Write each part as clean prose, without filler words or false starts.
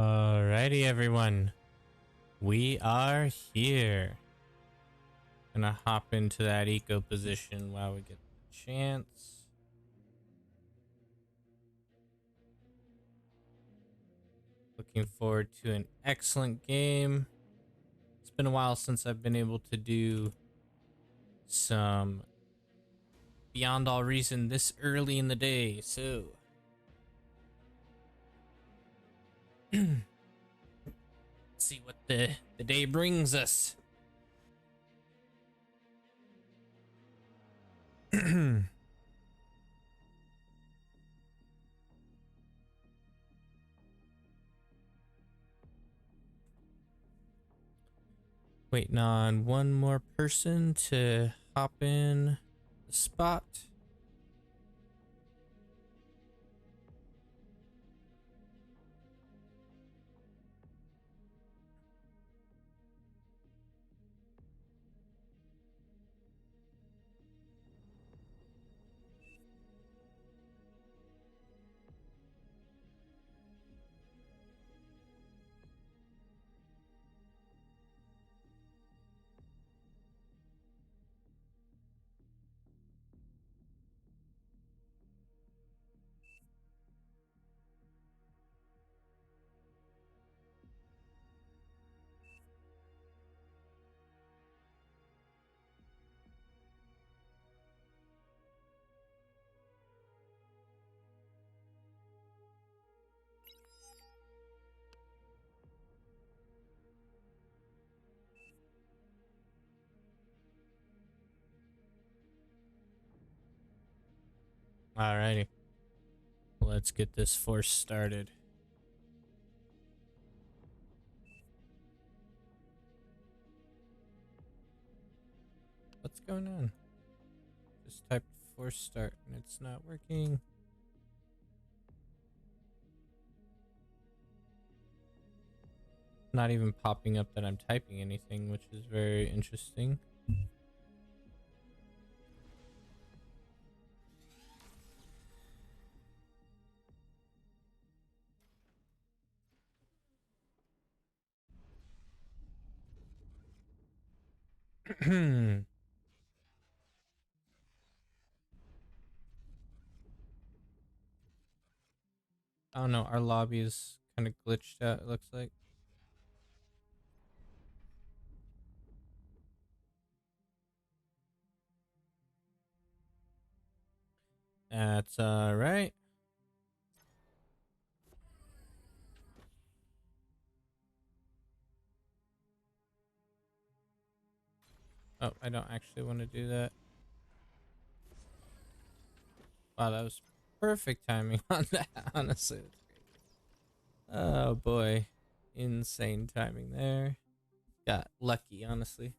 Alrighty, everyone. We are here. Gonna hop into that eco position while we get the chance. Looking forward to an excellent game. It's been a while since I've been able to do some Beyond All Reason this early in the day, so let's see what the day brings us. Waiting on one more person to hop in the spot. Alrighty. Let's get this force started. What's going on? Just typed force start and it's not working. Not even popping up that I'm typing anything, which is very interesting. I don't know, our lobby is kind of glitched out, it looks like. That's alright. Oh, I don't actually want to do that. Wow, that was perfect timing on that, honestly. Oh boy. Insane timing there. Got lucky, honestly.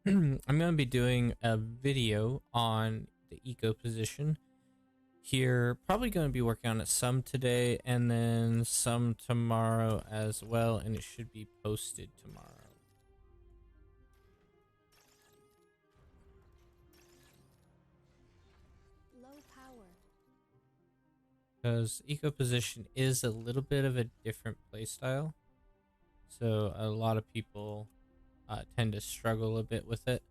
I'm going to be doing a video on the eco position here. Probably going to be working on it some today and then some tomorrow as well, and it should be posted tomorrow. Low power. Because eco position is a little bit of a different playstyle, so a lot of people tend to struggle a bit with it,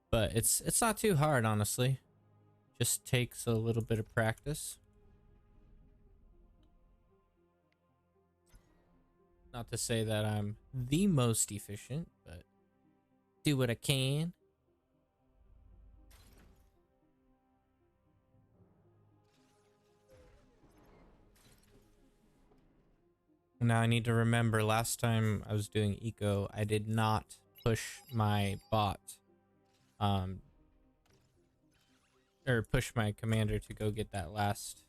but it's not too hard, honestly. Just takes a little bit of practice. Not to say that I'm the most efficient, but do what I can. Now I need to remember, last time I was doing eco, I did not push my bot, or push my commander to go get that last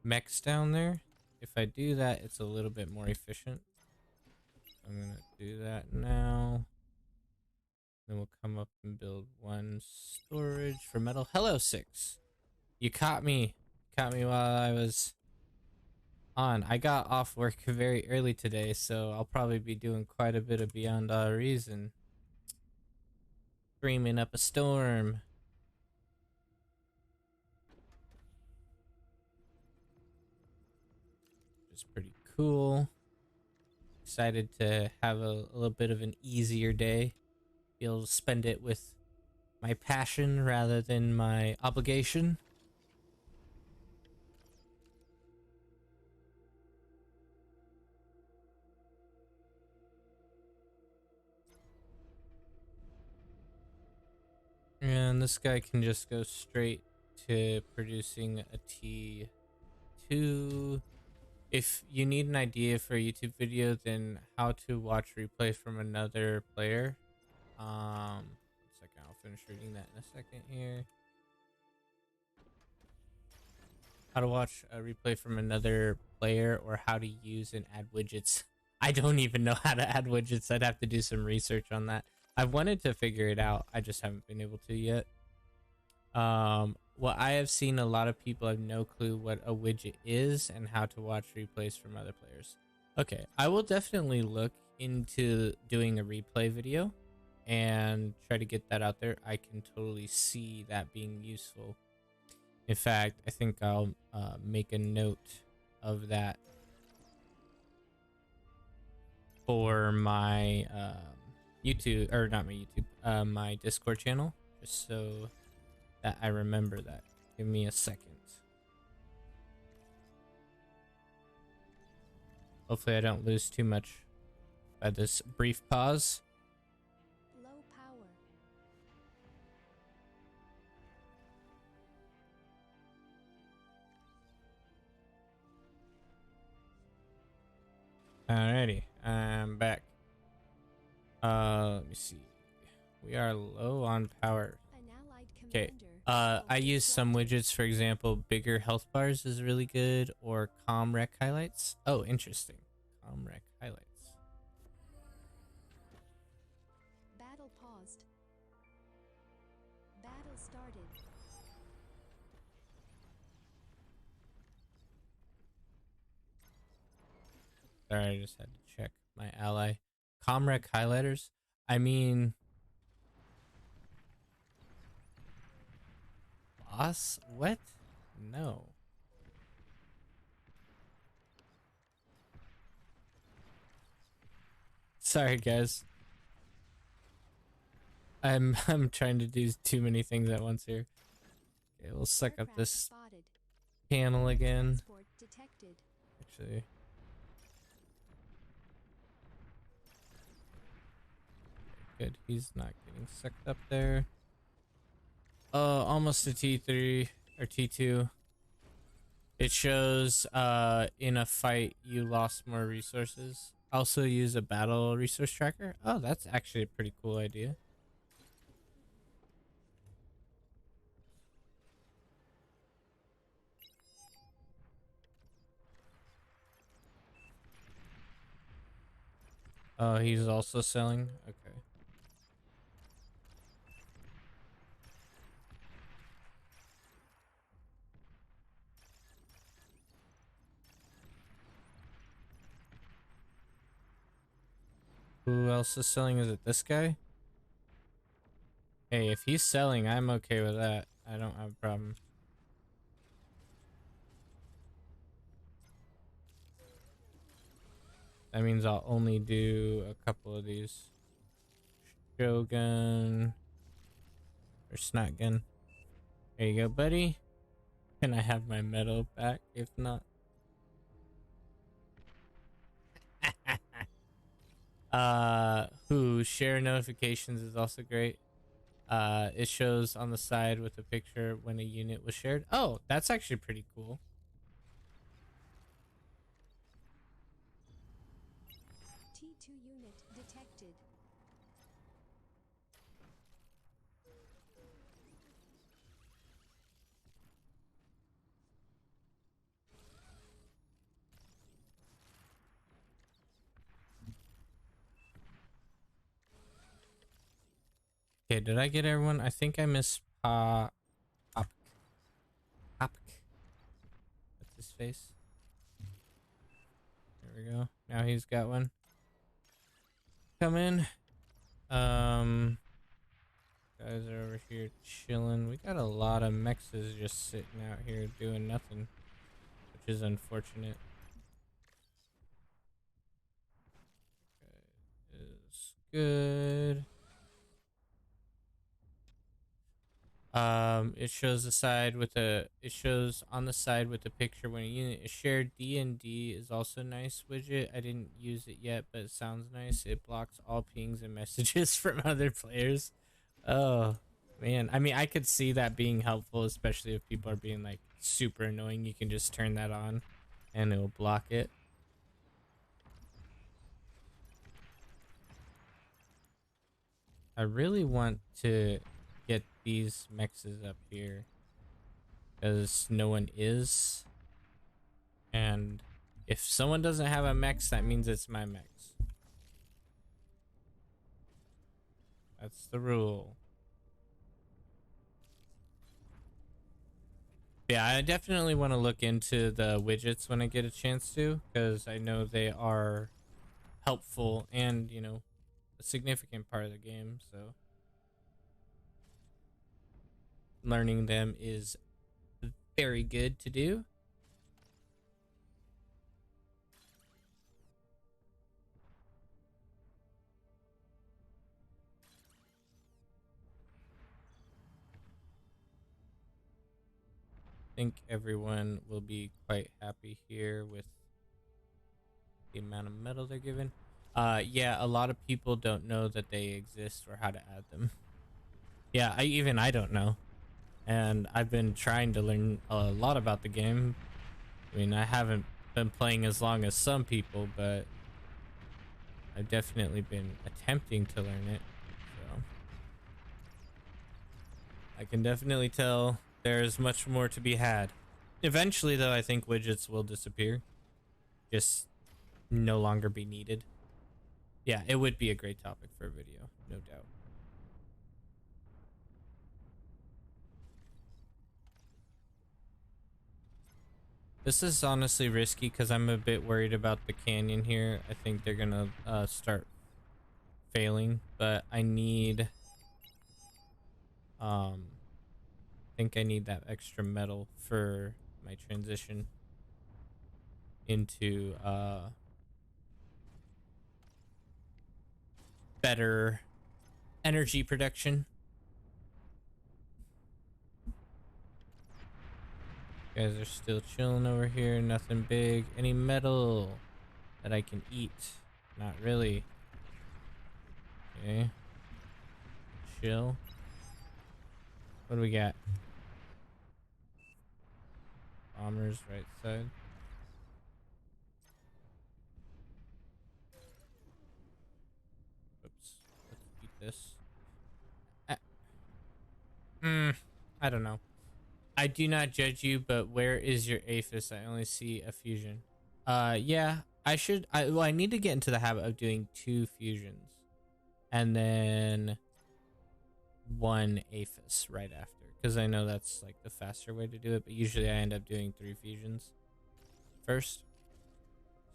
mechs down there. If I do that, it's a little bit more efficient. I'm gonna do that now. Then we'll come up and build one storage for metal. Hello, Six. You caught me. Caught me while I was on. I got off work very early today, so I'll probably be doing quite a bit of Beyond All Reason. Screaming up a storm. That's pretty cool. Excited to have a little bit of an easier day. Be able to spend it with my passion rather than my obligation. And this guy can just go straight to producing a T2. If you need an idea for a YouTube video, then how to watch replays from another player. One second, I'll finish reading that in a second here. How to watch a replay from another player, or how to use and add widgets. I don't even know how to add widgets. I'd have to do some research on that. I've wanted to figure it out. I just haven't been able to yet. Well, I have seen a lot of people have no clue what a widget is and how to watch replays from other players. Okay, I will definitely look into doing a replay video and try to get that out there. I can totally see that being useful. In fact, I think I'll make a note of that for my YouTube, or not my YouTube, my Discord channel, just so that I remember that. Give me a second. Hopefully I don't lose too much by this brief pause. Low power. Alrighty, I'm back. Let me see. We are low on power. Okay. I use some widgets, for example, bigger health bars is really good, or ComRec highlights. Oh, interesting. ComRec highlights. Battle paused. Battle started. Sorry, I just had to check my ally. ComRec highlighters. I mean, boss? What? No. Sorry, guys. I'm trying to do too many things at once here. Okay, we'll suck up this Spotted. panel again. Transport detected. Actually. Good, he's not getting sucked up there. Oh, almost a T3 or T2. It shows in a fight you lost more resources. Also use a battle resource tracker. Oh, that's actually a pretty cool idea. Oh, he's also selling? Okay. Who else is selling? Is it this guy? Hey, if he's selling, I'm okay with that. I don't have a problem. That means I'll only do a couple of these. Shogun or Snotgun. There you go, buddy. Can I have my medal back? If not, who share notifications is also great. It shows on the side with a picture when a unit was shared. Oh, that's actually pretty cool. T2 unit detected. Okay, did I get everyone? I think I missed Pop. That's his face. There we go. Now he's got one. Come in. Guys are over here chilling. We got a lot of mexes just sitting out here doing nothing, which is unfortunate. good. It shows the side with a. It shows on the side with a picture when a unit is shared. D&D is also nice widget. I didn't use it yet, but it sounds nice. It blocks all pings and messages from other players. Oh man, I mean, I could see that being helpful, especially if people are being like super annoying. You can just turn that on, and it will block it. I really want to get these mexes up here because no one is, and if someone doesn't have a mex, that means it's my mex. That's the rule. Yeah, I definitely want to look into the widgets when I get a chance to, because I know they are helpful and, you know, a significant part of the game, so learning them is very good to do. I think everyone will be quite happy here with the amount of metal they're given. Yeah, a lot of people don't know that they exist or how to add them. Yeah, I don't know. And I've been trying to learn a lot about the game. I mean, I haven't been playing as long as some people, but I've definitely been attempting to learn it. So I can definitely tell there's much more to be had. Eventually, though, I think widgets will disappear. Just no longer be needed. Yeah, it would be a great topic for a video, no doubt. This is honestly risky because I'm a bit worried about the canyon here. I think they're gonna start failing, but I need I think I need that extra metal for my transition into better energy production. You guys are still chilling over here, nothing big. Any metal that I can eat? Not really. Okay. Chill. What do we got? Bombers right side. Oops. Let's eat this. I don't know. I do not judge you, but where is your Aphis? I only see a fusion. Yeah, well, I need to get into the habit of doing 2 fusions. And then 1 Aphis right after. Because I know that's like the faster way to do it, but usually I end up doing 3 fusions first.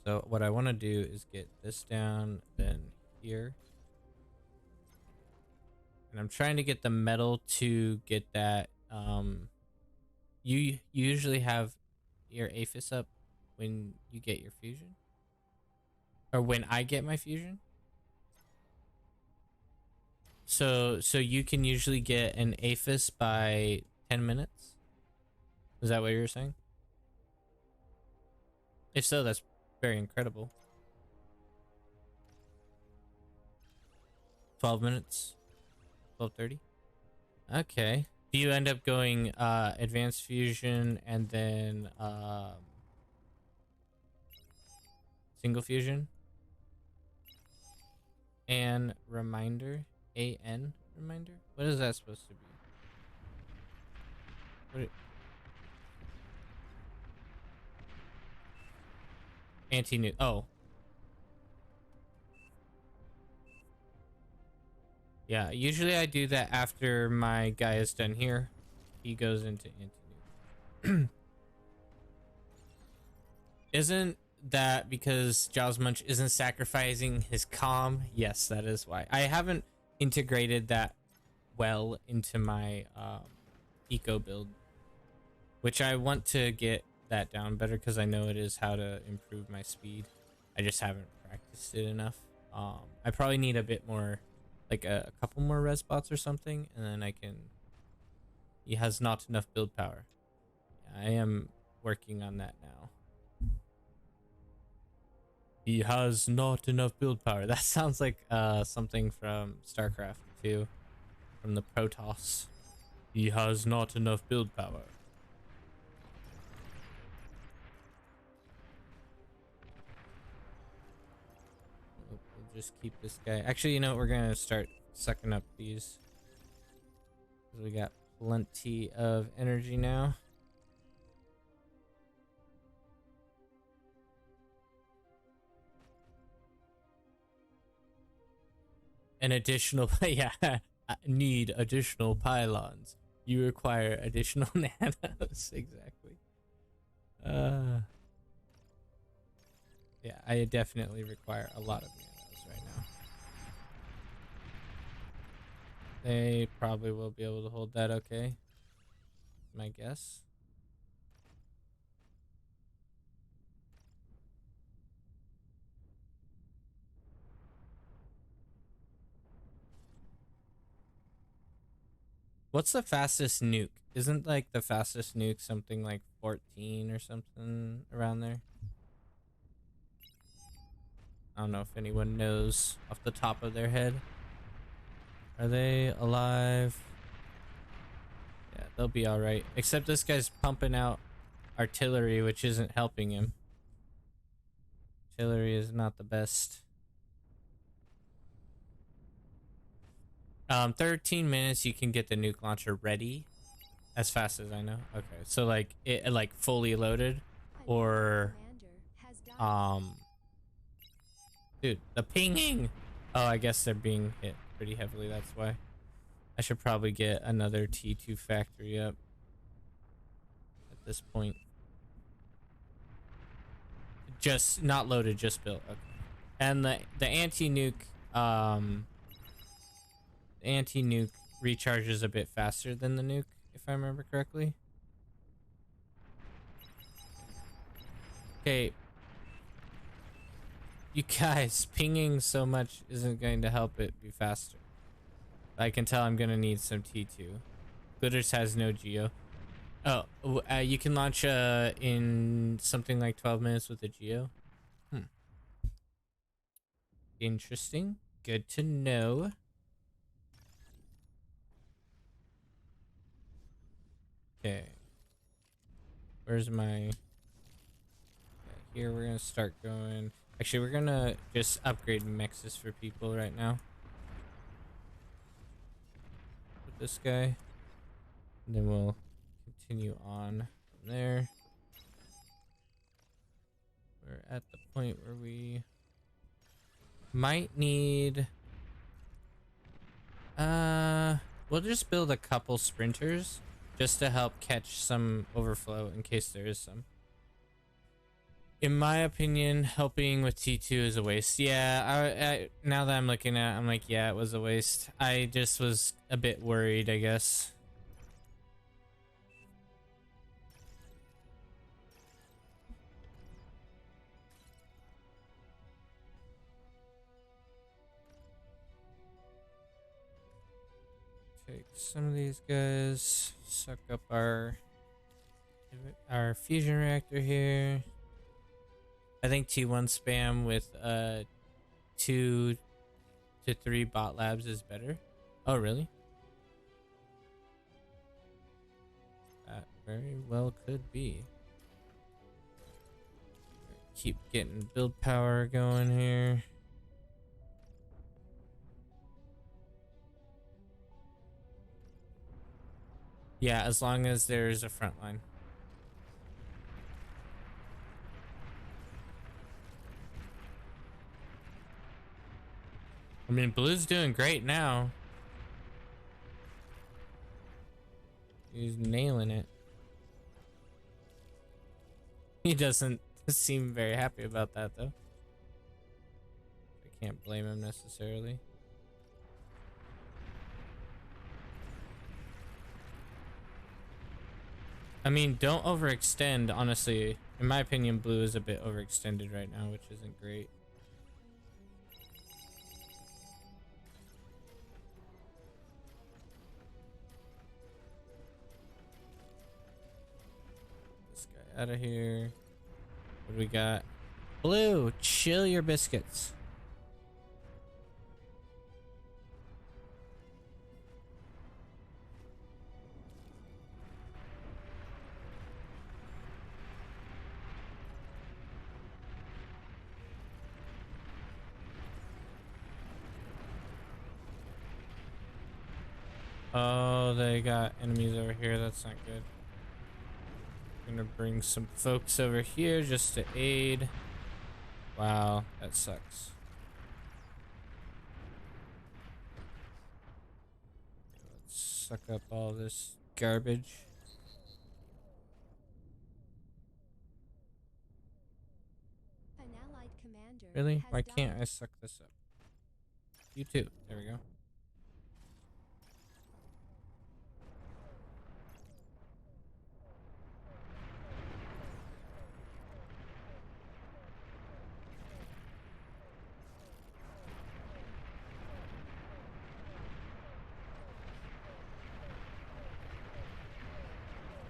So what I want to do is get this down, then here. And I'm trying to get the metal to get that, you usually have your Aphis up when you get your fusion? Or when I get my fusion? So you can usually get an Aphis by 10 minutes? Is that what you're saying? If so, that's very incredible. 12 minutes? 12:30? Okay. Do you end up going advanced fusion and then single fusion? And reminder? AN reminder? What is that supposed to be? Anti-new. Oh. Yeah, usually I do that after my guy is done here. He goes into anti-new. Isn't that because Jaws Munch isn't sacrificing his calm? Yes, that is why. I haven't integrated that well into my eco build, which I want to get that down better because I know it is how to improve my speed. I just haven't practiced it enough. I probably need a bit more, like a couple more res bots or something, and then I can. He has not enough build power. I am working on that now. He has not enough build power. That sounds like something from StarCraft 2, from the Protoss. He has not enough build power. We'll just keep this guy. Actually, you know what? We're gonna start sucking up these. 'Cause we got plenty of energy now. An additional, yeah, need additional pylons. You require additional nanos. Exactly. Yeah, I definitely require a lot of nanos right now. They probably will be able to hold that okay. My guess. What's the fastest nuke? Isn't like the fastest nuke something like 14 or something around there? I don't know if anyone knows off the top of their head. Are they alive? Yeah, they'll be alright. Except this guy's pumping out artillery, which isn't helping him. Artillery is not the best. 13 minutes you can get the nuke launcher ready. As fast as I know. Okay, so like it like fully loaded, or dude, the pinging. Oh, I guess they're being hit pretty heavily. That's why. I should probably get another T2 factory up at this point. Just not loaded, just built. Okay. And the anti-nuke recharges a bit faster than the nuke, if I remember correctly. Okay. You guys, pinging so much isn't going to help it be faster. I can tell I'm gonna need some T2. Glitters has no geo. Oh, you can launch in something like 12 minutes with a geo. Interesting. Good to know. Okay. Where's my... Here we're gonna start going. Actually, we're gonna just upgrade mexes for people right now. With this guy. And then we'll continue on from there. We're at the point where we might need... we'll just build a couple sprinters just to help catch some overflow in case there is some. In my opinion, helping with T2 is a waste. Yeah, I now that I'm looking at it, I'm like, yeah, it was a waste. I just was a bit worried, I guess. Take some of these guys, suck up our fusion reactor here. I think T1 spam with 2 to 3 bot labs is better. Oh, really? That very well could be. Keep getting build power going here. Yeah, as long as there's a front line. I mean, Blue's doing great now. He's nailing it. He doesn't seem very happy about that, though. I can't blame him necessarily. I mean, don't overextend, honestly. In my opinion, Blue is a bit overextended right now, which isn't great. out of here. What do we got? Blue, chill your biscuits. Oh, they got enemies over here. That's not good. I'm gonna bring some folks over here just to aid. Wow, that sucks. Let's suck up all this garbage. An allied commander Really? has Why can't died. I suck this up? You too. There we go.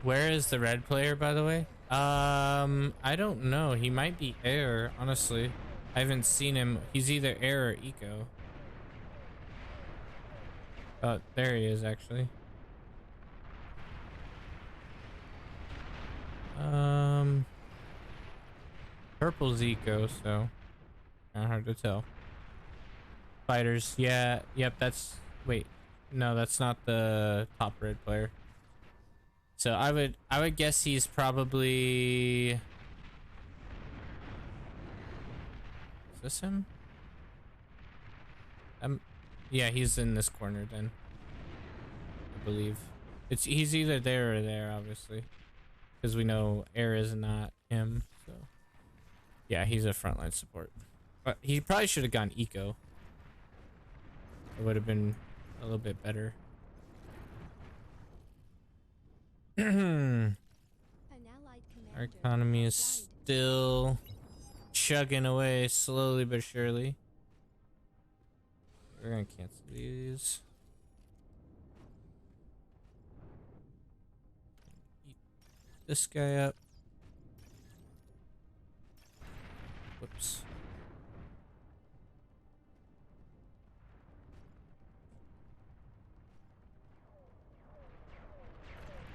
Where is the red player, by the way? I don't know. He might be air, honestly. I haven't seen him. He's either air or eco. Oh, there he is, actually. Purple's eco, so kind of hard to tell. Fighters, yeah, yep, that's, wait, no, that's not the top red player. So I would guess he's probably, is this him? Yeah, he's in this corner then, I believe. He's either there or there, obviously, because we know air is not him. So yeah, he's a frontline support, but he probably should have gone eco. It would have been a little bit better. Our An allied commander economy has is died. still chugging away slowly but surely. We're gonna cancel these. Eat this guy up. Whoops.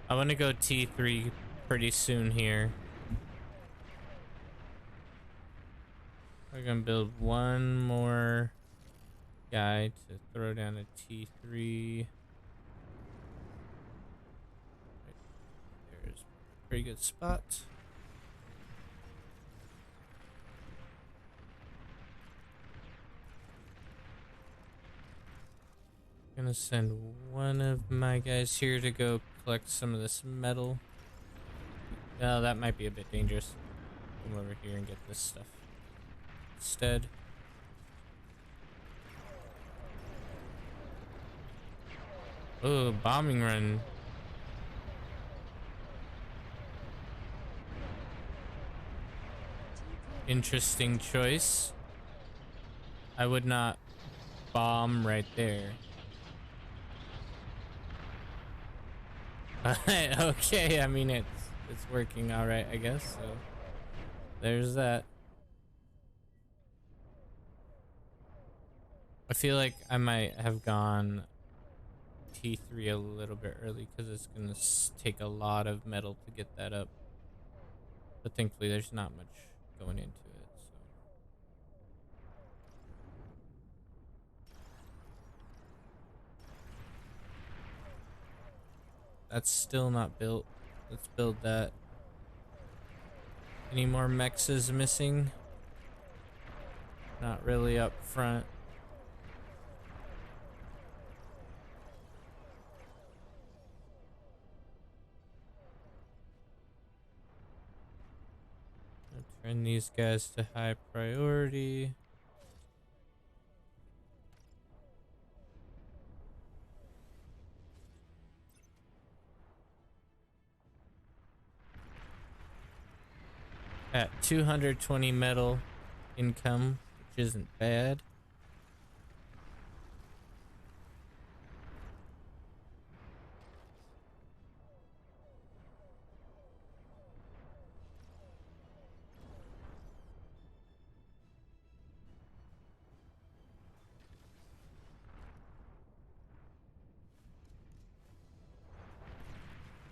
I want to go T3 pretty soon here. We're gonna build one more guy to throw down a T3. Right there's a pretty good spot. Gonna send one of my guys here to go collect some of this metal. Oh, that might be a bit dangerous. Come over here and get this stuff instead. Oh, bombing run. Interesting choice. I would not bomb right there. Okay, I mean it's working all right, I guess. So there's that. I feel like I might have gone T3 a little bit early because it's gonna take a lot of metal to get that up. But thankfully, there's not much going into it. So that's still not built. Let's build that. Any more mechs is missing? Not really up front. I'll turn these guys to high priority. At 220 metal income, which isn't bad.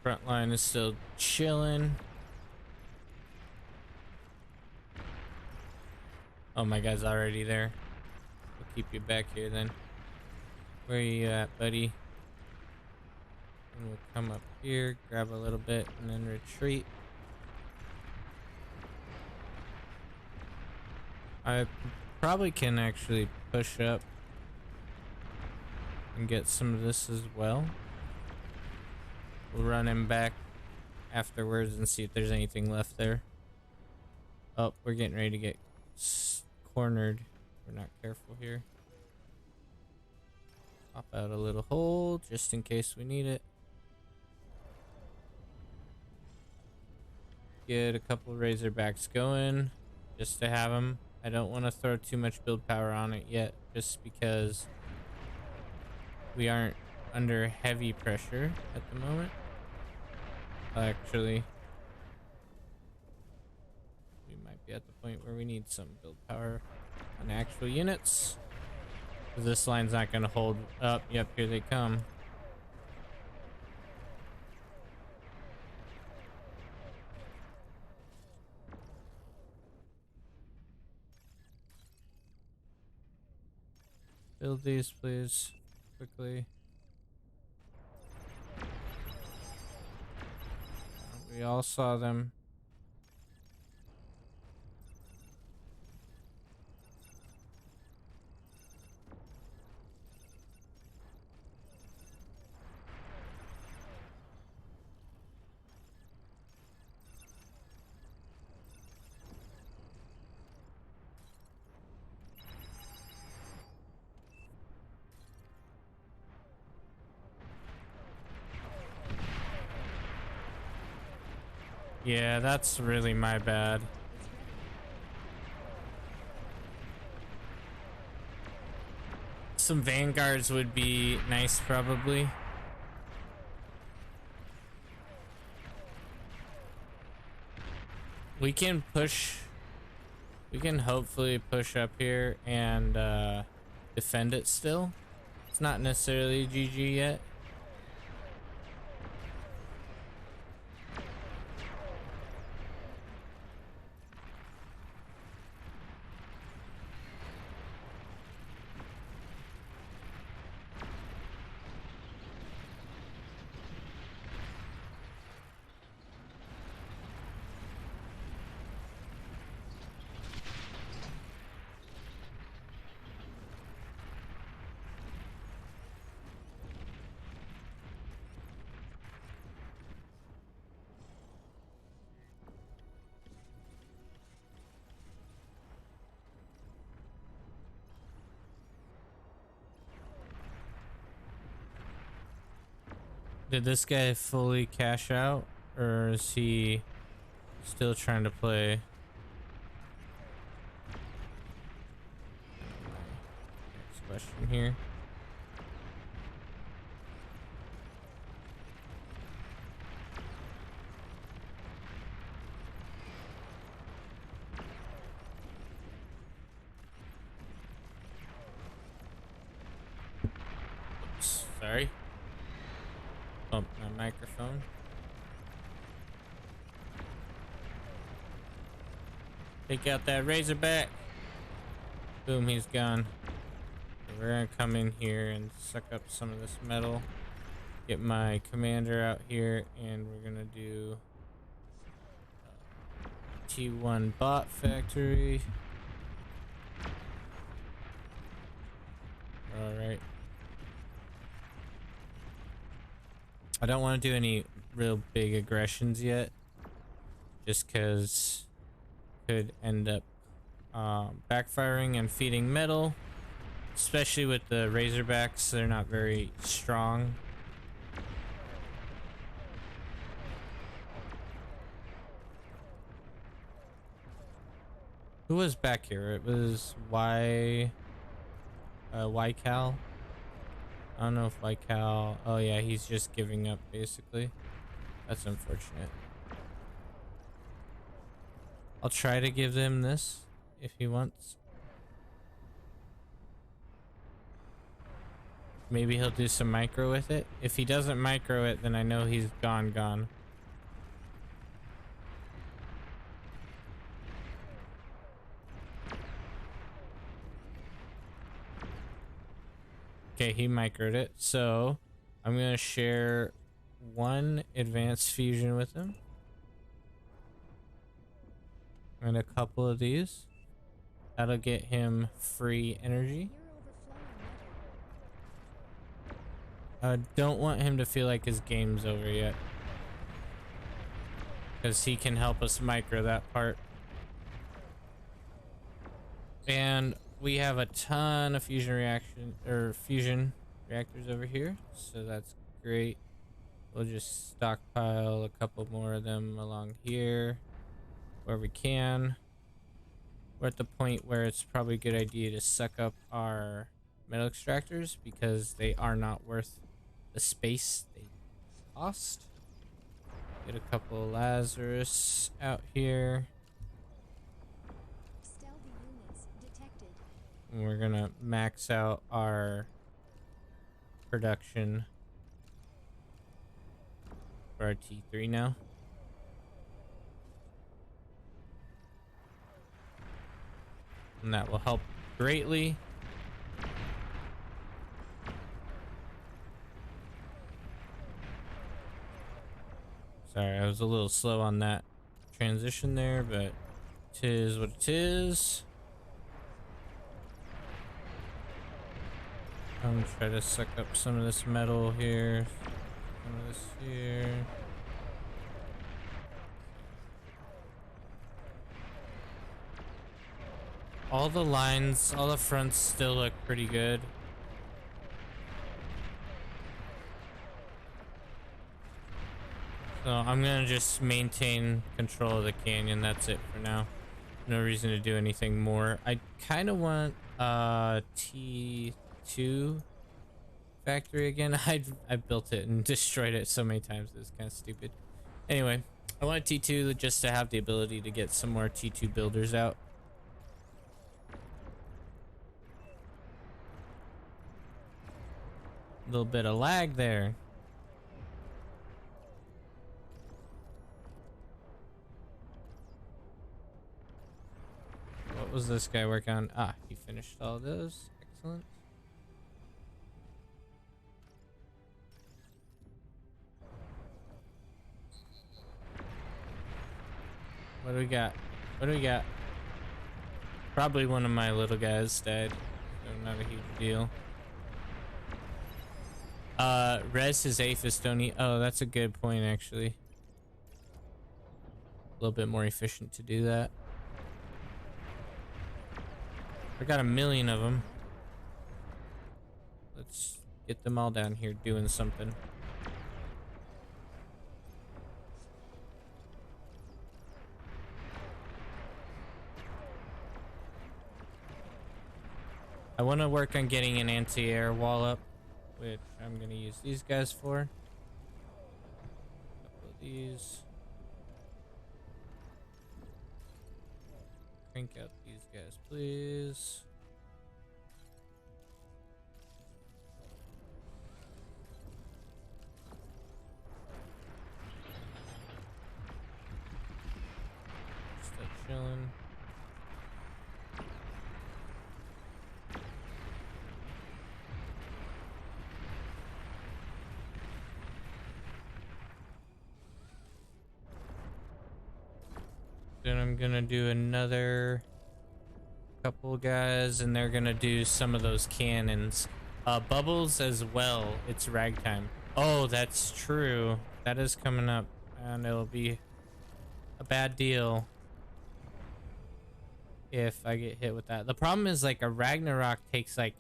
Front line is still chilling. Oh, my guy's already there. We'll keep you back here then. Where are you at, buddy? And we'll come up here, grab a little bit, and then retreat. I probably can actually push up and get some of this as well. We'll run him back afterwards and see if there's anything left there. Oh, we're getting ready to get cornered. We're not careful here. Pop out a little hole just in case we need it. Get a couple Razorbacks going just to have them. I don't want to throw too much build power on it yet, just because we aren't under heavy pressure at the moment. Actually, we might be at the point where we need some build power on actual units. This line's not going to hold up. Yep, here they come. Build these, please, quickly. We all saw them. Yeah, that's really my bad. Some vanguards would be nice, probably. We can push. We can hopefully push up here and defend it still. It's not necessarily GG yet. Did this guy fully cash out, or is he still trying to play? Next question here. Oops, sorry. Bump my microphone. Take out that Razorback. Boom, he's gone. So we're gonna come in here and suck up some of this metal. Get my commander out here, and we're gonna do T1 bot factory. All right. I don't want to do any real big aggressions yet, just because could end up backfiring and feeding metal, especially with the Razorbacks. They're not very strong. Who was back here? It was YCal. I don't know if YCal. Oh yeah, he's just giving up basically. That's unfortunate. I'll try to give him this if he wants. maybe he'll do some micro with it. If he doesn't micro it, then I know he's gone. Okay, he microed it. So I'm gonna share one advanced fusion with him. And a couple of these. That'll get him free energy. You're overflowing water. Don't want him to feel like his game's over yet. Because he can help us micro that part. And we have a ton of fusion reactors over here. So that's great. We'll just stockpile a couple more of them along here where we can. We're at the point where it's probably a good idea to suck up our metal extractors because they are not worth the space they cost. Get a couple of Lazarus out here. Stealthy units detected. And we're gonna max out our production for our T3 now. And that will help greatly. Sorry, I was a little slow on that transition there, but 'tis what it is. I'm gonna try to suck up some of this metal here, some of this here. All the lines, all the fronts still look pretty good. So I'm gonna just maintain control of the canyon. That's it for now. No reason to do anything more. I kind of want T2 factory again. I built it and destroyed it so many times. It's kind of stupid. Anyway, I want T2 just to have the ability to get some more T2 builders out. A little bit of lag there. What was this guy working on? Ah, he finished all those. Excellent. What do we got? What do we got? Probably one of my little guys died. So not a huge deal. Res is Aphis, don't he? Oh, that's a good point, actually. A little bit more efficient to do that. I got 1,000,000 of them. Let's get them all down here doing something. I want to work on getting an anti-air wall up, which I'm going to use these guys for. A couple of these. Crank out these guys, please. Still chilling. Then I'm gonna do another couple guys, and they're gonna do some of those cannons. Bubbles as well. It's ragtime. Oh, that's true. That is coming up, and it'll be a bad deal if I get hit with that. The problem is, like, a Ragnarok takes like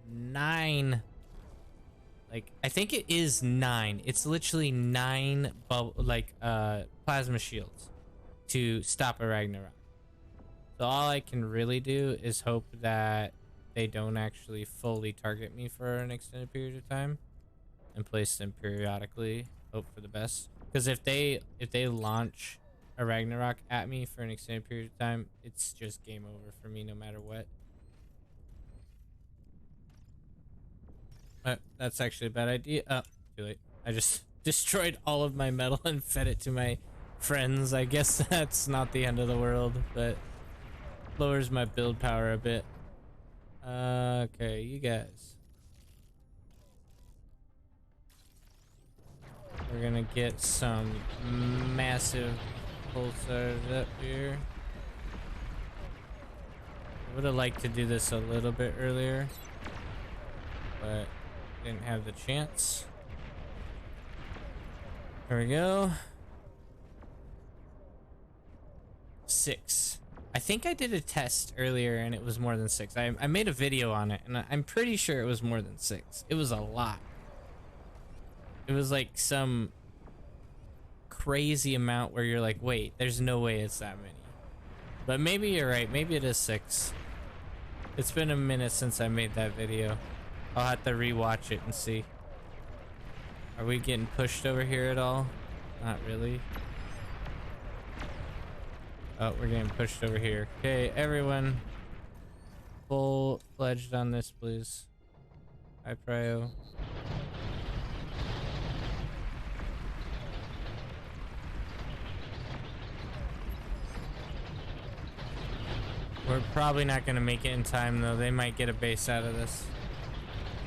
9. Like, I think it is 9. It's literally 9 plasma shields to stop a Ragnarok. So all I can really do is hope that they don't actually fully target me for an extended period of time and place them periodically. Hope for the best. Because if they launch a Ragnarok at me for an extended period of time, it's just game over for me no matter what. That's actually a bad idea. Oh, too late. I just destroyed all of my metal and fed it to my friends. I guess that's not the end of the world, but lowers my build power a bit. Okay, you guys. We're gonna get some massive pulsars up here. I would have liked to do this a little bit earlier, but didn't have the chance. There we go. 6. I think I did a test earlier and it was more than 6. I made a video on it and I'm pretty sure it was more than 6. It was a lot. It was like some crazy amount where you're like, wait, there's no way it's that many. But maybe you're right. Maybe it is 6. It's been a minute since I made that video. I'll have to rewatch it and see. Are we getting pushed over here at all? Not really. Oh, we're getting pushed over here. Okay, everyone. Full-fledged on this, please. High prio. We're probably not going to make it in time, though. They might get a base out of this.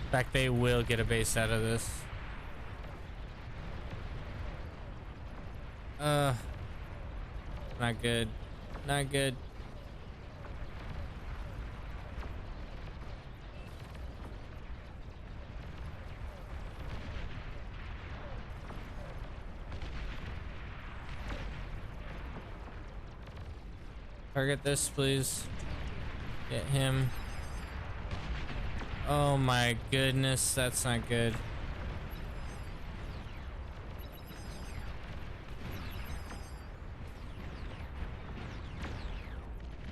In fact, they will get a base out of this. Not good. Not good. Target this, please. Get him. Oh my goodness, that's not good.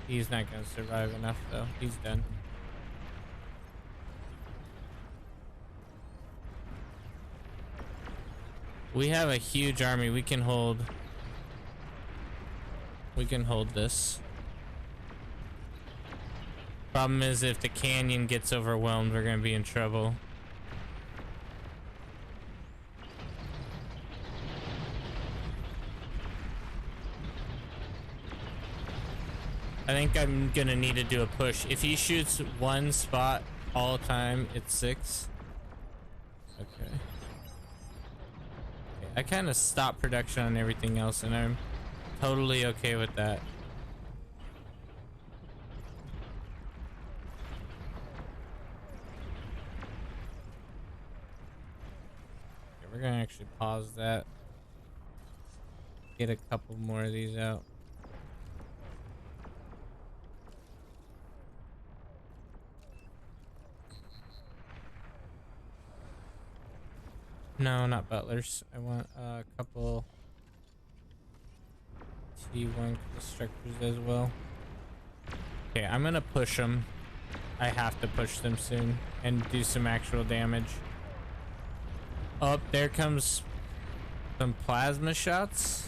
He's not gonna survive enough though. He's done. We have a huge army. We can hold this. Problem is, if the canyon gets overwhelmed, we're gonna be in trouble. I think I'm gonna need to do a push. If he shoots one spot all the time, it's 6. Okay. I kind of stopped production on everything else, and I'm totally okay with that. Okay, we're gonna actually pause that. Get a couple more of these out. No, not butlers. I want a couple T1 constructors as well. Okay, I'm gonna push them. I have to push them soon and do some actual damage. Oh, there comes some plasma shots.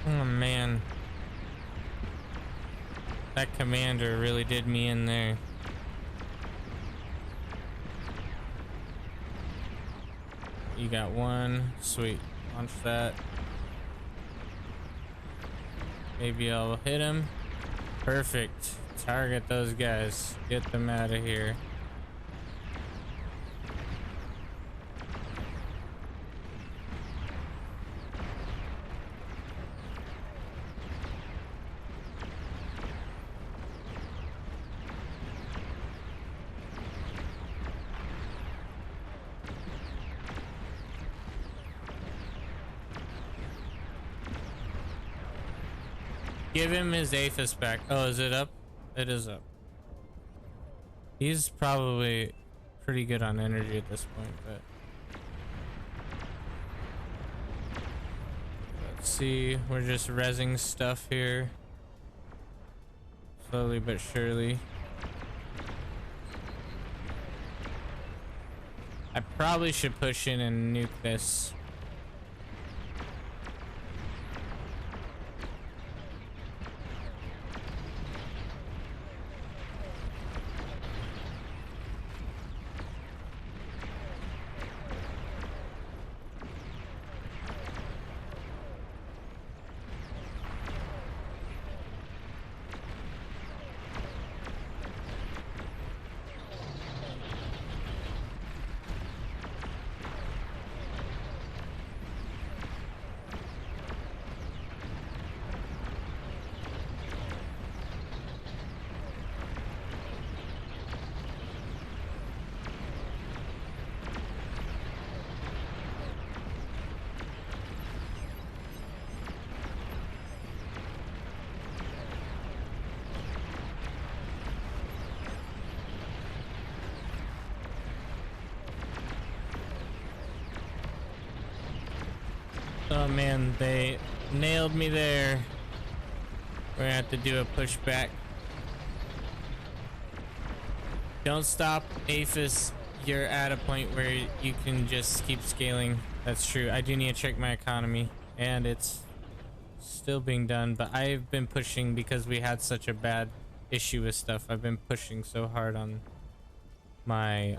Oh man, that commander really did me in there. You got one, sweet. Launch that. Maybe I'll hit him. Perfect. Target those guys. Get them out of here. Give him his Aphis back. Oh, is it up? It is up. He's probably pretty good on energy at this point, but let's see. We're just rezzing stuff here. Slowly but surely. I probably should push in and nuke this. Oh man, they nailed me there. We're gonna have to do a pushback. Don't stop, Aphis. You're at a point where you can just keep scaling. That's true. I do need to check my economy, and it's still being done, but I've been pushing because we had such a bad issue with stuff. I've been pushing so hard on my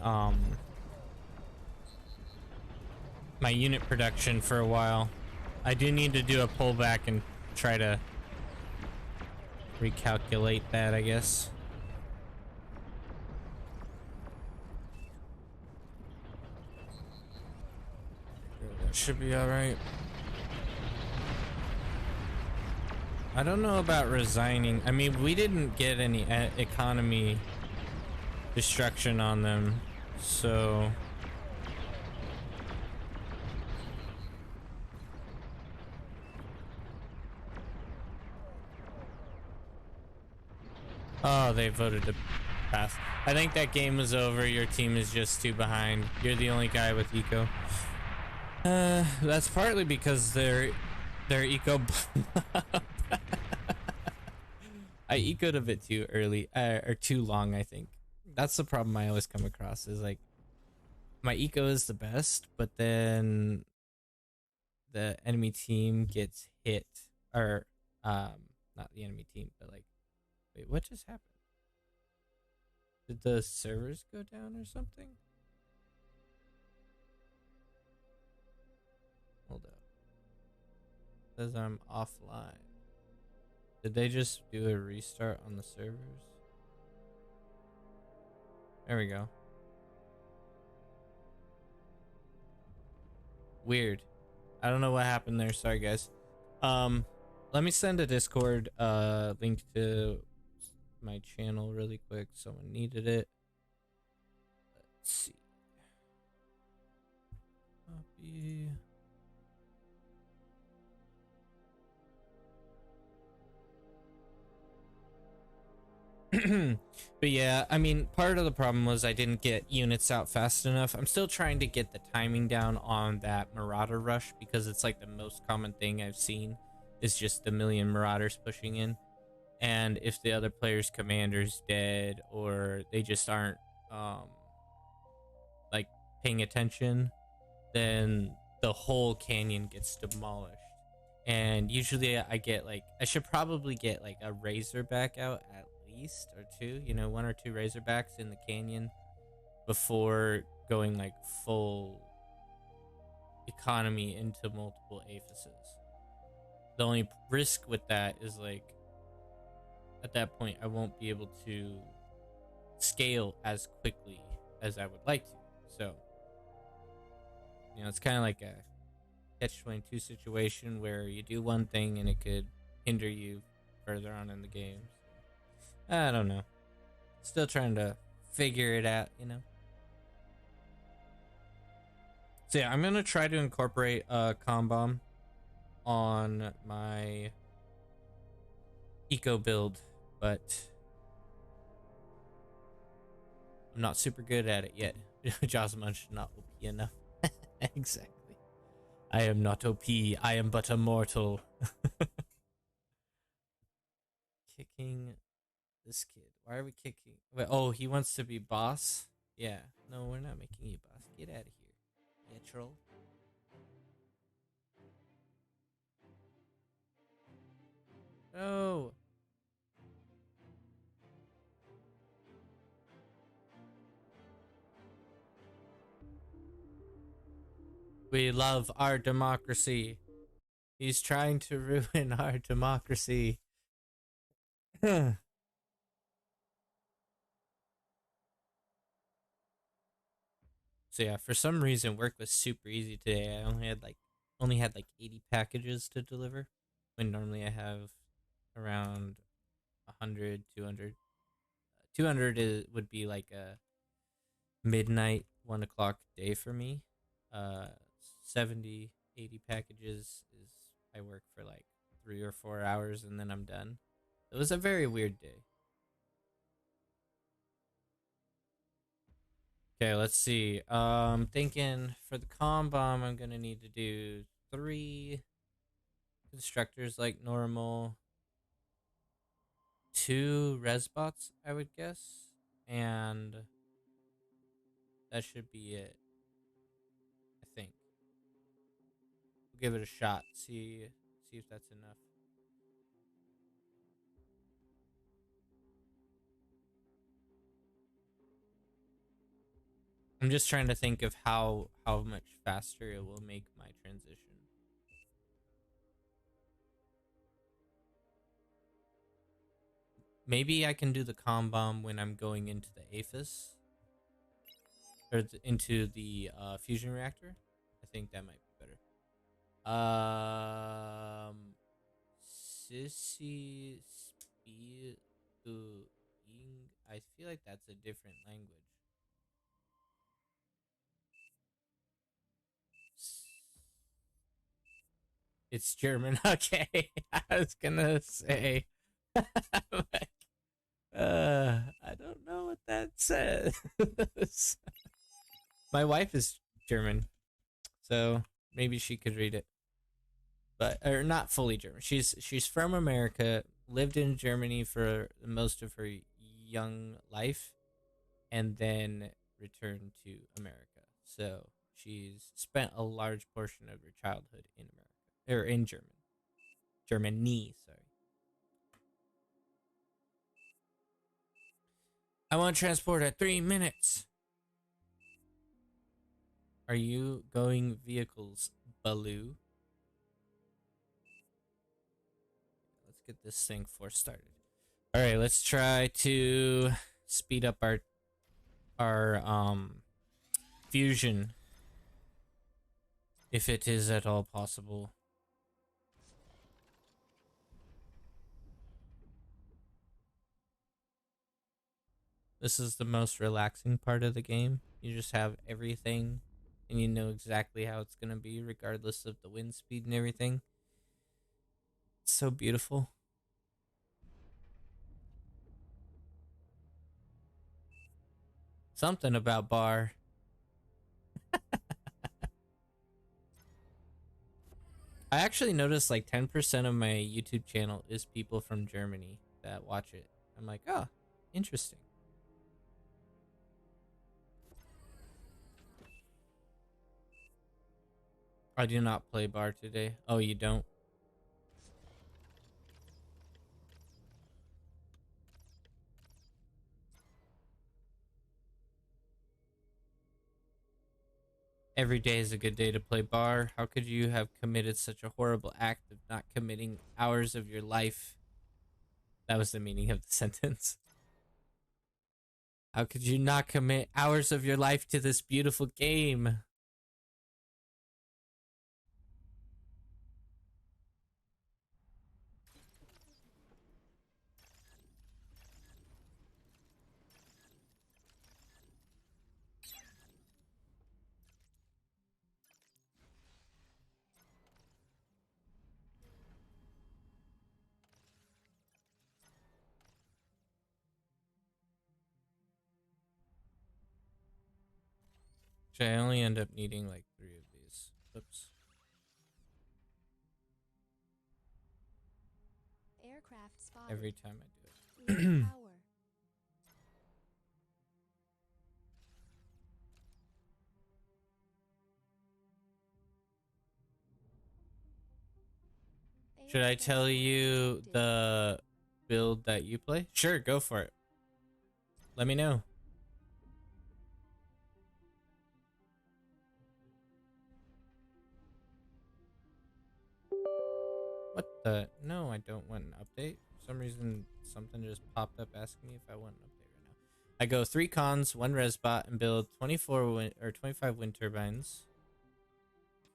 my unit production for a while. I do need to do a pullback and try to recalculate that, I guess. That should be all right. I don't know about resigning. I mean, we didn't get any economy destruction on them, so oh, they voted to pass. I think that game is over. Your team is just too behind. You're the only guy with eco. That's partly because their eco. I ecoed a bit too early, or too long, I think. That's the problem I always come across is like my eco is the best, but then the enemy team gets hit, or not the enemy team, but like, wait, what just happened? Did the servers go down or something? Hold up. It says I'm offline. Did they just do a restart on the servers? There we go. Weird. I don't know what happened there. Sorry, guys. Let me send a Discord link to my channel really quick. Someone needed it. Let's see. Copy. But yeah, I mean, part of the problem was I didn't get units out fast enough. I'm still trying to get the timing down on that Marauder rush because it's like the most common thing I've seen is just a million Marauders pushing in. And if the other player's commander's dead or they just aren't like paying attention, then the whole canyon gets demolished. And usually I get like, I should probably get like a Razorback out at least, or two, you know, one or two Razorbacks in the canyon before going like full economy into multiple Aphises. The only risk with that is like at that point I won't be able to scale as quickly as I would like to. So, you know, it's kind of like a catch-22 situation where you do one thing and it could hinder you further on in the game. I don't know. Still trying to figure it out, you know. So yeah, I'm gonna try to incorporate a comm bomb on my eco build, but I'm not super good at it yet. Josman's not OP enough. Exactly. I am not OP. I am but a mortal. Kicking this kid. Why are we kicking? Wait, oh, he wants to be boss? Yeah. No, we're not making you boss. Get out of here. Yeah, troll. No. We love our democracy. He's trying to ruin our democracy. So yeah, for some reason work was super easy today. I only had like 80 packages to deliver when normally I have around 100, 200. 200 would be like a midnight 1 o'clock day for me. uh 70, 80 packages is I work for like 3 or 4 hours and then I'm done. It was a very weird day. Okay, let's see. Thinking for the calm bomb I'm gonna need to do 3 constructors like normal, 2 resbots I would guess, and that should be it. I think we'll give it a shot, see if that's enough. I'm just trying to think of how much faster it will make my transition. Maybe I can do the calm bomb when I'm going into the APHIS or into the fusion reactor. I think that might be better. Sissy speaking. I feel like that's a different language. It's German. Okay, I was gonna say. Like, I don't know what that says. My wife is German, so maybe she could read it, but or not fully German. She's from America, lived in Germany for most of her young life, and then returned to America. So she's spent a large portion of her childhood in America or in Germany. Sorry. I want transport at 3 minutes. Are you going vehicles, Baloo? Let's get this thing force started. All right, let's try to speed up our fusion if it is at all possible. This is the most relaxing part of the game. You just have everything and you know exactly how it's going to be regardless of the wind speed and everything. It's so beautiful. Something about bar. I actually noticed like 10% of my YouTube channel is people from Germany that watch it. I'm like, oh, interesting. I do not play bar today. Oh, you don't? Every day is a good day to play bar. How could you have committed such a horrible act of not committing hours of your life? That was the meaning of the sentence. How could you not commit hours of your life to this beautiful game? Actually, I only end up needing like 3 of these. Oops. Aircraft spotted. Every time I Low do it. power. Should I ASS tell you detected. the build that you play? Sure, go for it. Let me know. What the? No, I don't want an update. For some reason, something just popped up asking me if I want an update right now. I go 3 cons, 1 res bot, and build 25 wind turbines.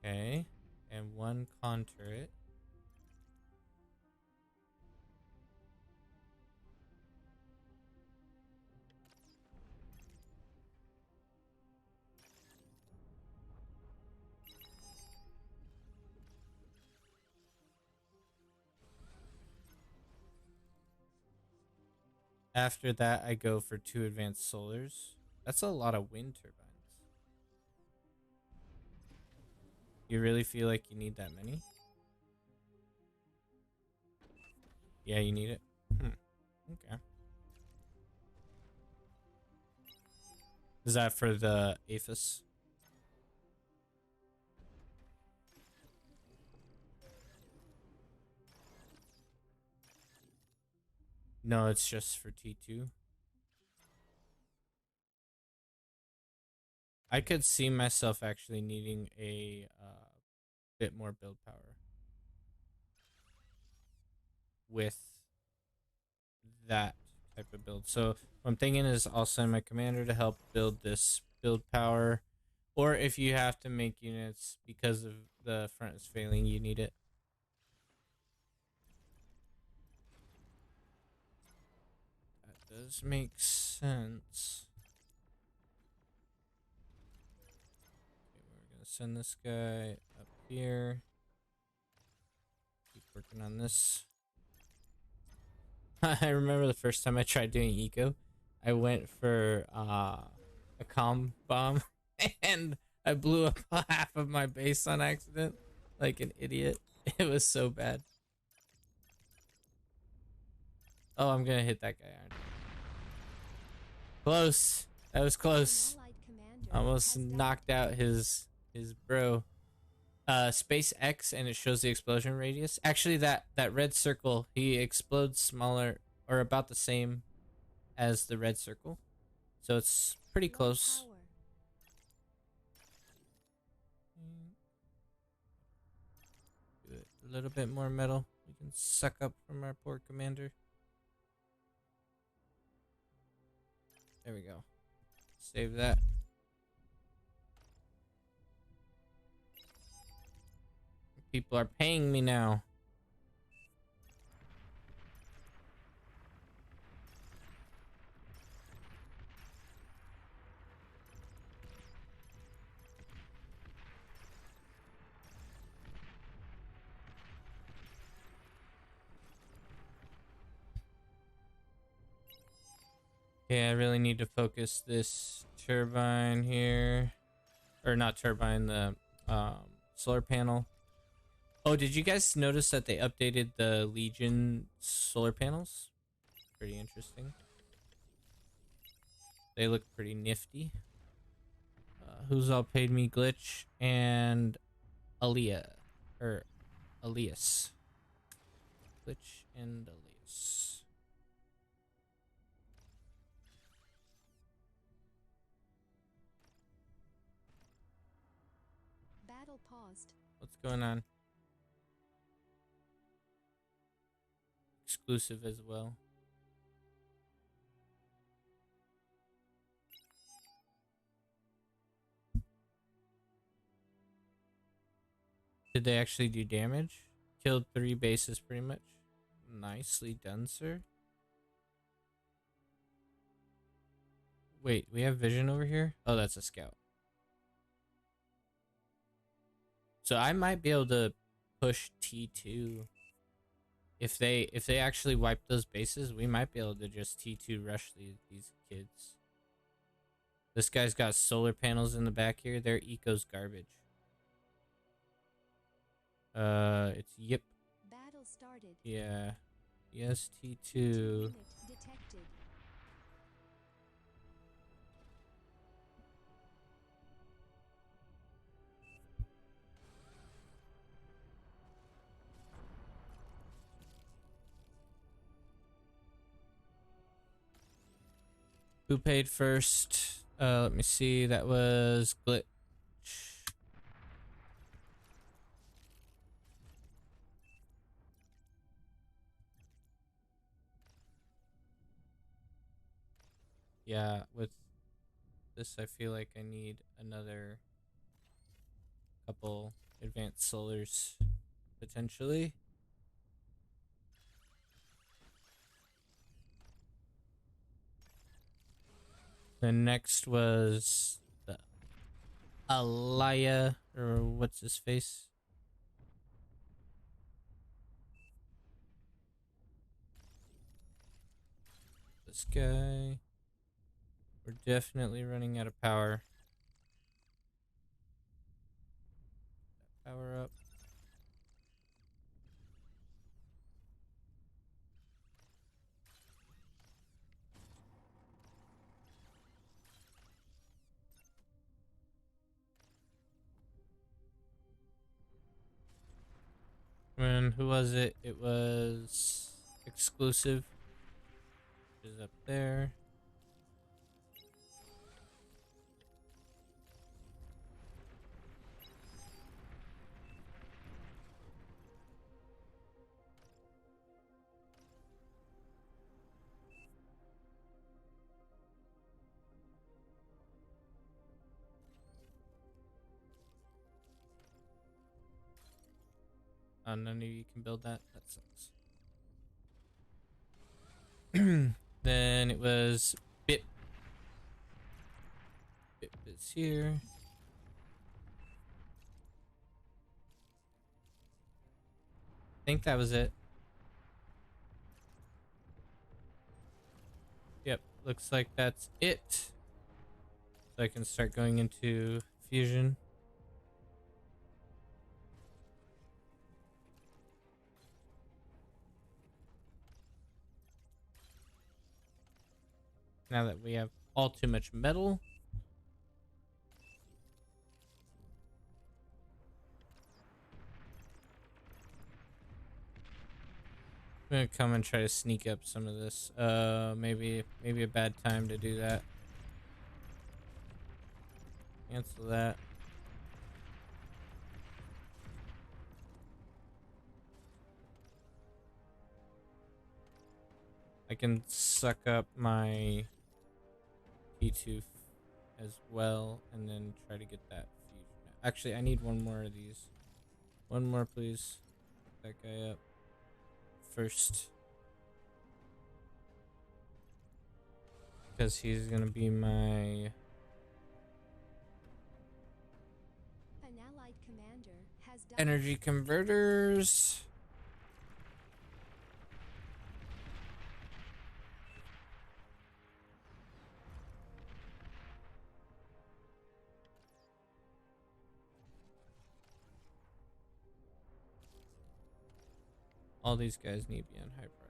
Okay. And 1 con turret. After that, I go for 2 advanced solars. That's a lot of wind turbines. You really feel like you need that many? Yeah, you need it. Okay. Is that for the APHIS? No, it's just for T2. I could see myself actually needing a bit more build power with that type of build. So what I'm thinking is I'll send my commander to help build this build power. Or if you have to make units because of the front is failing, you need it. That does make sense. Okay, we're gonna send this guy up here. Keep working on this. I remember the first time I tried doing eco, I went for a comm bomb and I blew up half of my base on accident like an idiot. It was so bad. Oh, I'm gonna hit that guy. Close. That was close. An allied commander Almost has died. knocked out his bro. Space X, and it shows the explosion radius. Actually, that red circle, he explodes smaller or about the same as the red circle, so it's pretty Low close. power. Do it a little bit more metal. We can suck up from our poor commander. There we go. Save that. People are paying me now. Okay, I really need to focus this turbine here. Or not turbine, the solar panel. Oh, did you guys notice that they updated the Legion solar panels? Pretty interesting. They look pretty nifty. Who's all paid me? Glitch and Aaliyah. Or Elias. Glitch and Elias. Battle paused. What's going on? Exclusive as well. Did they actually do damage? Killed 3 bases pretty much. Nicely done, sir. Wait, we have vision over here? Oh, that's a scout. So I might be able to push T2. If they actually wipe those bases, we might be able to just T2 rush these kids. This guy's got solar panels in the back here. Their eco's garbage. It's yip. Battle started. Yeah. Two EST2. unit detected. Who paid first? Let me see. That was Glitch. Yeah, with this, I feel like I need another couple advanced solars, potentially. The next was the Alaya, or what's his face? This guy. We're definitely running out of power. Power up. And who was it? It was exclusive. Is up there. None of you can build that. That sucks. Then it was Bip. Bip is here. I think that was it. Yep, looks like that's it. So I can start going into fusion. Now that we have all too much metal. I'm gonna come and try to sneak up some of this. Maybe a bad time to do that. Cancel that. I can suck up my T2 as well, and then try to get that fusion. Actually, I need one more of these. One more, please. Pick that guy up first. Because he's gonna be my... An allied commander has died. energy converters. All these guys need to be on high prio.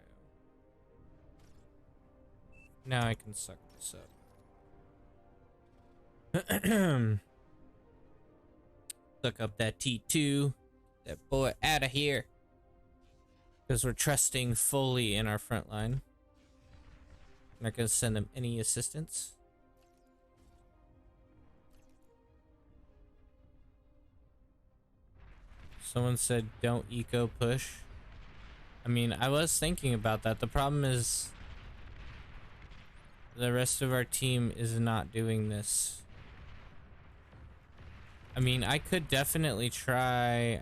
Now I can suck this up. Suck up that T2. That boy out of here. Because we're trusting fully in our front line. Not going to send them any assistance. Someone said don't eco push. I mean, I was thinking about that. The problem is the rest of our team is not doing this. I mean, I could definitely try.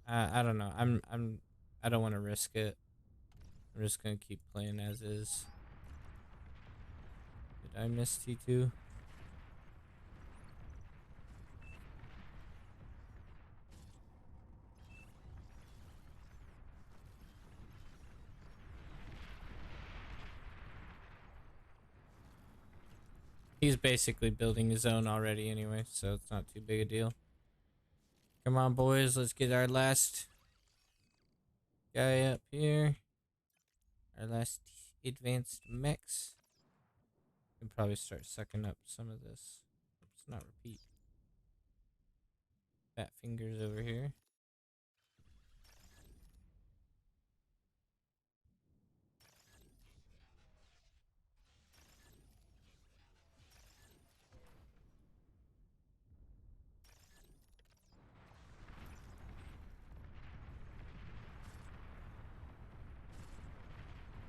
I don't know. I don't want to risk it. I'm just gonna keep playing as is. Did I miss T2? He's basically building his own already anyway, so it's not too big a deal. Come on, boys, let's get our last guy up here. Our last advanced mechs. Can probably start sucking up some of this. Let's not repeat. Fat fingers over here.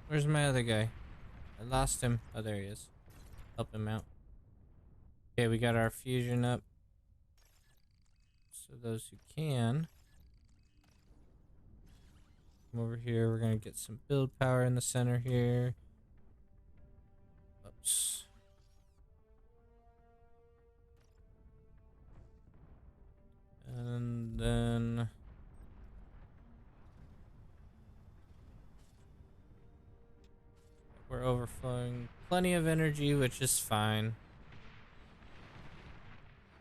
Where's my other guy? I lost him. Oh, there he is. Help him out. Okay, we got our fusion up. So those who can come over here. We're gonna get some build power in the center here. Oops. And then we're overflowing plenty of energy, which is fine.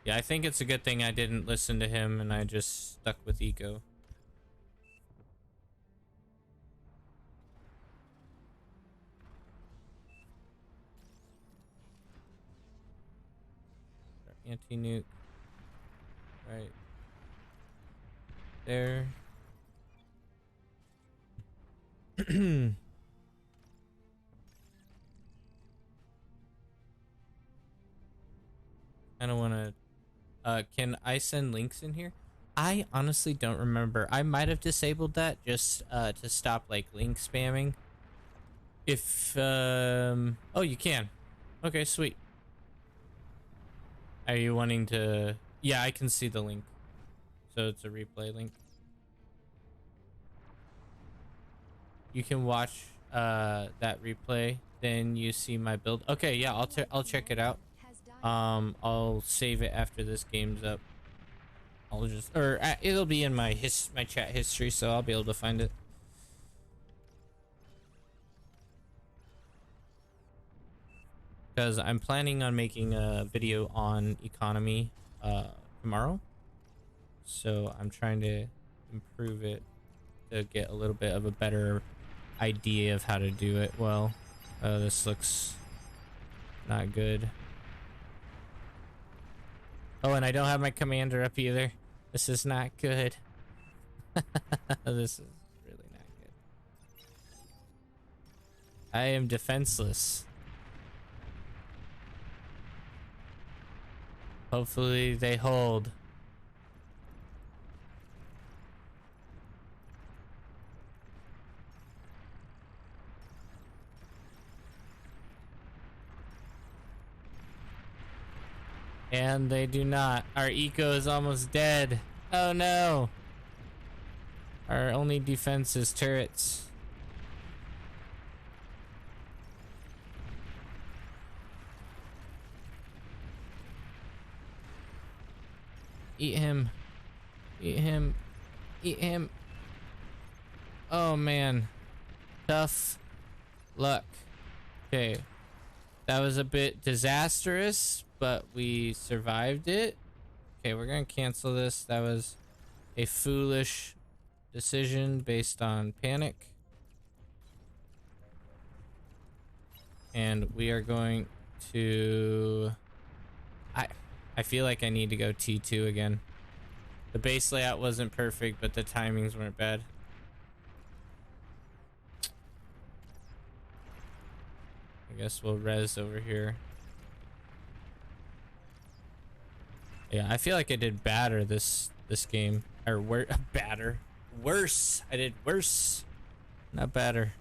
Yeah, I think it's a good thing I didn't listen to him and I just stuck with eco. Anti-nuke right there. I don't want to can I send links in here? I honestly don't remember. I might have disabled that just to stop like link spamming. If oh, you can. Okay, sweet. Are you wanting to? Yeah, I can see the link. So it's a replay link. You can watch that replay, then you see my build. Okay, yeah, I'll check it out. I'll save it after this game's up. I'll just it'll be in my chat history, so I'll be able to find it. Because I'm planning on making a video on economy tomorrow, so I'm trying to improve it to get a little bit of a better idea of how to do it well. This looks not good. Oh, and I don't have my commander up either. This is not good. This is really not good. I am defenseless. Hopefully they hold. And they do not. Our eco is almost dead. Oh no. Our only defense is turrets. Eat him. Eat him. Eat him. Oh man. Tough luck. Okay. That was a bit disastrous, but we survived it. Okay, we're gonna cancel this. That was a foolish decision based on panic. And we are going to... I feel like I need to go T2 again. The base layout wasn't perfect, but the timings weren't bad. I guess we'll res over here. Yeah, I feel like I did badder this game. Or badder. Worse. I did worse. Not badder.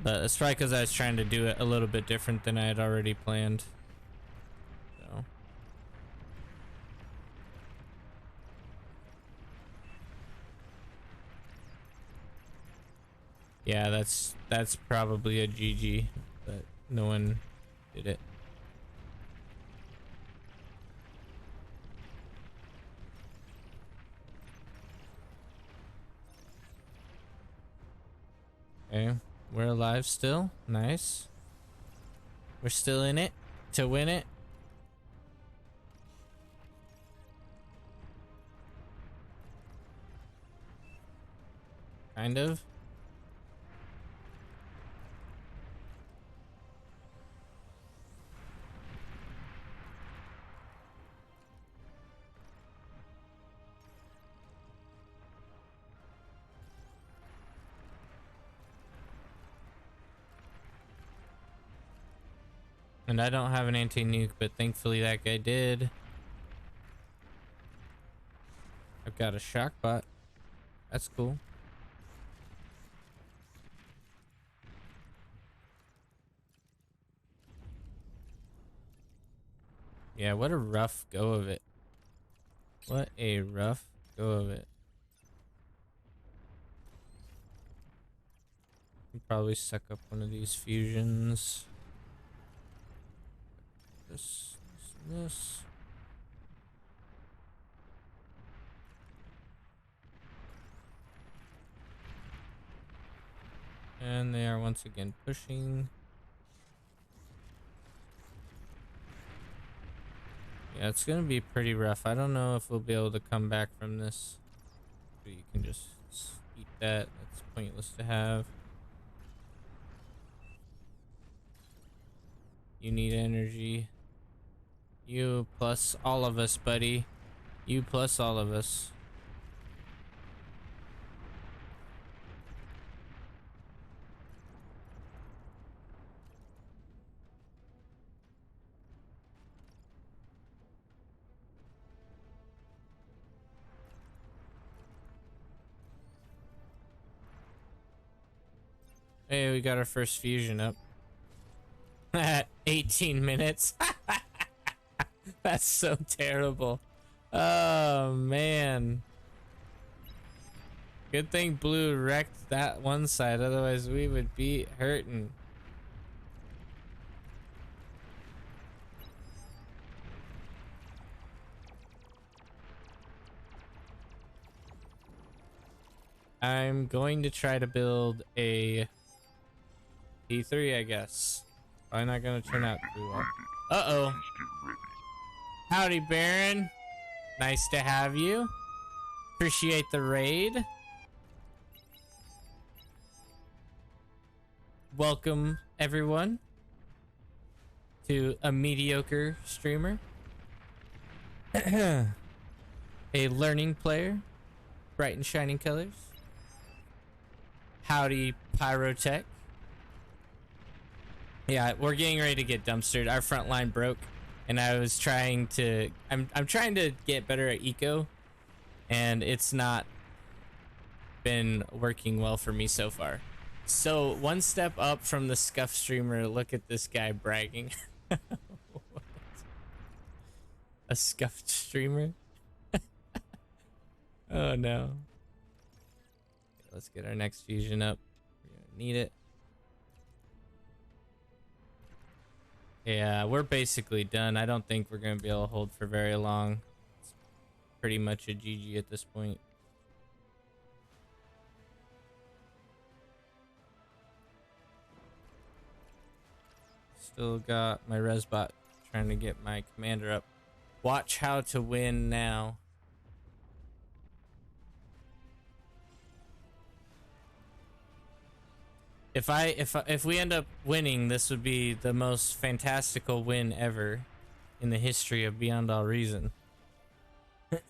But it's probably because I was trying to do it a little bit different than I had already planned. So. Yeah, that's probably a GG, but no one did it. Okay, we're alive still. Nice. We're still in it to win it. Kind of. And I don't have an anti-nuke, but thankfully that guy did. I've got a shock bot. That's cool. Yeah, what a rough go of it. What a rough go of it. I'll probably suck up one of these fusions. This, this. And they are once again pushing. Yeah, it's gonna be pretty rough. I don't know if we'll be able to come back from this. But you can just eat that. That's pointless to have. You need energy. You plus all of us, buddy. You plus all of us. Hey, we got our first fusion up. 18 minutes. That's so terrible. Oh, man. Good thing blue wrecked that one side, otherwise we would be hurting. I'm going to try to build a P3, I guess. Probably not gonna turn out too well. Uh-oh. Howdy, Baron. Nice to have you. Appreciate the raid. Welcome, everyone, to a mediocre streamer. A learning player. Bright and shining colors. Howdy, Pyrotech. Yeah, we're getting ready to get dumpstered. Our front line broke, and I was trying to... I'm trying to get better at eco, and it's not been working well for me so far. So, one step up from the scuff streamer, look at this guy bragging. A scuffed streamer? Oh no. Let's get our next fusion up. We're gonna need it. Yeah, we're basically done. I don't think we're gonna be able to hold for very long. It's pretty much a GG at this point. Still got my resbot trying to get my commander up. Watch how to win now. If we end up winning, this would be the most fantastical win ever in the history of Beyond All Reason.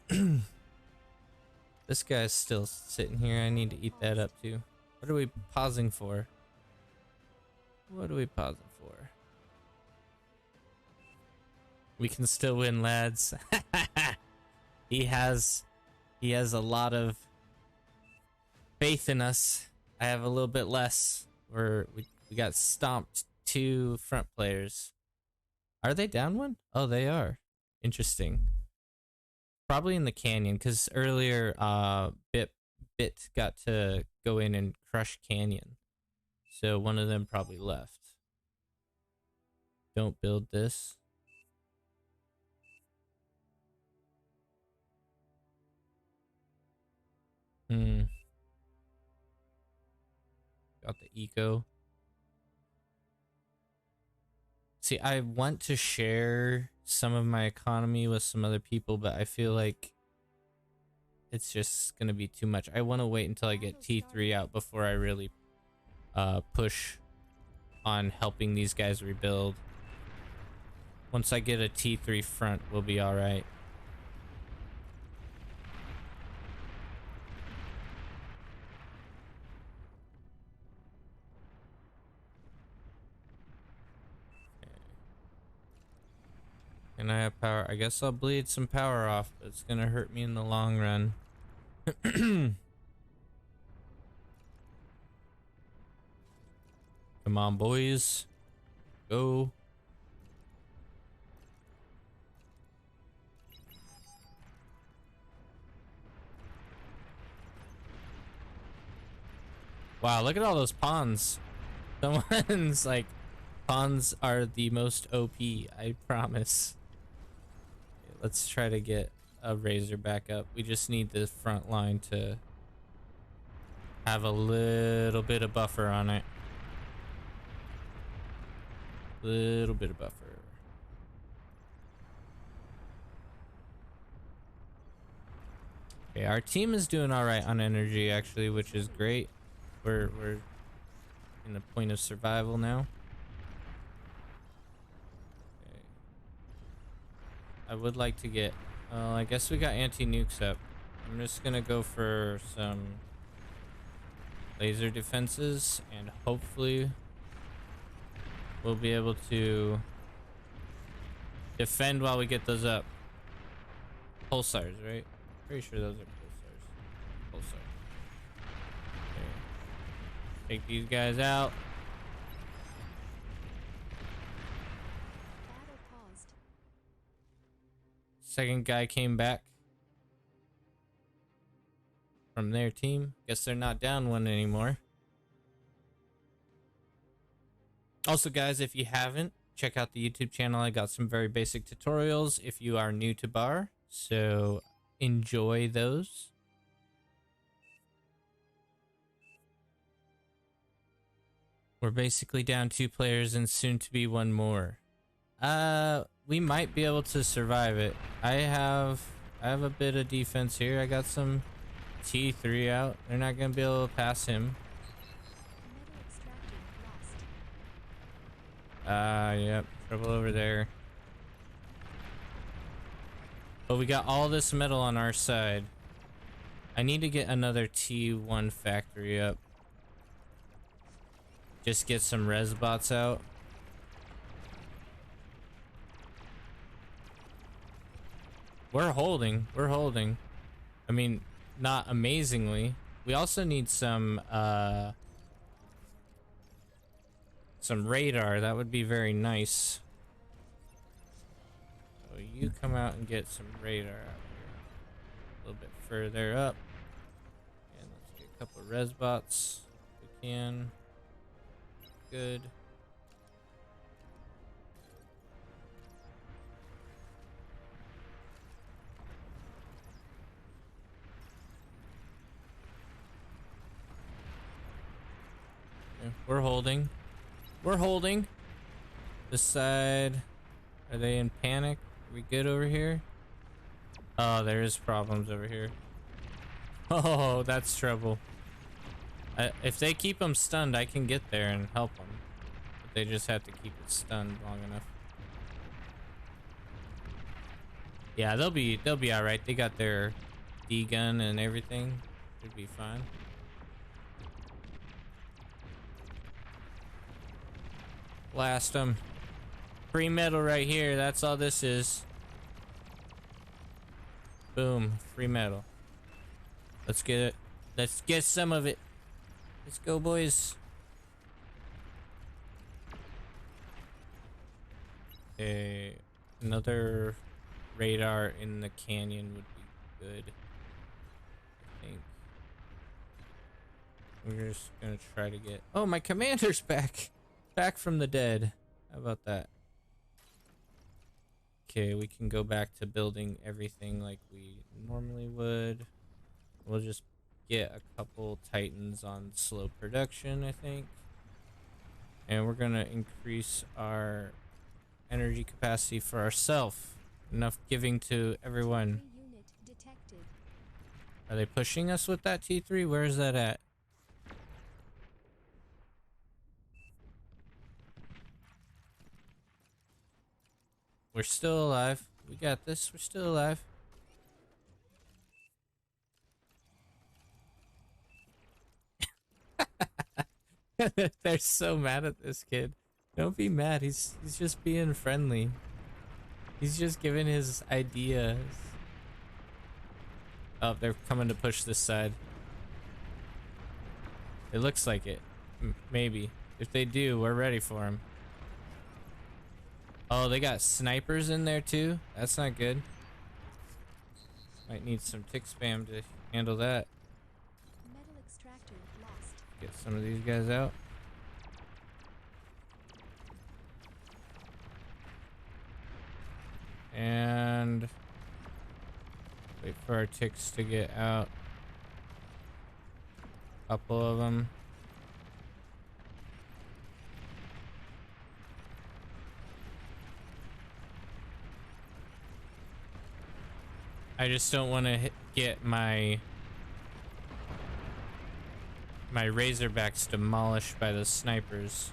This guy's still sitting here. I need to eat that up too. What are we pausing for? What are we pausing for? We can still win, lads. He has a lot of faith in us. I have a little bit less. We got stomped 2 front players. Are they down one? Oh, they are. Interesting. Probably in the canyon, because earlier Bit got to go in and crush canyon. So one of them probably left. Don't build this. Got the eco. See, I want to share some of my economy with some other people, but I feel like it's just gonna be too much. I want to wait until I get T3 out before I really push on helping these guys rebuild. Once I get a T3 front, we'll be all right. And I have power. I guess I'll bleed some power off, but it's gonna hurt me in the long run. Come on, boys. Go. Wow, look at all those pawns. Someone's like, pawns are the most OP, I promise. Okay, let's try to get a Razor back up. We just need the front line to have a little bit of buffer on it. Little bit of buffer. Okay, our team is doing all right on energy actually, which is great. We're in the point of survival now. Okay. I would like to get, I guess we got anti-nukes up. I'm just gonna go for some laser defenses and hopefully we'll be able to defend while we get those up. Pulsars, right? Pretty sure those are pulsars. Pulsar. Okay. Take these guys out. Battle paused. Second guy came back from their team. Guess they're not down one anymore. Also, guys, if you haven't, check out the YouTube channel. I got some very basic tutorials if you are new to Bar. So enjoy those. We're basically down 2 players and soon to be 1 more. We might be able to survive it. I have a bit of defense here. I got some T3 out. They're not gonna be able to pass him. Metal extracting lost. Yep, trouble over there. But we got all this metal on our side. I need to get another T1 factory up. Just get some res bots out. We're holding. We're holding. I mean, not amazingly. We also need some radar. That would be very nice. So you come out and get some radar out here. A little bit further up. And let's get a couple of res bots if we can. Good. Okay, we're holding. We're holding. This side. Are they in panic? Are we good over here? Oh, there is problems over here. Oh, that's trouble. If they keep them stunned, I can get there and help them. But they just have to keep it stunned long enough. Yeah, they'll be all right. They got their D gun and everything. Should be fine. Blast them. Free metal right here. That's all this is. Boom. Free metal. Let's get it. Let's get some of it. Let's go, boys. Okay. Another radar in the canyon would be good. I think. We're just gonna try to get... Oh, my commander's back! Back from the dead. How about that? Okay, we can go back to building everything like we normally would. We'll just get a couple Titans on slow production, I think. And we're gonna increase our energy capacity for ourselves. Enough giving to everyone. T3 unit detected. Are they pushing us with that T3? Where is that at? We're still alive. We got this. We're still alive. They're so mad at this kid. Don't be mad. He's just being friendly. He's just giving his ideas. Oh, they're coming to push this side. It looks like it. Maybe. If they do, we're ready for them. Oh, they got snipers in there too? That's not good. Might need some tick spam to handle that. Metal extractor lost. Get some of these guys out. And wait for our ticks to get out. Couple of them. I just don't want to get my Razorbacks demolished by the snipers.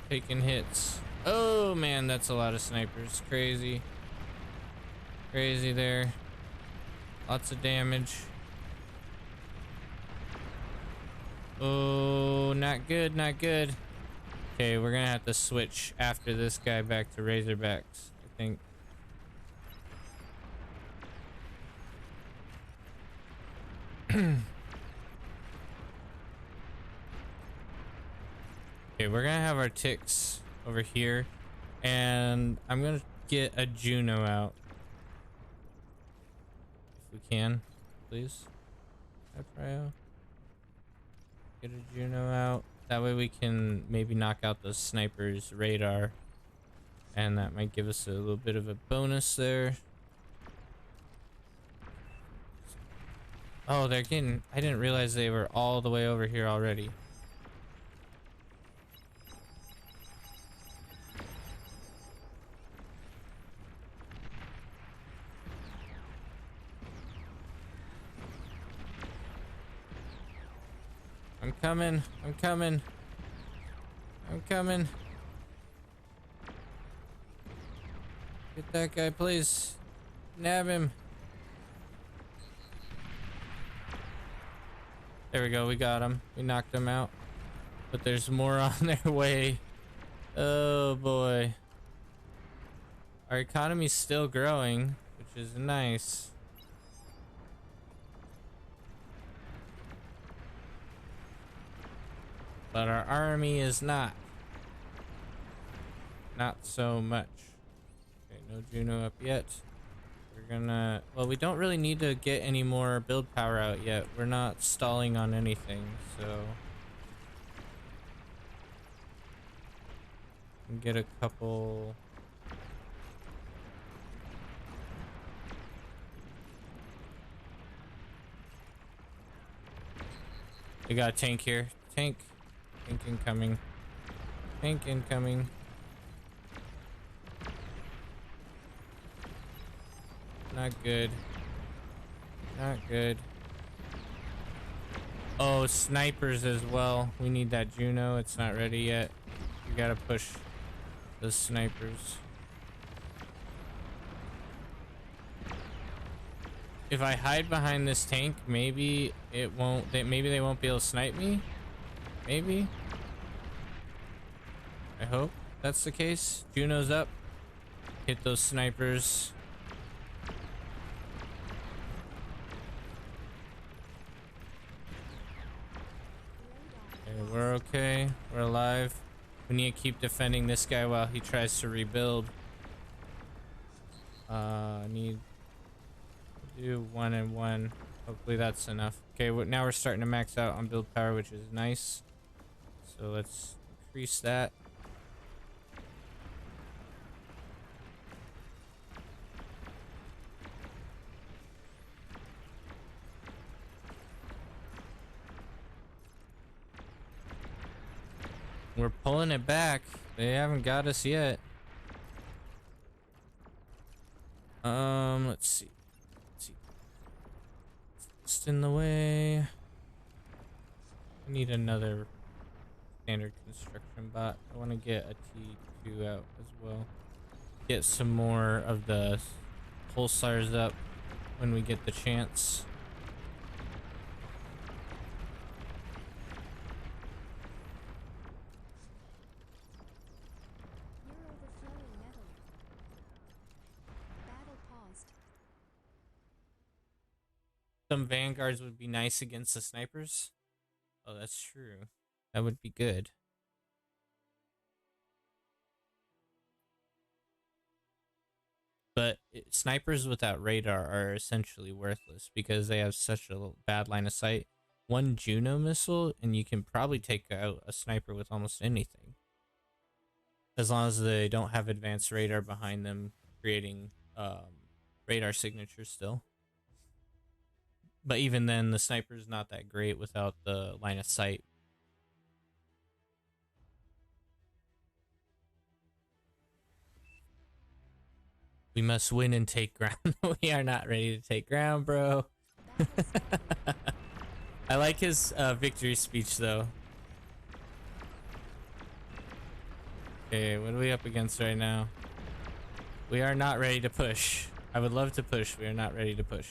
Taking hits. Oh man, that's a lot of snipers. Crazy. Crazy there. Lots of damage. Oh, not good, not good. Okay, we're gonna have to switch after this guy back to Razorbacks, I think. Okay, we're gonna have our ticks over here, and I'm gonna get a Juno out. If we can, please. Hi, Prio. Get a Juno out. That way we can maybe knock out those snipers' radar. And that might give us a little bit of a bonus there. Oh, they're getting... I didn't realize they were all the way over here already. I'm coming. I'm coming. I'm coming. Get that guy, please. Nab him. There we go. We got him. We knocked him out. But there's more on their way. Oh, boy. Our economy's still growing, which is nice. But our army is not. Not so much. Okay, no Juno up yet. We're gonna... Well, we don't really need to get any more build power out yet. We're not stalling on anything, so... We can get a couple... We got a tank here. Tank. Tank incoming. Tank incoming. Not good. Not good. Oh, snipers as well. We need that Juno. It's not ready yet. We gotta push the snipers. If I hide behind this tank, maybe it won't. Maybe they won't be able to snipe me. Maybe. I hope that's the case. Juno's up. Hit those snipers. Okay, we're okay. We're alive. We need to keep defending this guy while he tries to rebuild. Need to do 1 and 1. Hopefully that's enough. Okay, now we're starting to max out on build power, which is nice. So let's increase that. We're pulling it back. They haven't got us yet. Let's see. Let's see. Just in the way. I need another standard construction bot. I want to get a T2 out as well. Get some more of the pulsars up when we get the chance. You're overflowing metal. Battle paused. Some vanguards would be nice against the snipers. Oh, that's true. That would be good. But snipers without radar are essentially worthless because they have such a bad line of sight. One Juno missile and you can probably take out a sniper with almost anything. As long as they don't have advanced radar behind them creating radar signatures still. But even then, the sniper's not that great without the line of sight. We must win and take ground. We are not ready to take ground, bro. I like his victory speech, though. Okay, what are we up against right now? We are not ready to push. I would love to push. We are not ready to push.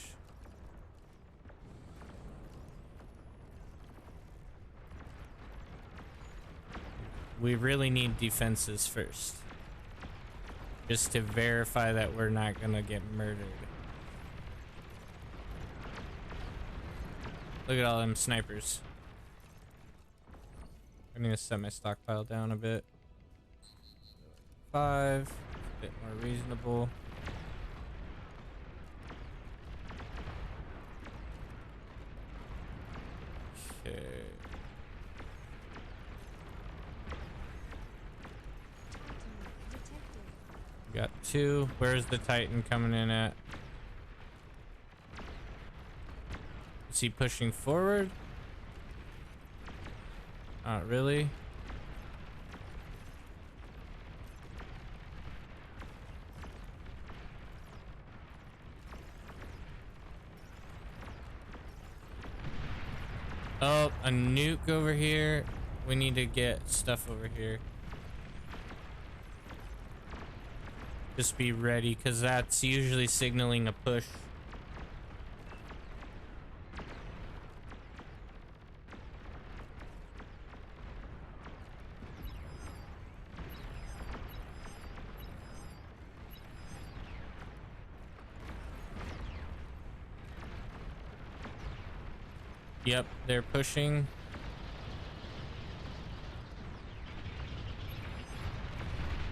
We really need defenses first. Just to verify that we're not gonna get murdered. Look at all them snipers. I'm gonna set my stockpile down a bit. 5, a bit more reasonable. Okay. Got 2. Where's the Titan coming in at? Is he pushing forward? Not really. Oh, a nuke over here. We need to get stuff over here. Just be ready, because that's usually signaling a push. Yep, they're pushing.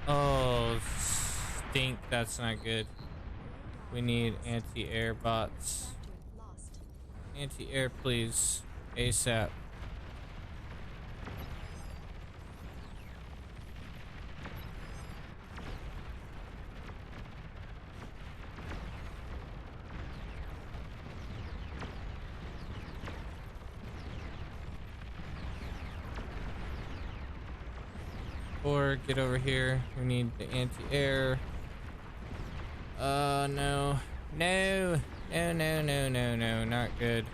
Oh, stink. That's not good. We need anti-air bots. Lost. Anti-air, please. ASAP. Or get over here. We need the anti-air. No. No. No, no, no, no, no. Not good.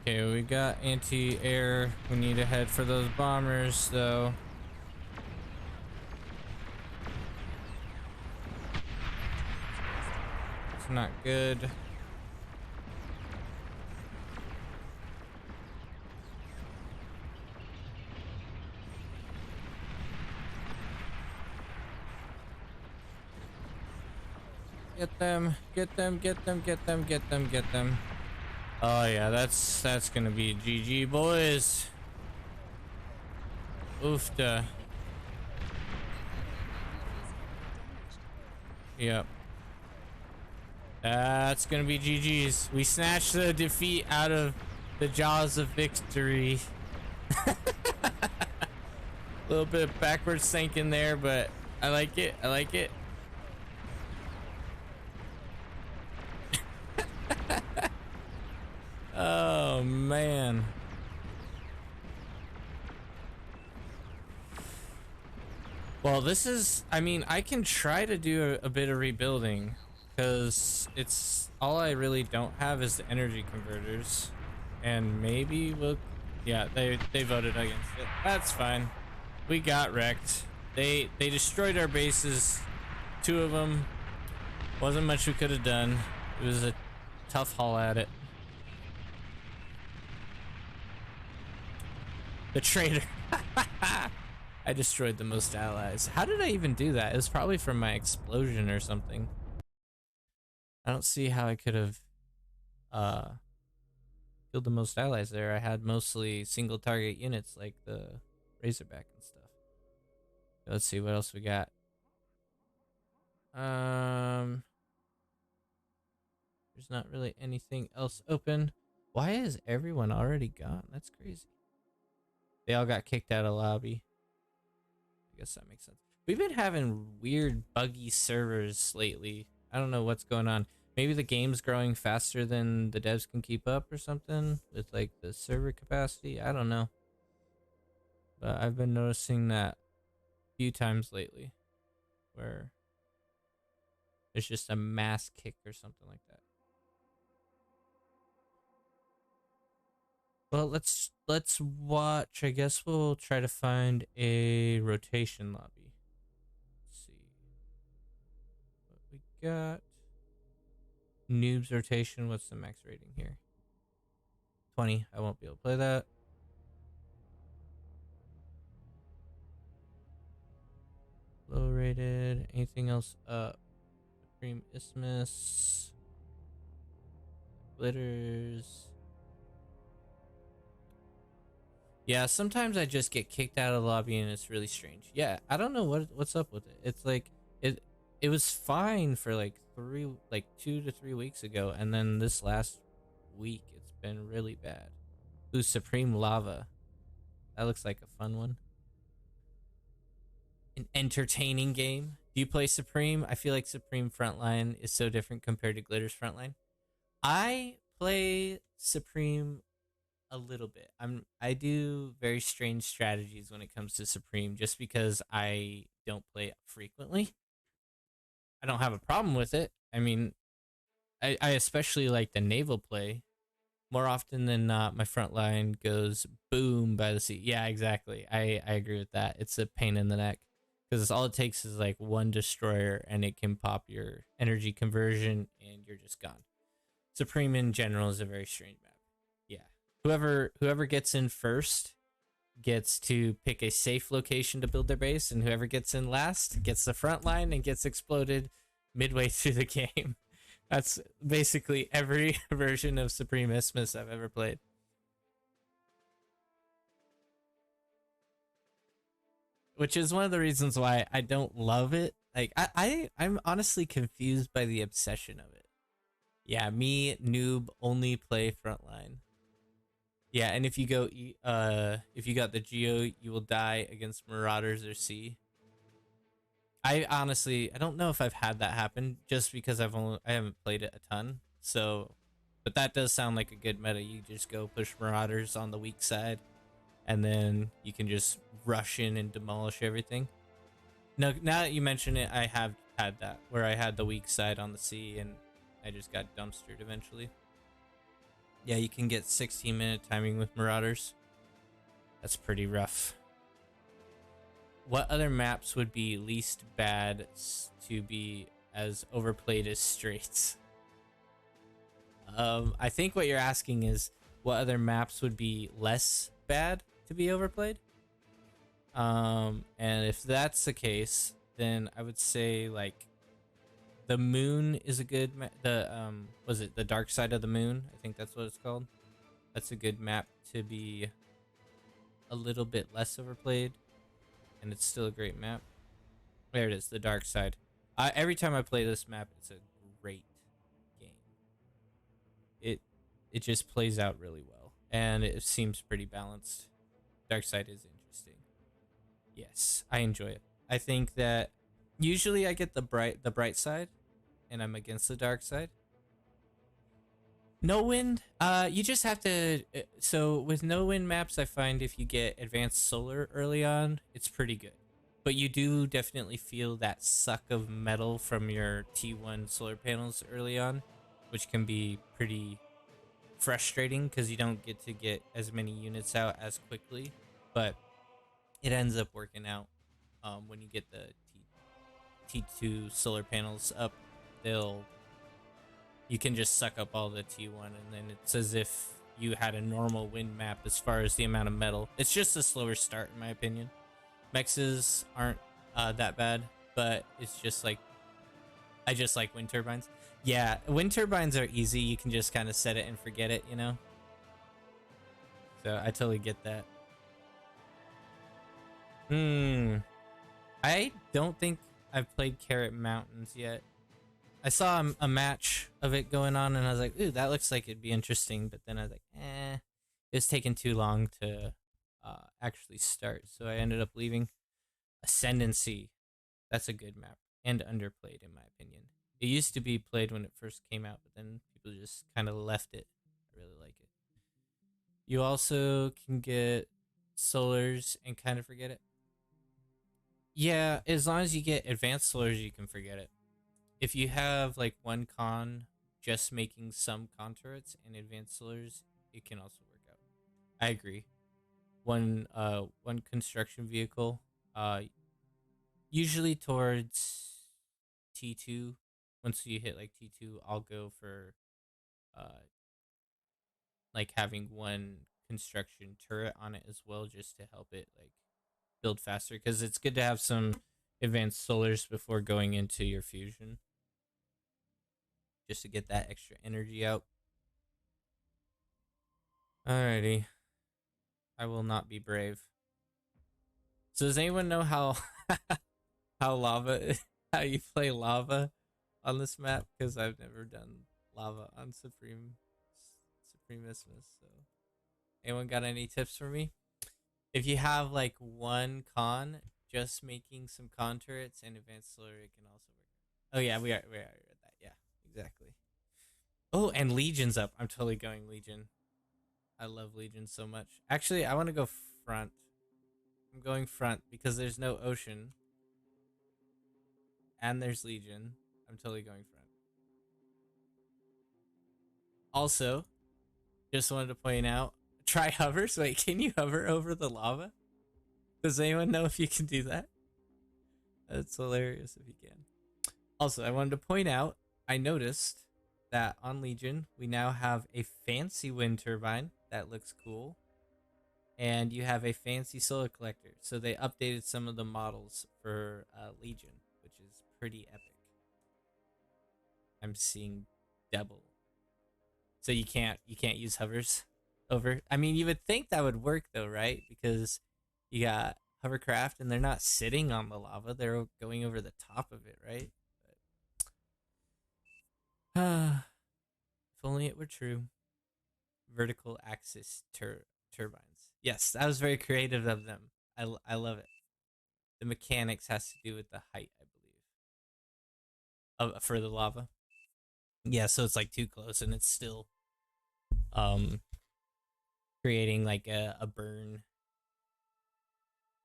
Okay, we got anti-air. We need to head for those bombers, though. It's not good. Get them, get them, get them, get them, get them, get them. Oh yeah, that's gonna be GG, boys. Oofta. Yep. That's gonna be GG's. We snatched the defeat out of the jaws of victory. A little bit of backwards sinking there, but I like it. I like it. Oh man. Well, this is, I mean, I can try to do a bit of rebuilding because it's all I really don't have is the energy converters. And maybe we'll, yeah, they voted against it. That's fine. We got wrecked. They destroyed our bases, 2 of them. Wasn't much we could have done. It was a tough haul at it. The traitor. I destroyed the most allies. How did I even do that? It was probably from my explosion or something. I don't see how I could have killed the most allies there. I had mostly single target units like the Razorback and stuff. Let's see what else we got. There's not really anything else open. Why is everyone already gone? That's crazy. They all got kicked out of lobby. I guess that makes sense. We've been having weird buggy servers lately. I don't know what's going on. Maybe the game's growing faster than the devs can keep up or something with like the server capacity. I don't know. But I've been noticing that a few times lately where there's just a mass kick or something like that. Well, let's watch. I guess we'll try to find a rotation lobby. Let's see what we got. Noobs rotation. What's the max rating here? 20. I won't be able to play that. Low rated. Anything else up? Supreme Isthmus. Glitters. Yeah, sometimes I just get kicked out of the lobby and it's really strange. Yeah, I don't know what's up with it. It's like it was fine for like 2 to 3 weeks ago, and then this last week it's been really bad. Ooh, Supreme Lava. That looks like a fun one. An entertaining game. Do you play Supreme? I feel like Supreme Frontline is so different compared to Glitter's Frontline. I play Supreme a little bit. I do very strange strategies when it comes to Supreme just because I don't play it frequently. I don't have a problem with it. I mean, I especially like the naval play. More often than not, my front line goes boom by the sea. Yeah, exactly. I agree with that. It's a pain in the neck because all it takes is like one destroyer and it can pop your energy conversion and you're just gone. Supreme in general is a very strange map. Yeah. Whoever gets in first gets to pick a safe location to build their base, and whoever gets in last gets the front line and gets exploded midway through the game. That's basically every version of Supreme Isthmus I've ever played. Which is one of the reasons why I don't love it. Like I'm honestly confused by the obsession of it. Yeah, me noob only play frontline. Yeah, and if you go if you got the Geo, you will die against Marauders or Sea. I honestly I don't know if I've had that happen just because I haven't played it a ton. So but that does sound like a good meta. You just go push Marauders on the weak side and then you can just rush in and demolish everything. No, now that you mention it, I have had that where I had the weak side on the sea and I just got dumpstered eventually. Yeah, you can get 16-minute timing with Marauders. That's pretty rough. What other maps would be least bad to be as overplayed as Straits? I think what you're asking is what other maps would be less bad to be overplayed? And if that's the case, then I would say like the Moon is a good was it the Dark Side of the Moon? I think that's what it's called. That's a good map to be a little bit less overplayed, and it's still a great map. There it is, the Dark Side. Every time I play this map, it's a great game. It just plays out really well, and it seems pretty balanced. Dark Side is interesting. Yes, I enjoy it. I think that usually I get the bright side, and I'm against the dark side. No wind. You just have to. So with no wind maps, I find if you get advanced solar early on, it's pretty good. But you do definitely feel that suck of metal from your T1 solar panels early on, which can be pretty frustrating because you don't get to get as many units out as quickly. But it ends up working out when you get the T2 solar panels up. They'll You can just suck up all the T1, and then it's as if you had a normal wind map as far as the amount of metal. It's just a slower start, in my opinion. Mexes aren't that bad, but it's just like, I just like wind turbines. Yeah, wind turbines are easy. You can just kind of set it and forget it, you know? So I totally get that. I don't think I've played Carrot Mountains yet. I saw a match of it going on, and I was like, ooh, that looks like it'd be interesting. But then I was like, it's taking too long to actually start. So I ended up leaving. Ascendancy. That's a good map, and underplayed, in my opinion. It used to be played when it first came out, but then people just kind of left it. I really like it. You also can get solars and kind of forget it. Yeah, as long as you get advanced solars, you can forget it. If you have like one con just making some con turrets and advanced solars, it can also work out. I agree. One construction vehicle, usually towards T2. Once you hit like T2, I'll go for uh like having one construction turret on it as well, just to help it like build faster, because it's good to have some advanced solars before going into your fusion, just to get that extra energy out. Alrighty. I will not be brave. So does anyone know how how lava how you play lava on this map? Because I've never done lava on Supremacimus. So anyone got any tips for me? If you have like one con, just making some con turrets and advanced solar, it can also work. Oh yeah, we already read that. Yeah, exactly. Oh, and Legion's up. I'm totally going Legion. I love Legion so much. Actually, I want to go front. I'm going front because there's no ocean. And there's Legion. I'm totally going front. Also, just wanted to point out, try hovers. Wait, can you hover over the lava? Does anyone know if you can do that? That's hilarious if you can. Also, I wanted to point out, I noticed that on Legion, we now have a fancy wind turbine that looks cool. And you have a fancy solar collector. So they updated some of the models for Legion, which is pretty epic. I'm seeing double. So you can't use hovers over. I mean, you would think that would work though, right? Because you got hovercraft and they're not sitting on the lava; they're going over the top of it, right? But, if only it were true. Vertical axis turbines. Yes, that was very creative of them. I love it. The mechanics has to do with the height, I believe, of for the lava. Yeah, so it's like too close, and it's still um creating like a burn,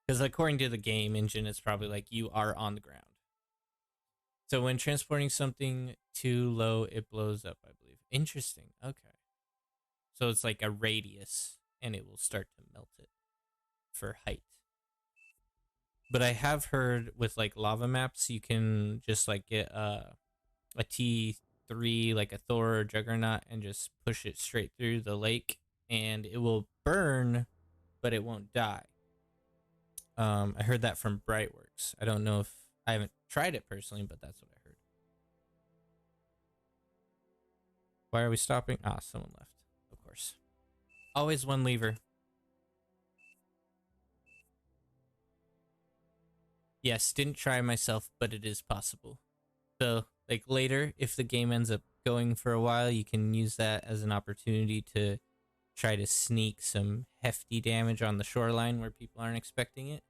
because according to the game engine, it's probably like you are on the ground. So when transporting something too low, it blows up, I believe. Interesting. Okay. So it's like a radius, and it will start to melt it for height. But I have heard with like lava maps, you can just like get a T3, like a Thor or Juggernaut, and just push it straight through the lake, and it will burn, but it won't die. I heard that from Brightworks. I don't know if I haven't tried it personally, but that's what I heard. Why are we stopping? Ah, someone left. Of course. Always one lever. Yes, didn't try myself, but it is possible. So, like later, if the game ends up going for a while, you can use that as an opportunity to try to sneak some hefty damage on the shoreline where people aren't expecting it.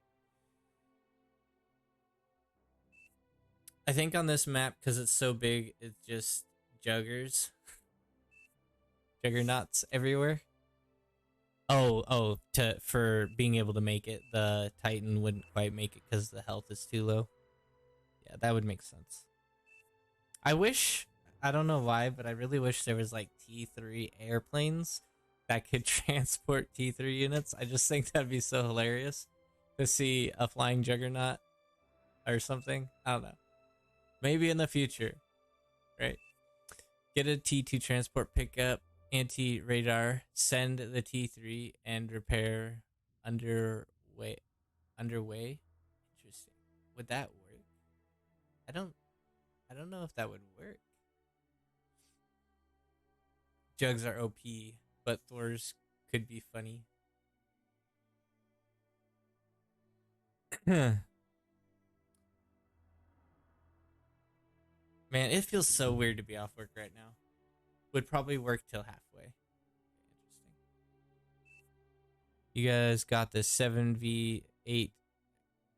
I think on this map, because it's so big, it's just juggers. juggernauts everywhere. Oh, for being able to make it, the Titan wouldn't quite make it because the health is too low. Yeah, that would make sense. I wish, I don't know why, but I really wish there was like T3 airplanes that could transport T3 units. I just think that'd be so hilarious to see a flying juggernaut or something. I don't know. Maybe in the future, right? Get a T2 transport pickup, anti-radar, send the T3 and repair underway. Underway? Interesting. Would that work? I don't I don't know if that would work. Jugs are OP, but Thor's could be funny. Man, it feels so weird to be off work right now. Would probably work till halfway. Interesting. You guys got this 7v8.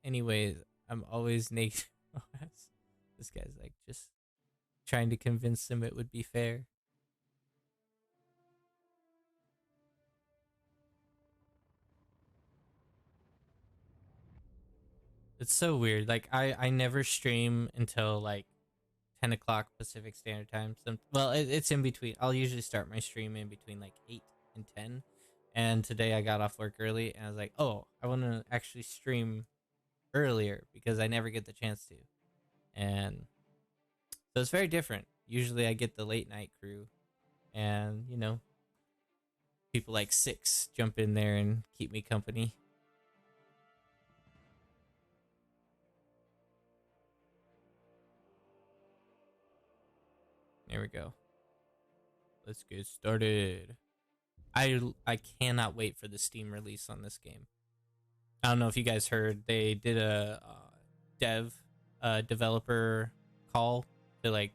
Anyways, I'm always naked. This guy's like just trying to convince him it would be fair. It's so weird. Like I never stream until like 10 o'clock Pacific Standard Time. Well, it's in between. I'll usually start my stream in between like 8 and 10. And today I got off work early and I was like, oh, I want to actually stream earlier because I never get the chance to. And so it's very different. Usually I get the late night crew and, you know, people like Six jump in there and keep me company. There we go. Let's get started. I cannot wait for the Steam release on this game. I don't know if you guys heard, they did a developer call to like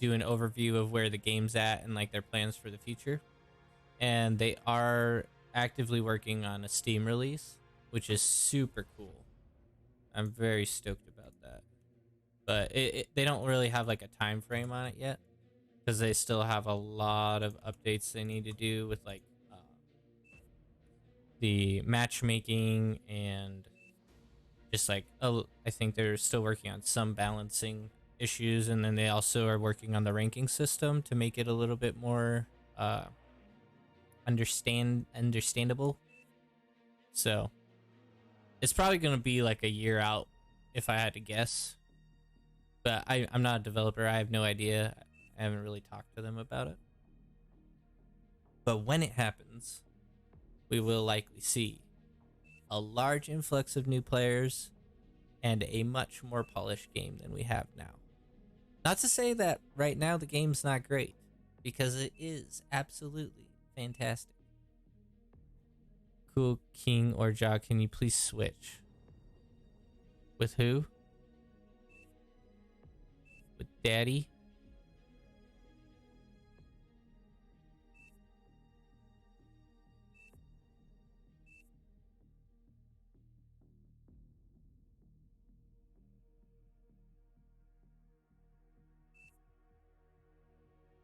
do an overview of where the game's at and like their plans for the future. And they are actively working on a Steam release, which is super cool. I'm very stoked about that. But they don't really have like a time frame on it yet because they still have a lot of updates they need to do with like the matchmaking and just like I think they're still working on some balancing issues, and then they also are working on the ranking system to make it a little bit more understandable. So it's probably going to be like a year out if I had to guess, but I'm not a developer. I have no idea. I haven't really talked to them about it, but when it happens, we will likely see a large influx of new players and a much more polished game than we have now. Not to say that right now the game's not great, because it is absolutely fantastic. Cool King or Ja, can you please switch? With who? With Daddy?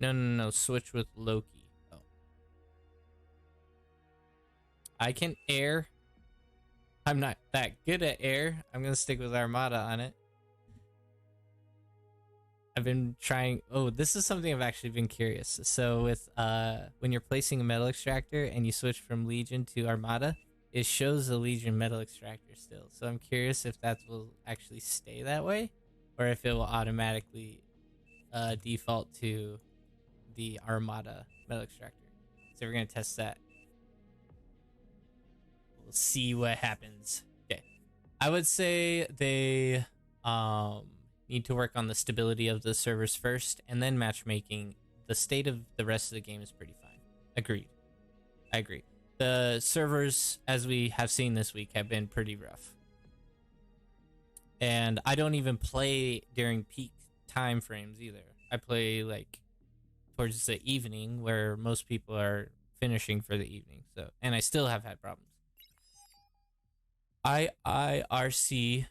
No, switch with Loki. Oh. I can air. I'm not that good at air. I'm gonna stick with Armada on it. I've been trying. Oh, this is something I've actually been curious. So with when you're placing a metal extractor and you switch from Legion to Armada, it shows the Legion metal extractor still. So I'm curious if that will actually stay that way, or if it will automatically default to the Armada metal extractor. So we're gonna test that. We'll see what happens. Okay, I would say they need to work on the stability of the servers first, and then matchmaking. The state of the rest of the game is pretty fine. Agreed. I agree. The servers, as we have seen this week, have been pretty rough. And I don't even play during peak time frames either. I play like towards the evening where most people are finishing for the evening. So, and I still have had problems. IIRC,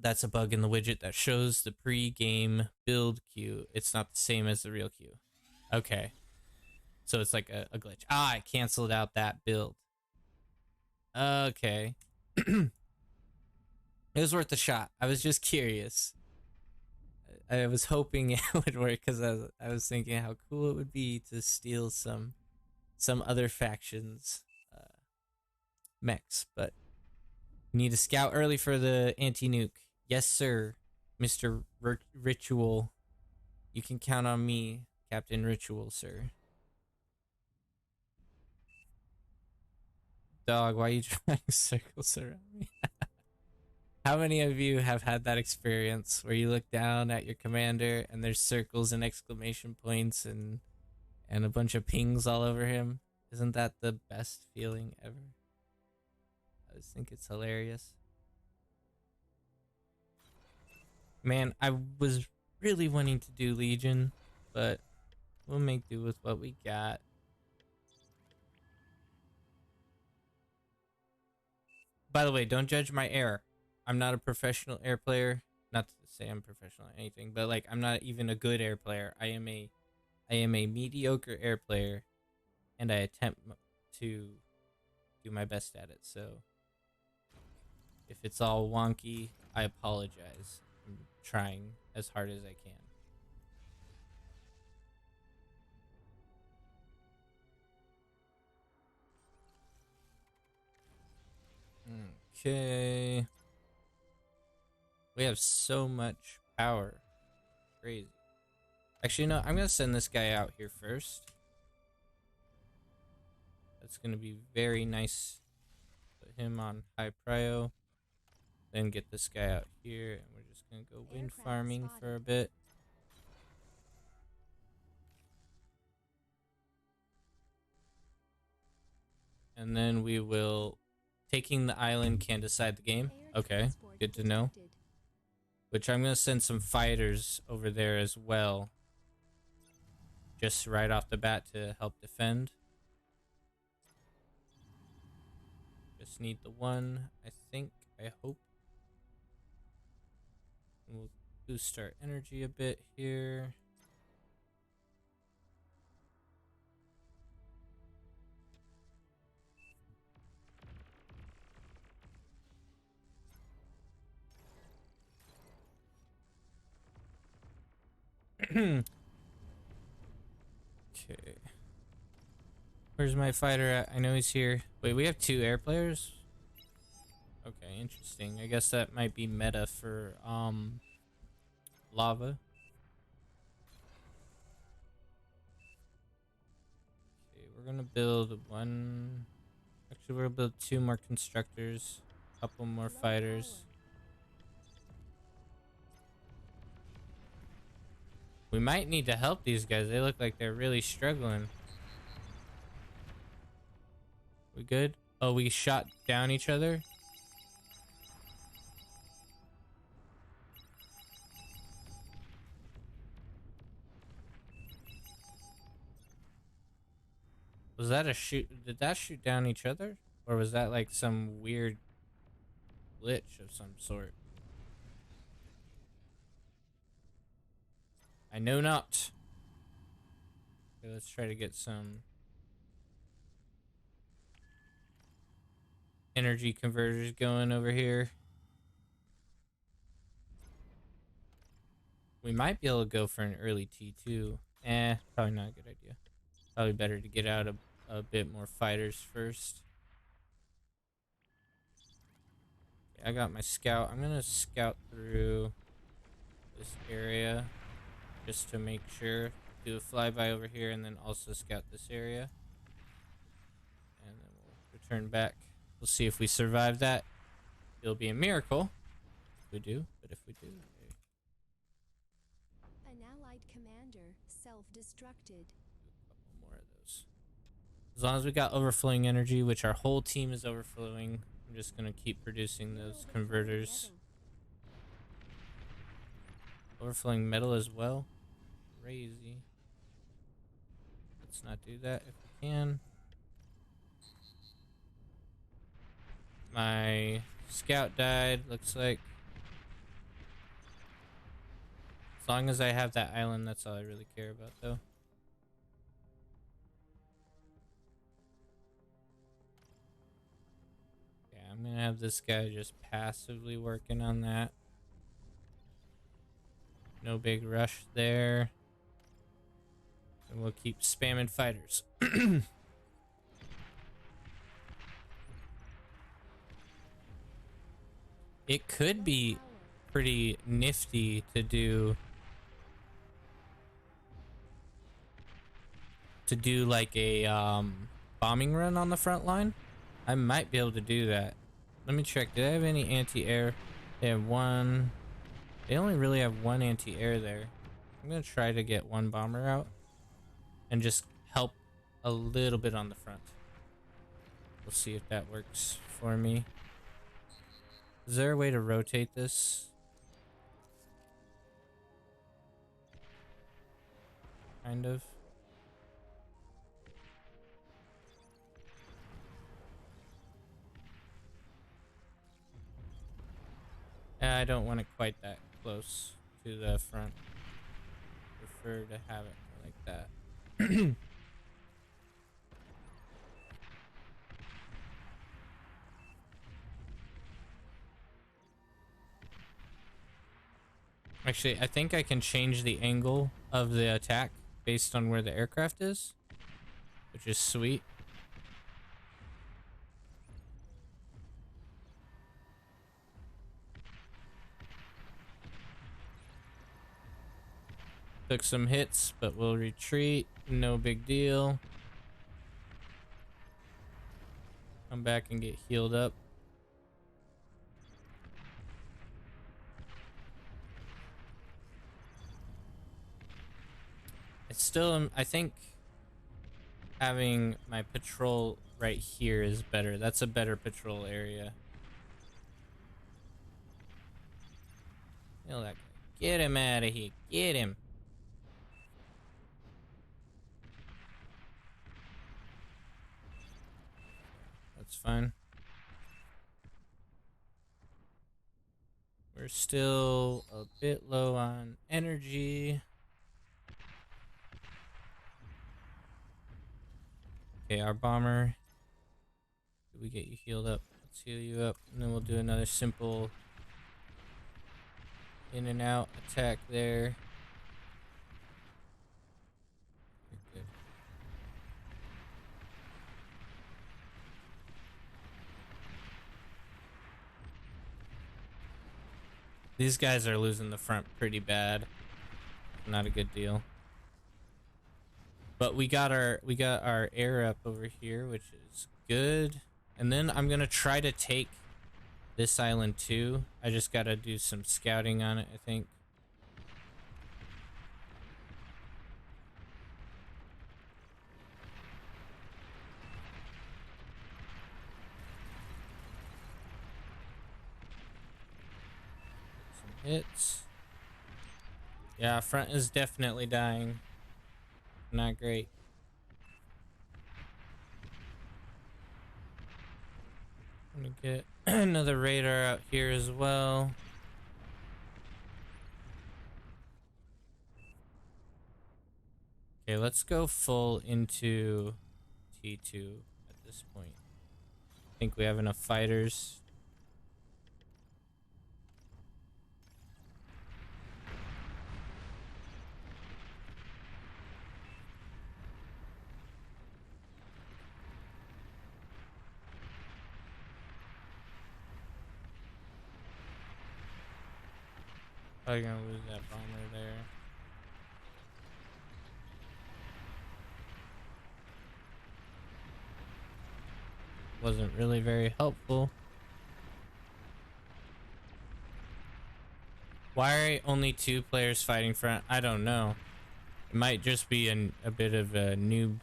that's a bug in the widget that shows the pre-game build queue. It's not the same as the real queue. Okay. So it's like a glitch. Ah, I canceled out that build. Okay. It was worth a shot. I was just curious. I was hoping it would work because I was thinking how cool it would be to steal some other factions mechs, but you need to scout early for the anti-nuke. Yes, sir, Mr. Ritual. You can count on me, Captain Ritual, sir. Dog, why are you drawing circles around me? How many of you have had that experience where you look down at your commander and there's circles and exclamation points and a bunch of pings all over him? Isn't that the best feeling ever? I just think it's hilarious. Man, I was really wanting to do Legion, but we'll make do with what we got. By the way, don't judge my air. I'm not a professional air player. Not to say I'm professional or anything, but like I'm not even a good air player. I am a mediocre air player, and I attempt to do my best at it. So if it's all wonky, I apologize. I'm trying as hard as I can. Okay. We have so much power. Crazy. Actually, no, I'm gonna send this guy out here first. That's gonna be very nice. Put him on high prio. Then get this guy out here, and we're just gonna go wind farming for a bit. And then we will... Taking the island can decide the game. Okay, good to know. Which I'm gonna send some fighters over there as well. Just right off the bat to help defend. Just need the one, I think, I hope. We'll boost our energy a bit here. Okay. Where's my fighter at? I know he's here. Wait, we have 2 air players? Okay, interesting. I guess that might be meta for lava. Okay, we're gonna build one. Actually, we're gonna build 2 more constructors, a couple more fighters. We might need to help these guys. They look like they're really struggling. We good? Oh, we shot down each other? Was that a shoot? Did that shoot down each other? Or was that like some weird glitch of some sort? I know not. Okay, let's try to get some energy converters going over here. We might be able to go for an early T2. Probably not a good idea. Probably better to get out a bit more fighters first. Okay, I got my scout. I'm gonna scout through this area just to make sure. Do a flyby over here and then also scout this area. And then we'll return back. We'll see if we survive that. It'll be a miracle if we do, but if we do... An allied commander self-destructed. A couple more of those. As long as we got overflowing energy, which our whole team is overflowing, I'm just gonna keep producing those converters. Overflowing metal as well. Crazy. Let's not do that if we can. My scout died, looks like. As long as I have that island, that's all I really care about, though. I'm gonna have this guy just passively working on that. No big rush there. And we'll keep spamming fighters. It could be pretty nifty to do like a bombing run on the front line. I might be able to do that. Let me check. Do they have any anti-air? They have one. They only really have one anti-air there. I'm gonna try to get one bomber out and just help a little bit on the front. We'll see if that works for me. Is there a way to rotate this? Kind of. I don't want it quite that close to the front. Prefer to have it like that. Actually, I think I can change the angle of the attack based on where the aircraft is, which is sweet. Took some hits, but we'll retreat. No big deal. Come back and get healed up. It's still, I think having my patrol right here is better. That's a better patrol area. Kill that guy. Get him out of here. Get him. That's fine. We're still a bit low on energy. Okay, our bomber. Did we get you healed up? Let's heal you up, and then we'll do another simple in and out attack there. You're good. These guys are losing the front pretty bad. Not a good deal. But we got our air up over here, which is good. And then I'm gonna try to take this island too. I just gotta do some scouting on it, I think. Some hits. Yeah, front is definitely dying. Not great. I'm gonna get another radar out here as well. Okay, let's go full into T2 at this point. I think we have enough fighters. Probably gonna lose that bomber there. Wasn't really very helpful. Why are only 2 players fighting front? I don't know. It might just be a bit of a noob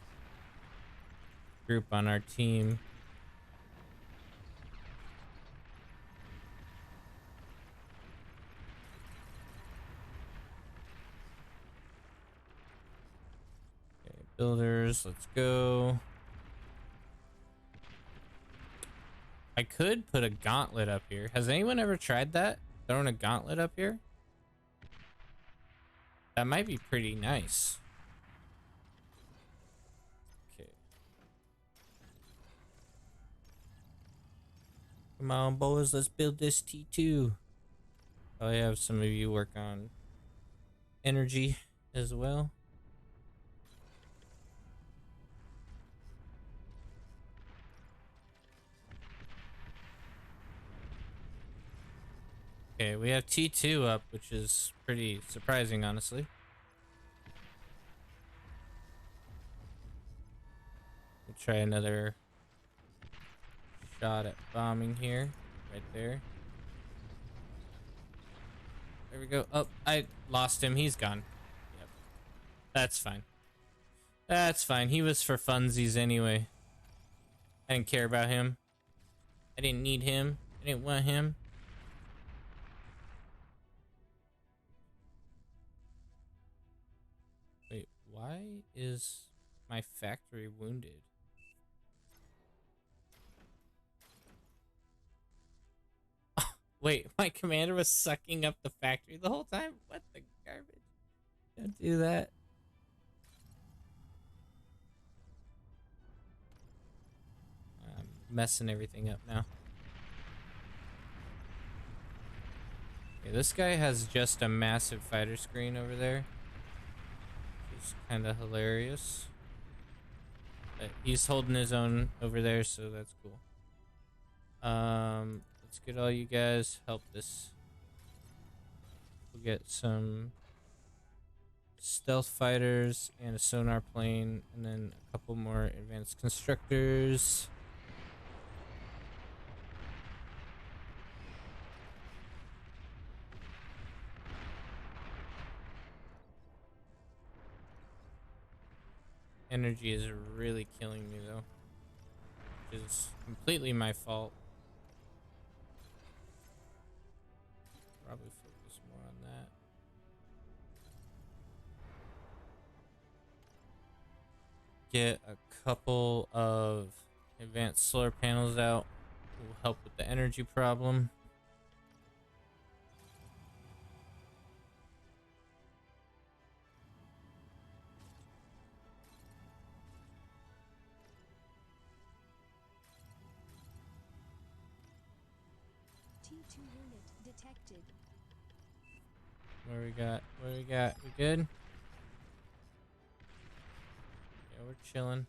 group on our team. Builders, let's go. I could put a gauntlet up here. Has anyone ever tried that? Throwing a gauntlet up here? That might be pretty nice. Okay. Come on, boys, let's build this T2. I'll have some of you work on energy as well. Okay, we have T2 up, which is pretty surprising, honestly. We'll try another shot at bombing here, right there. There we go. Oh, I lost him. He's gone. Yep. That's fine. That's fine. He was for funsies anyway. I didn't care about him. I didn't need him. I didn't want him. Wait, why is my factory wounded? Wait, my commander was sucking up the factory the whole time? What the garbage? Don't do that. I'm messing everything up now. Okay, this guy has just a massive fighter screen over there. Which is kind of hilarious. But he's holding his own over there, so that's cool. Let's get all you guys help this. We'll get some stealth fighters and a sonar plane, and then a couple more advanced constructors. Energy is really killing me though, which is completely my fault. Probably focus more on that. Get a couple of advanced solar panels out. Will help with the energy problem. T2 unit detected. What we got? What we got? We good? Yeah, we're chilling.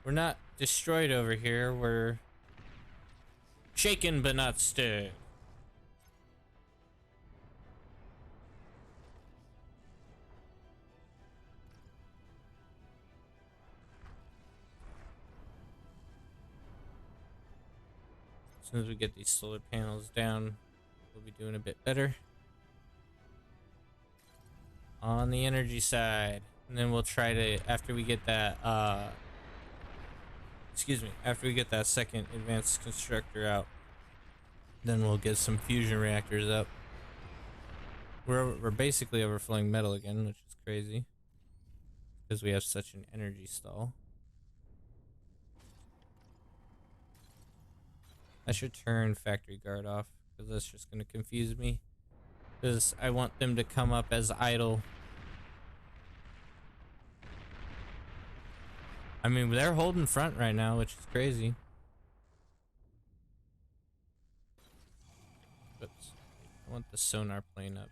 We're not destroyed over here. We're shaken but not stirred. As soon as we get these solar panels down, we'll be doing a bit better on the energy side. And then we'll try to, after we get that after we get that second advanced constructor out, then we'll get some fusion reactors up. We're basically overflowing metal again, which is crazy because we have such an energy stall. I should turn factory guard off because that's just going to confuse me, because I want them to come up as idle. I mean, they're holding front right now, which is crazy. Oops. I want the sonar plane up.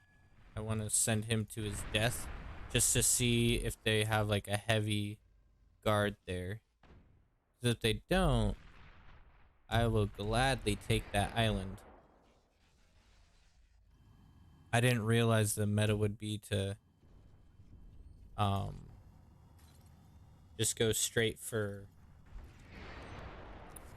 I want to send him to his death just to see if they have like a heavy guard there. Because if they don't, I will gladly take that island. I didn't realize the meta would be to just go straight for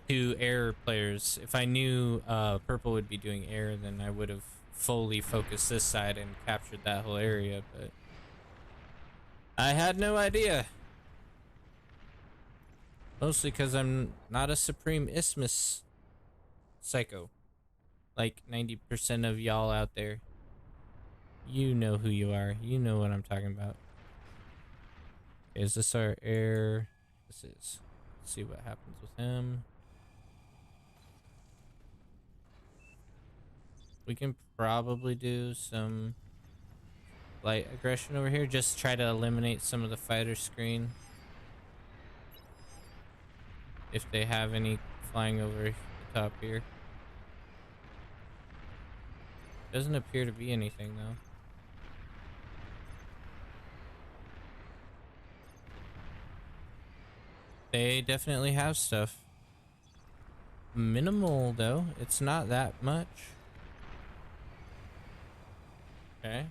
2 air players. If I knew purple would be doing air, then I would have fully focused this side and captured that whole area, but I had no idea. Mostly because I'm not a Supreme Isthmus psycho. Like 90% of y'all out there. You know who you are. You know what I'm talking about. Is this our air? This is. Let's see what happens with him. We can probably do some light aggression over here. Just try to eliminate some of the fighter screen. If they have any flying over the top here. Doesn't appear to be anything though. They definitely have stuff. Minimal though. It's not that much. Okay.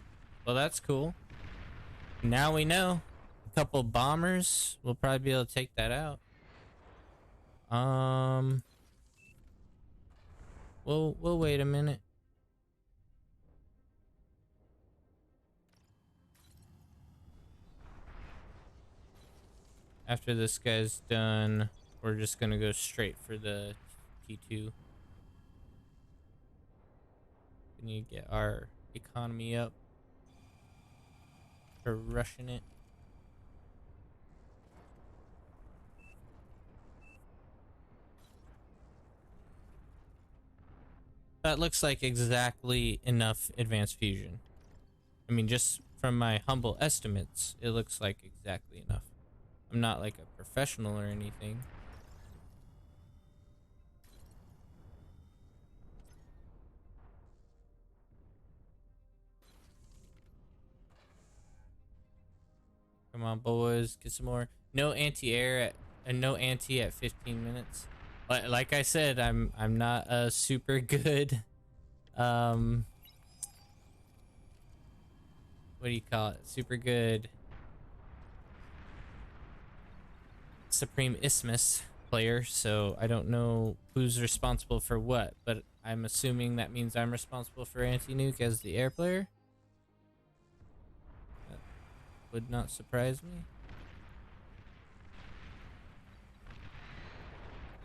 Well, that's cool. Now we know. A couple bombers. We'll probably be able to take that out. We'll wait a minute. After this guy's done, we're just gonna go straight for the T2. We need to get our economy up for rushing it. That looks like exactly enough advanced fusion. I mean, just from my humble estimates, it looks like exactly enough. I'm not like a professional or anything. Come on, boys, get some more. No anti-air at and no anti at 15 minutes. Like I said, I'm not a super good what do you call it? Super good Supreme Isthmus player, so I don't know who's responsible for what, but I'm assuming that means I'm responsible for anti-nuke as the air player. That would not surprise me.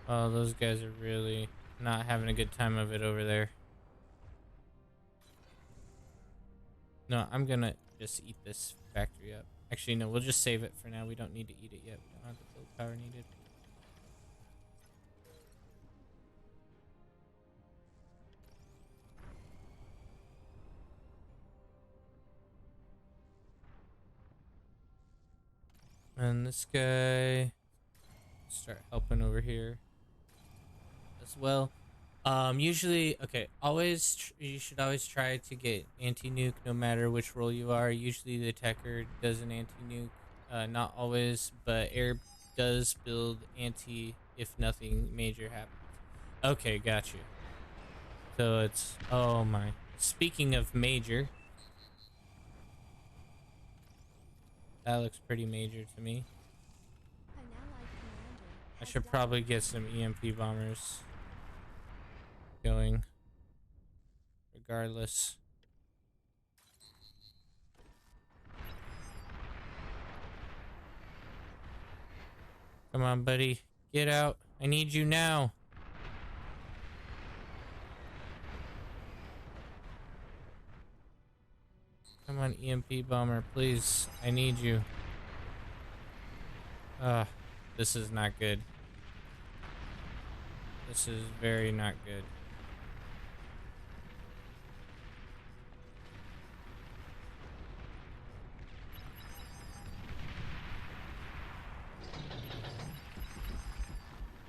Oh, those guys are really not having a good time of it over there. No, I'm gonna just eat this factory up. Actually, no, we'll just save it for now. We don't need to eat it yet. We don't have the build power needed. And this guy start helping over here as well. Usually, okay, you should always try to get anti-nuke no matter which role you are. Usually the attacker does an anti-nuke, not always, but air does build anti if nothing major happens. Okay, got you. So it's, oh my. Speaking of major, that looks pretty major to me. An allied commander I has should died. probably get some EMP bombers going regardless. Come on, buddy. Get out. I need you now. Come on, EMP bomber, please. I need you. This is not good. This is very not good.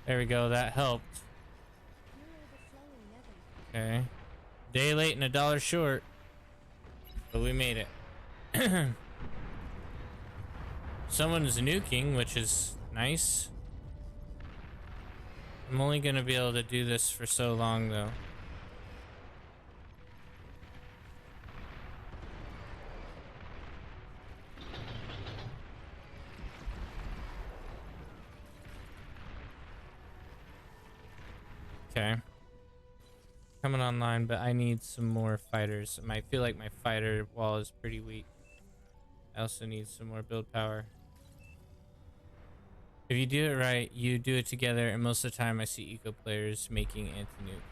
There we go. That helped. You're overflowing, Nevin. Okay. Day late and a dollar short. But we made it. Someone's nuking, which is nice. I'm only gonna be able to do this for so long, though. Okay. Coming online, but I need some more fighters. I feel like my fighter wall is pretty weak. I also need some more build power. If you do it right, you do it together, and most of the time I see eco players making anti-nuke.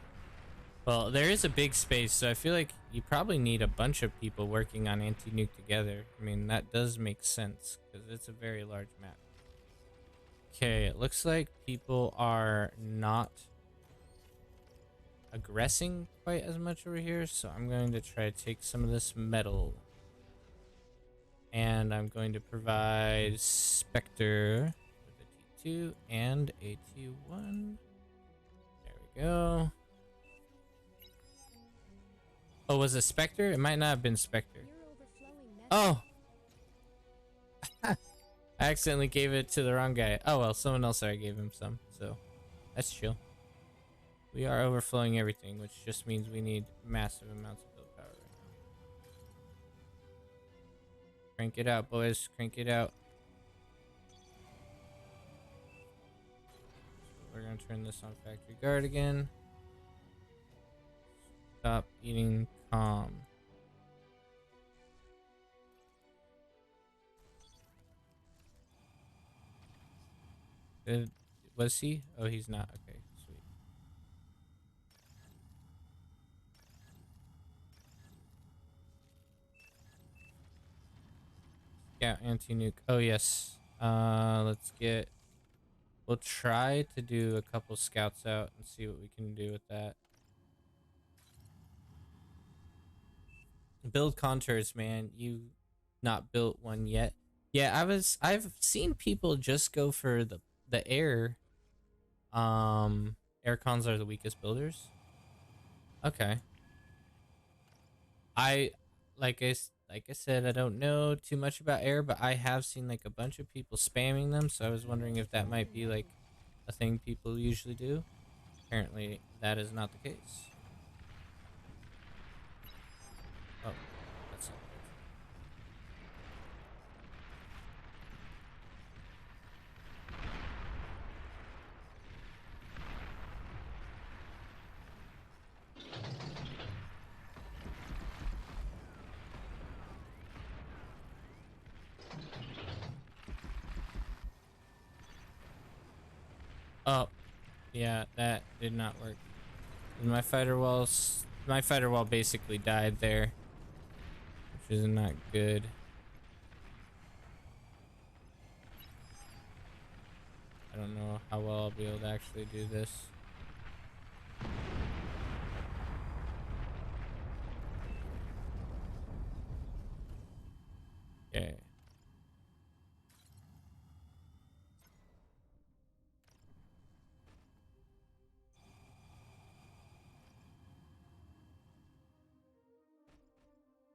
Well, there is a big space, so I feel like you probably need a bunch of people working on anti-nuke together. I mean, that does make sense, because it's a very large map. Okay, it looks like people are not aggressing quite as much over here, so I'm going to try to take some of this metal. And I'm going to provide Spectre with a T2 and a T1. There we go. Oh, was it Spectre? It might not have been Spectre. You're overflowing meta. Oh! I accidentally gave it to the wrong guy. Oh well, someone else already gave him some, so that's chill. We are overflowing everything, which just means we need massive amounts of build power right now. Crank it out, boys. Crank it out. We're gonna turn this on factory guard again. Stop eating calm. Was he? Oh, he's not. Okay, sweet. Yeah, anti-nuke. Oh, yes. Let's get... We'll try to do a couple scouts out and see what we can do with that. Build contours, man. You not built one yet. Yeah, I've seen people just go for the air. Air cons are the weakest builders. Okay. I like I said, I don't know too much about air, but I have seen like a bunch of people spamming them, so I was wondering if that might be like a thing people usually do. Apparently, that is not the case. Oh, that's not good. Oh, yeah, that did not work. My fighter wall basically died there, which is not good. I don't know how well I'll be able to actually do this. Okay.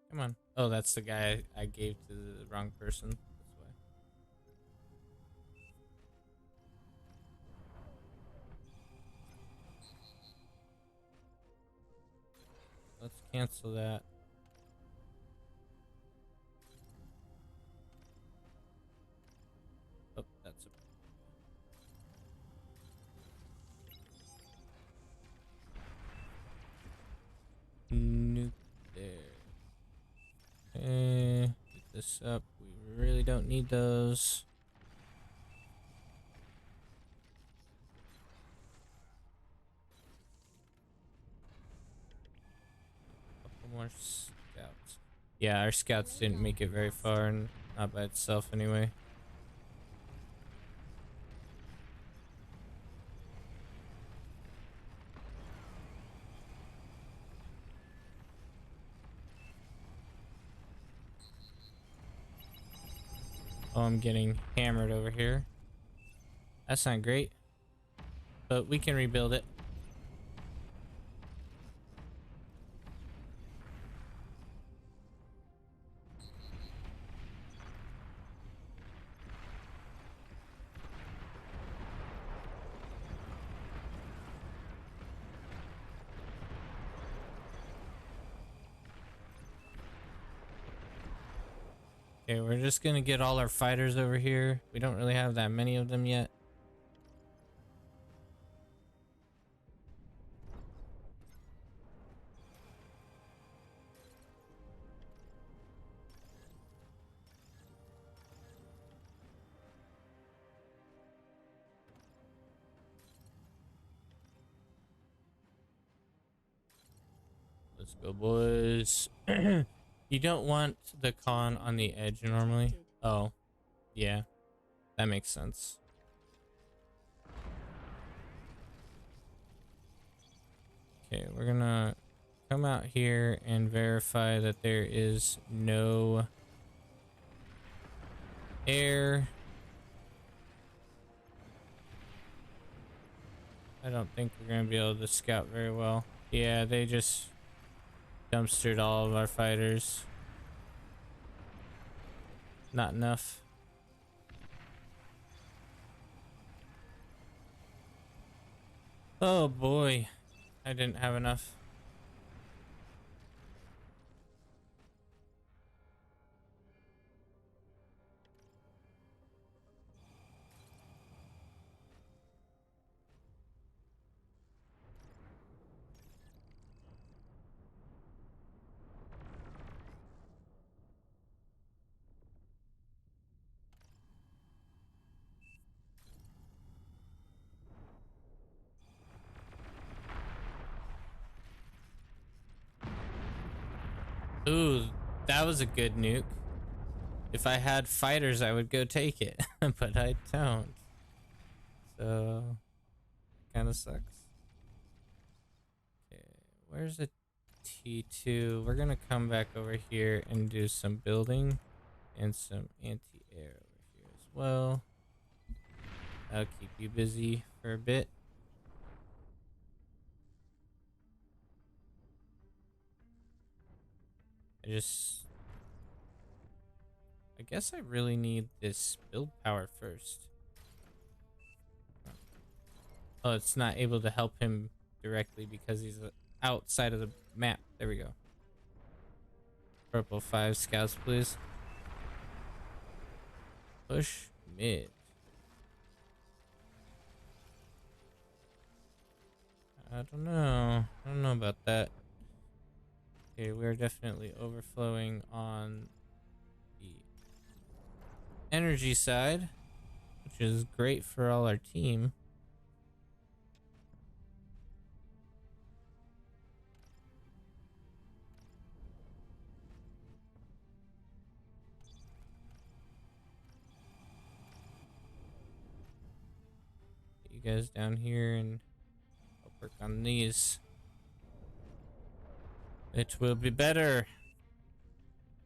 Come on. Oh, that's the guy I gave to the wrong person. That's why. Let's cancel that. Oh, that's a nuke there. Okay, get this up. We really don't need those. Couple more scouts. Yeah, our scouts didn't make it very far, and not by itself anyway. Oh, I'm getting hammered over here. That's not great, but we can rebuild it. Okay, we're just gonna get all our fighters over here. We don't really have that many of them yet. Let's go, boys. You don't want the con on the edge normally. Oh, yeah, that makes sense. Okay, we're gonna come out here and verify that there is no air. I don't think we're gonna be able to scout very well. Yeah, they just dumpstered all of our fighters. Not enough. Oh boy, I didn't have enough. Ooh, that was a good nuke. If I had fighters, I would go take it, but I don't. So, kind of sucks. Okay, where's the T2? We're gonna come back over here and do some building and some anti-air over here as well. That'll keep you busy for a bit. I guess I really need this build power first. Oh, it's not able to help him directly because he's outside of the map. There we go. Purple 5 scouts, please. Push mid. I don't know. I don't know about that. Okay, we're definitely overflowing on the energy side, which is great for all our team. Get you guys down here and I'll work on these. It will be better.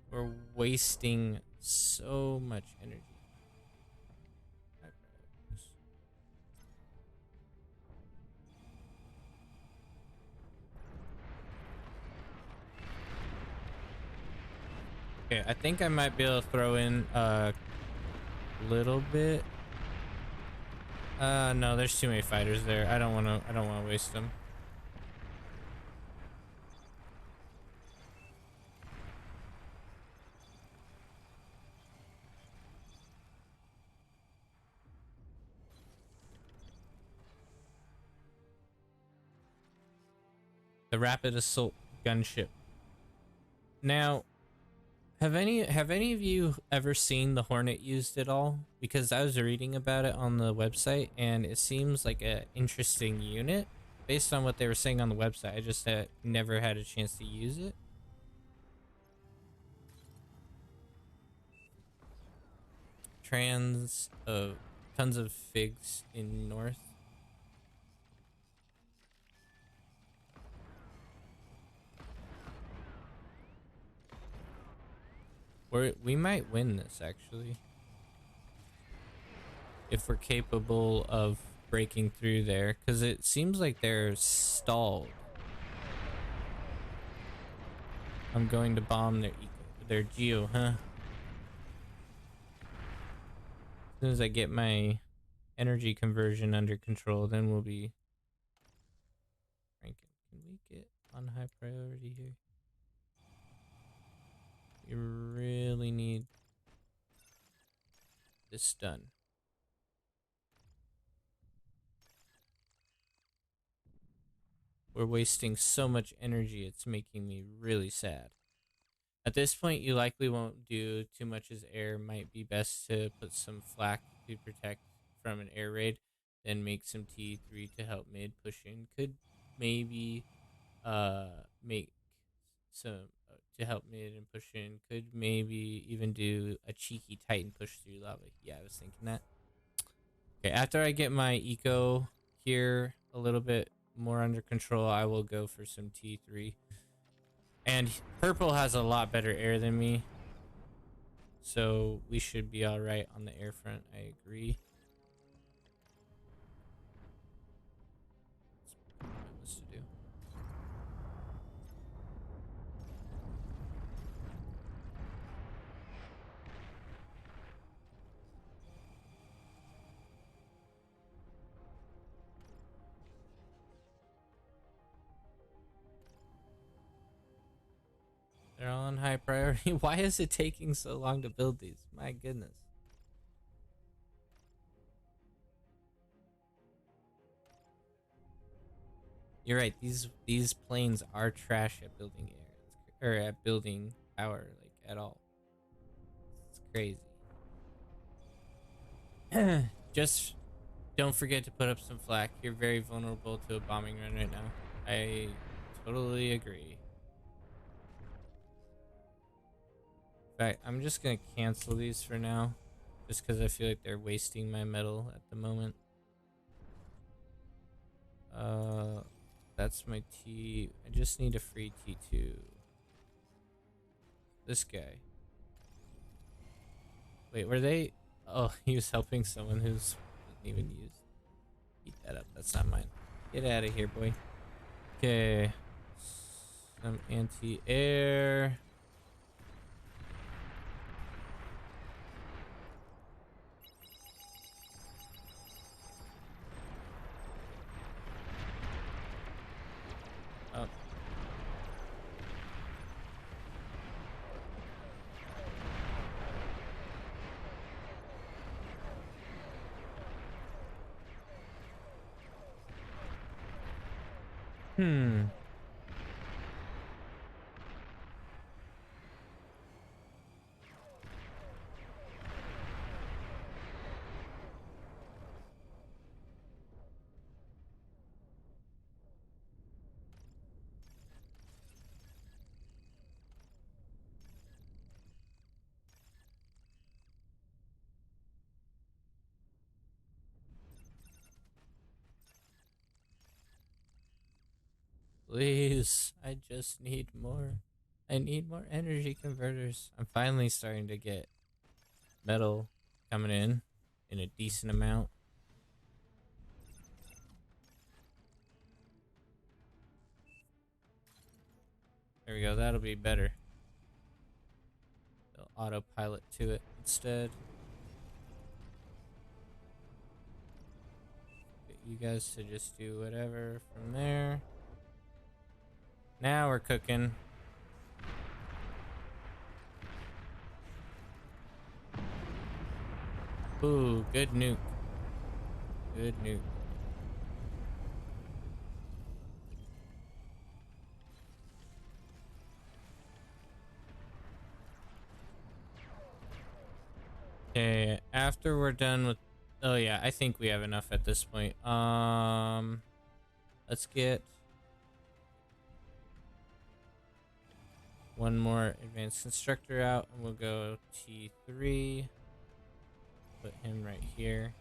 We're wasting so much energy. Okay, I think I might be able to throw in a little bit. No, there's too many fighters there. I don't want to waste them. The Rapid Assault Gunship. Now, have any of you ever seen the Hornet used at all? Because I was reading about it on the website and it seems like an interesting unit based on what they were saying on the website. I just never had a chance to use it. Tons of figs in north. We might win this actually. If we're capable of breaking through there, because it seems like they're stalled. I'm going to bomb their geo, huh? As soon as I get my energy conversion under control, then we'll be cranking. Can we get on high priority here? You really need this done. We're wasting so much energy, it's making me really sad. At this point, you likely won't do too much as air. Might be best to put some flak to protect from an air raid, then make some T3 to help mid push in. Could maybe make some to help mid and push in. Could maybe even do a cheeky Titan push through lava. Yeah, I was thinking that. Okay, after I get my eco here a little bit more under control, I will go for some T3. And purple has a lot better air than me, so we should be all right on the air front. I agree. That's what I was to do. on high priority. Why is it taking so long to build these? My goodness. You're right. These planes are trash at building air, or at building power, like at all. It's crazy. Just don't forget to put up some flak. You're very vulnerable to a bombing run right now. I totally agree. In fact, I'm just gonna cancel these for now, just because I feel like they're wasting my metal at the moment. That's my T. I just need a free T2. This guy. Wait, were they? Oh, he was helping someone who's not even used. Eat that up. That's not mine. Get out of here, boy. Okay. Some anti-air. Up. Hmm. Please, I just need more. I need more energy converters. I'm finally starting to get metal coming in a decent amount. There we go. That'll be better. They'll autopilot to it instead. Get you guys to just do whatever from there. Now we're cooking. Ooh, good nuke. Good nuke. Okay, after we're done with... Oh yeah, I think we have enough at this point. Let's get one more advanced constructor out, and we'll go T3. Put him right here.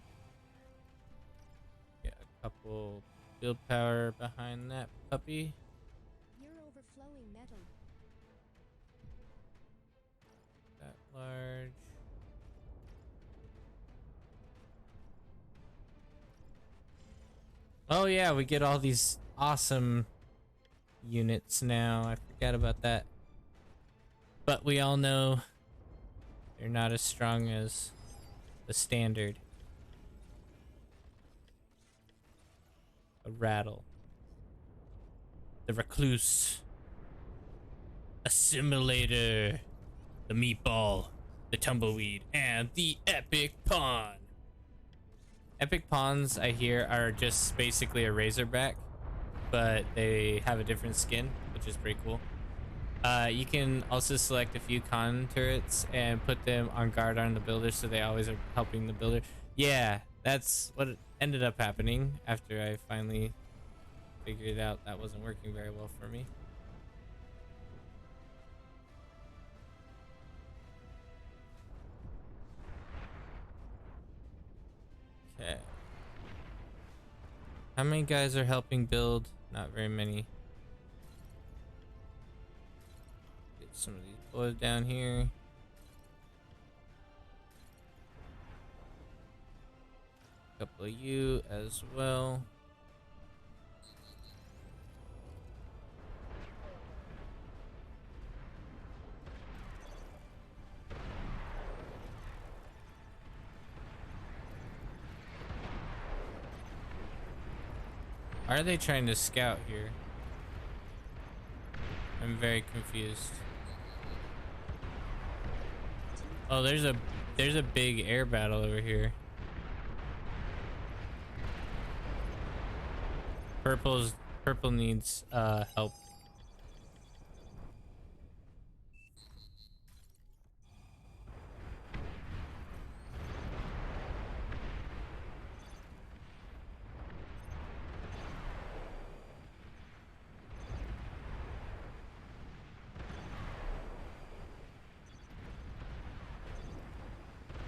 Get a couple build power behind that puppy. You're overflowing metal. That large. Oh yeah, we get all these awesome units now. I forgot about that. But we all know they're not as strong as the standard. A rattle. The recluse. Assimilator. The meatball. The tumbleweed. And the epic pawn. Epic pawns, I hear, are just basically a razorback, but they have a different skin, which is pretty cool. You can also select a few con turrets and put them on guard on the builder, so they always are helping the builder. Yeah, that's what ended up happening after I finally figured out that wasn't working very well for me. Okay. How many guys are helping build? Not very many. Get some of these boys down here. A couple of you as well. Are they trying to scout here? I'm very confused. Oh, there's a big air battle over here. Purple needs help.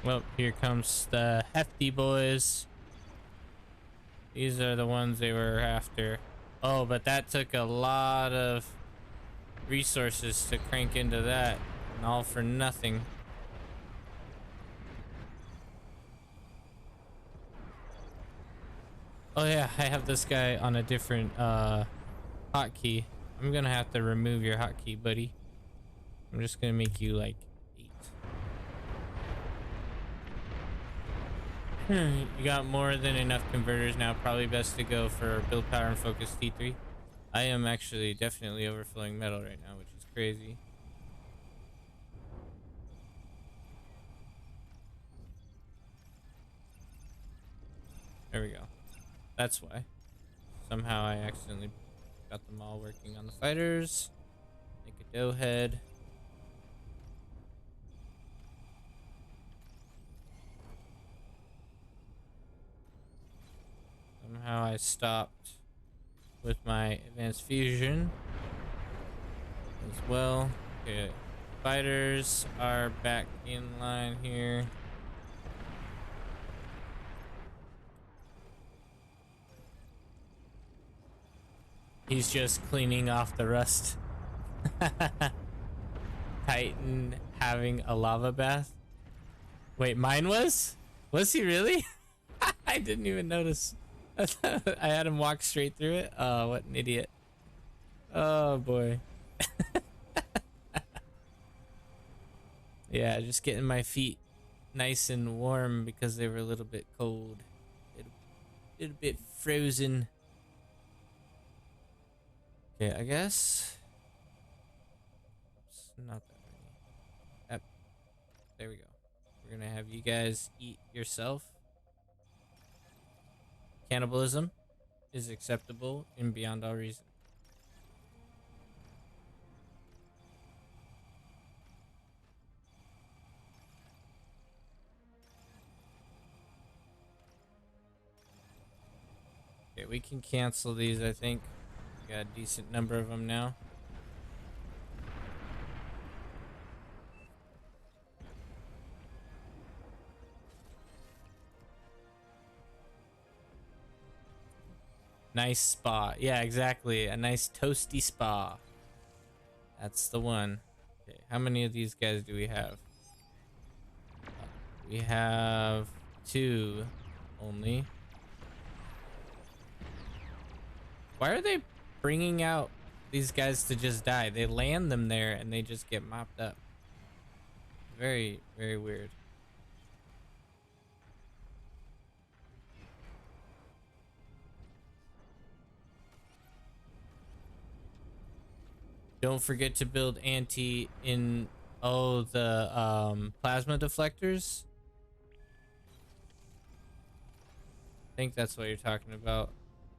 Well, here comes the hefty boys. These are the ones they were after. Oh, but that took a lot of resources to crank into that, and all for nothing. Oh yeah, I have this guy on a different hotkey. I'm gonna have to remove your hotkey, buddy. I'm just gonna make you like 8. You got more than enough converters now. Probably best to go for build power and focus T3. I am actually definitely overflowing metal right now, which is crazy. There we go. That's why. Somehow I accidentally got them all working on the fighters. Make a dough head. Somehow I stopped with my advanced fusion as well. Okay, fighters are back in line here. He's just cleaning off the rust. Titan having a lava bath. Wait, mine was? Was he really? I didn't even notice. I had him walk straight through it. Oh, what an idiot. Oh boy. Yeah, just getting my feet nice and warm because they were a little bit cold. A little bit frozen. Okay, I guess. Oops, not that many. Yep. There we go. We're gonna have you guys eat yourself. Cannibalism is acceptable and beyond all reason. Okay, we can cancel these, I think. We got a decent number of them now. Nice spa. Yeah, exactly. A nice toasty spa. That's the one. Okay, how many of these guys do we have? We have 2 only. Why are they bringing out these guys to just die? They land them there and they just get mopped up. Very, very weird. Don't forget to build anti in the plasma deflectors. I think that's what you're talking about.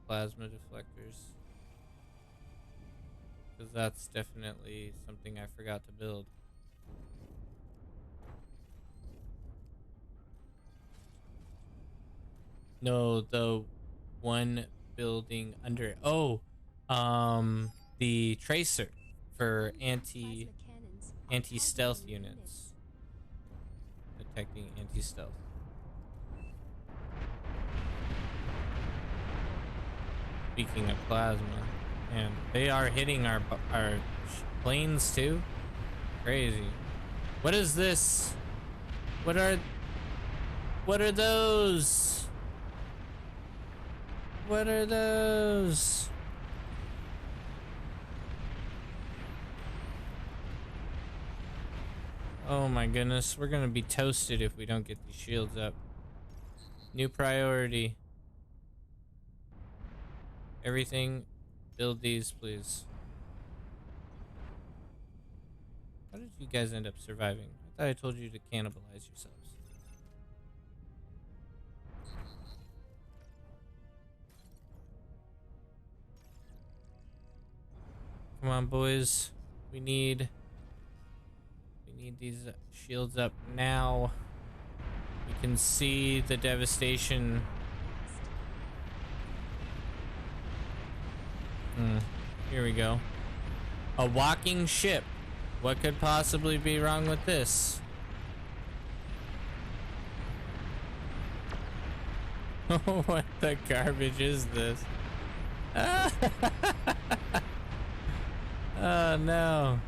Plasma deflectors. Because that's definitely something I forgot to build. No, the one building under. Oh, the tracer for anti-stealth units. Detecting anti-stealth. Speaking of plasma, and they are hitting our planes too. Crazy. What is this? What are those? What are those? Oh my goodness, we're gonna be toasted if we don't get these shields up. New priority. Everything, build these, please. How did you guys end up surviving? I thought I told you to cannibalize yourselves. Come on, boys. We need these shields up now. We can see the devastation. Here we go. A walking ship. What could possibly be wrong with this? What the garbage is this? Oh no.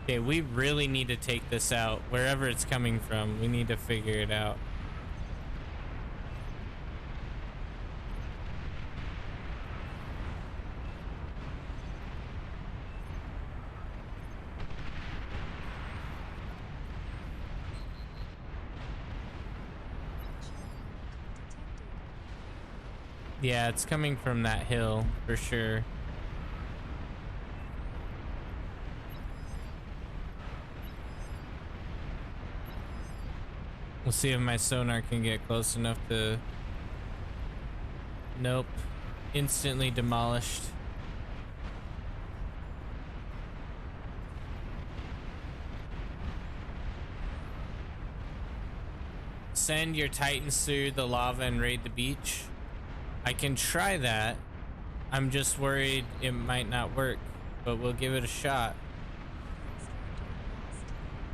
Okay, we really need to take this out. Wherever it's coming from, we need to figure it out. Yeah, it's coming from that hill for sure. We'll see if my sonar can get close enough to... Nope. Instantly demolished. Send your Titans through the lava and raid the beach. I can try that. I'm just worried it might not work, but we'll give it a shot.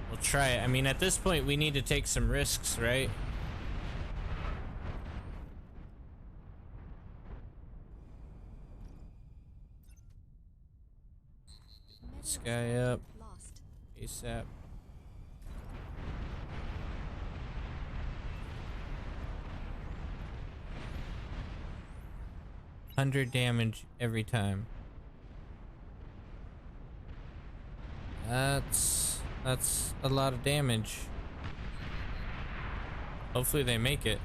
We'll try it. I mean, at this point, we need to take some risks, right? This guy up. ASAP. 100 damage every time. That's a lot of damage. Hopefully they make it.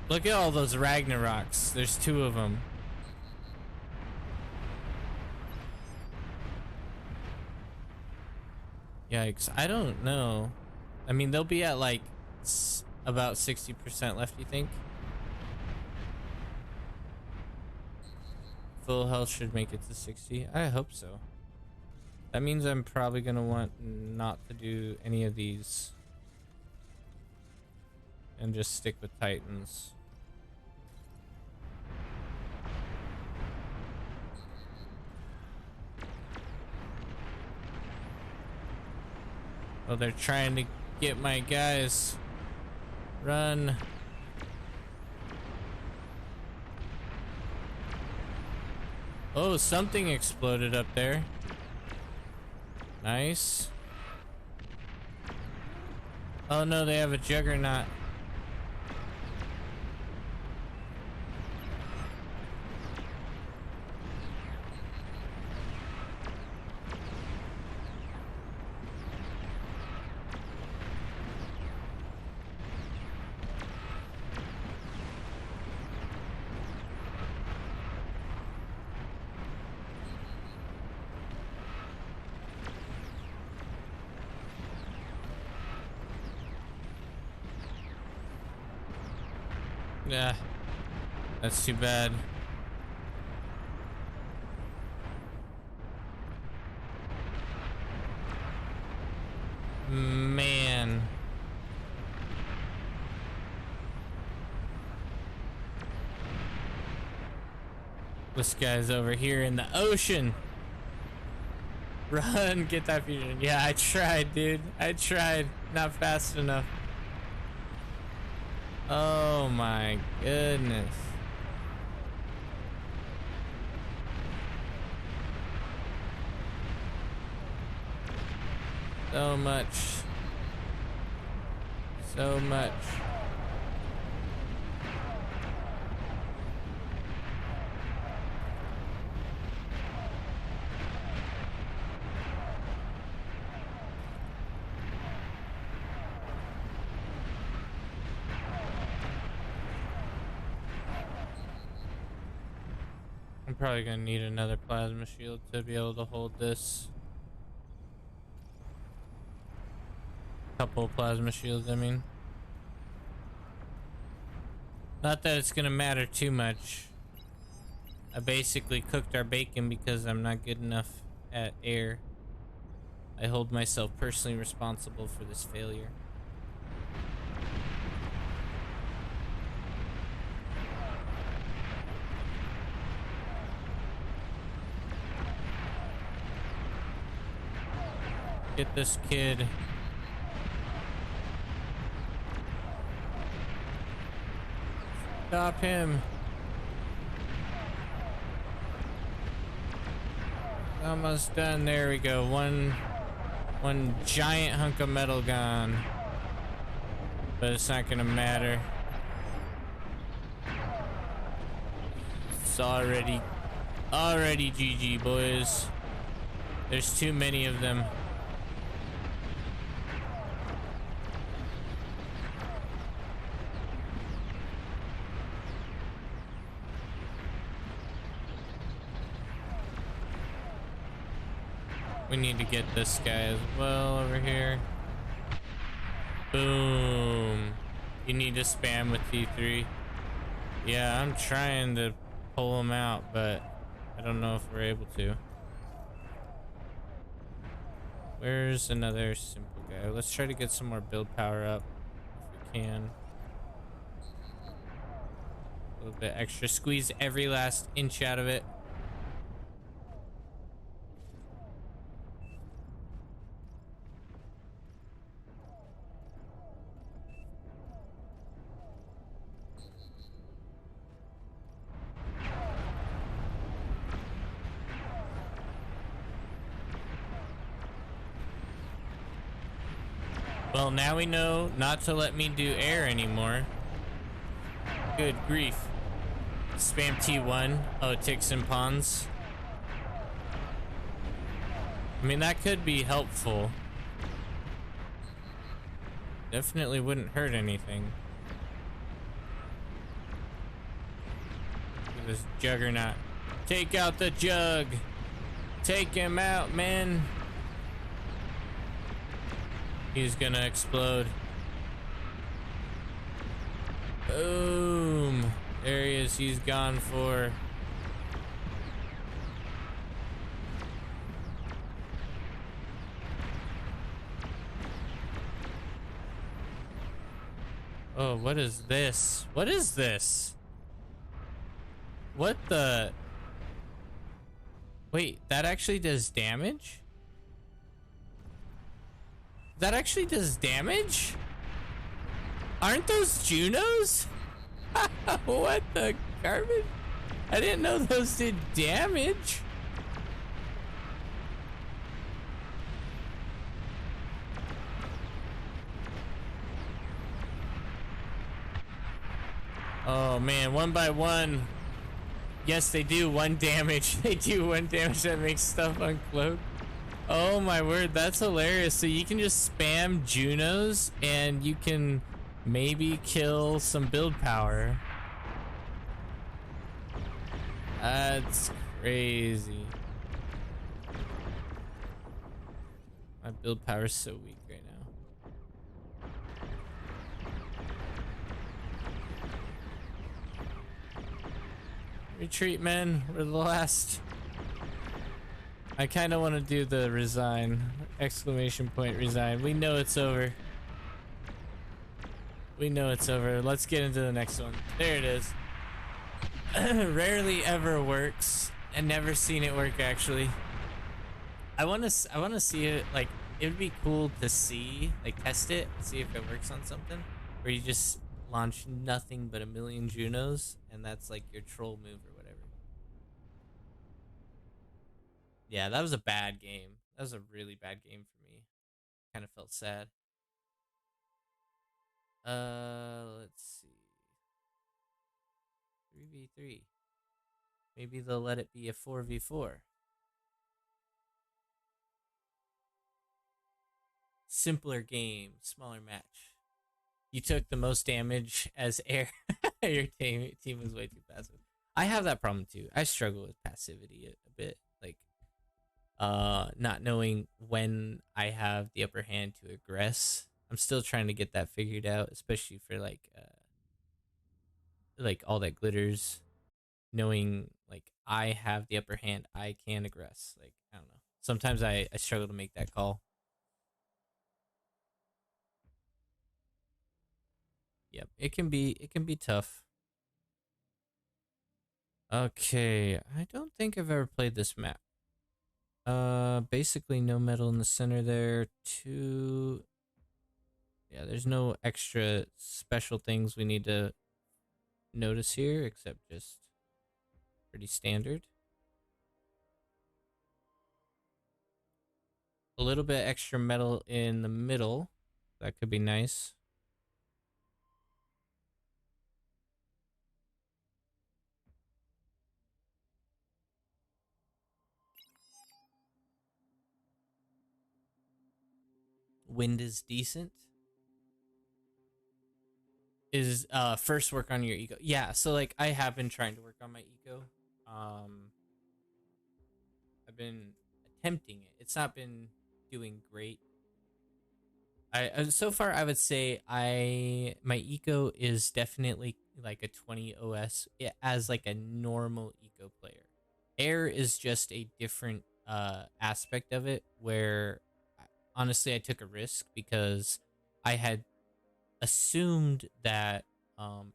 Look at all those Ragnaroks. There's 2 of them. Yikes. I don't know. I mean, they'll be at like about 60% left, you think? Full health should make it to 60. I hope so. That means I'm probably gonna want not to do any of these and just stick with Titans. Oh, they're trying to get my guys. Run. Oh, something exploded up there. Nice. Oh no, they have a juggernaut. Yeah, that's too bad. Man. This guy's over here in the ocean. Run, get that fusion. Yeah, I tried, dude. I tried. Not fast enough. Oh my goodness. So much. So much. probably gonna need another plasma shield to be able to hold this. Couple plasma shields, I mean. Not that it's gonna matter too much. I basically cooked our bacon because I'm not good enough at air. I hold myself personally responsible for this failure. Get this kid. Stop him. Almost done. There we go. One giant hunk of metal gone. But it's not gonna matter. It's already GG, boys. There's too many of them. We need to get this guy as well over here. Boom. You need to spam with T3. Yeah, I'm trying to pull him out, but I don't know if we're able to. Where's another simple guy? Let's try to get some more build power up if we can. A little bit extra. Squeeze every last inch out of it. Well, now we know not to let me do air anymore. Good grief. Spam T1. Oh, ticks and pawns. I mean, that could be helpful. Definitely wouldn't hurt anything. Look at this juggernaut. Take out the jug. Take him out, man. He's gonna explode. Boom. There he is. He's gone for. Oh, what is this? What is this? What the? Wait, that actually does damage? That actually does damage? Aren't those Junos? What the garbage? I didn't know those did damage. Oh man, one by one. Yes, they do one damage. They do one damage that makes stuff uncloak. Oh my word, that's hilarious. So you can just spam Junos and you can maybe kill some build power. That's crazy. My build power is so weak right now. Retreat, men. We're the last. I kind of want to do the resign. Exclamation point resign. We know it's over. We know it's over. Let's get into the next one. There it is. Rarely ever works. I've never seen it work actually. I want to see it. Like, it would be cool to see, like, test it, see if it works on something, where you just launch nothing but a million Junos and that's like your troll move or whatever. Yeah, that was a bad game. That was a really bad game for me. Kind of felt sad. Let's see. 3v3. Maybe they'll let it be a 4v4. Simpler game, smaller match. You took the most damage as air. Your team was way too passive. I have that problem too. I struggle with passivity a bit, like not knowing when I have the upper hand to aggress. I'm still trying to get that figured out, especially for like all that glitters, knowing like I have the upper hand, I can aggress. Like I don't know. Sometimes I struggle to make that call. Yep, it can be tough. Okay, I don't think I've ever played this map. Basically no metal in the center there. Two. Yeah, there's no extra special things we need to notice here, except just pretty standard. A little bit extra metal in the middle. That could be nice. Wind is decent. Is first work on your eco. Yeah, so like I have been trying to work on my eco. I've been attempting it. It's not been doing great. I so far I would say my eco is definitely like a 20 OS as like a normal eco player. Air is just a different aspect of it where honestly I took a risk because I had assumed that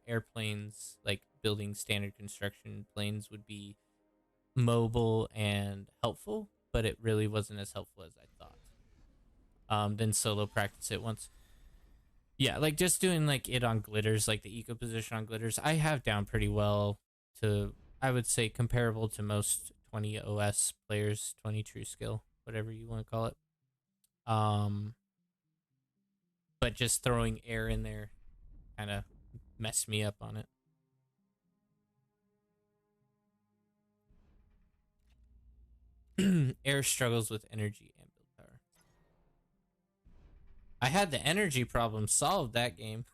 airplanes like building standard construction planes would be mobile and helpful, but it really wasn't as helpful as I thought. Then solo practice it once. Yeah, like just doing like it on glitters, like the eco position on glitters, I have down pretty well to I would say comparable to most 20 OS players, 20 true skill, whatever you want to call it. Um, but just throwing air in there kind of messed me up on it. Air struggles with energy and build power. I had the energy problem solved that game.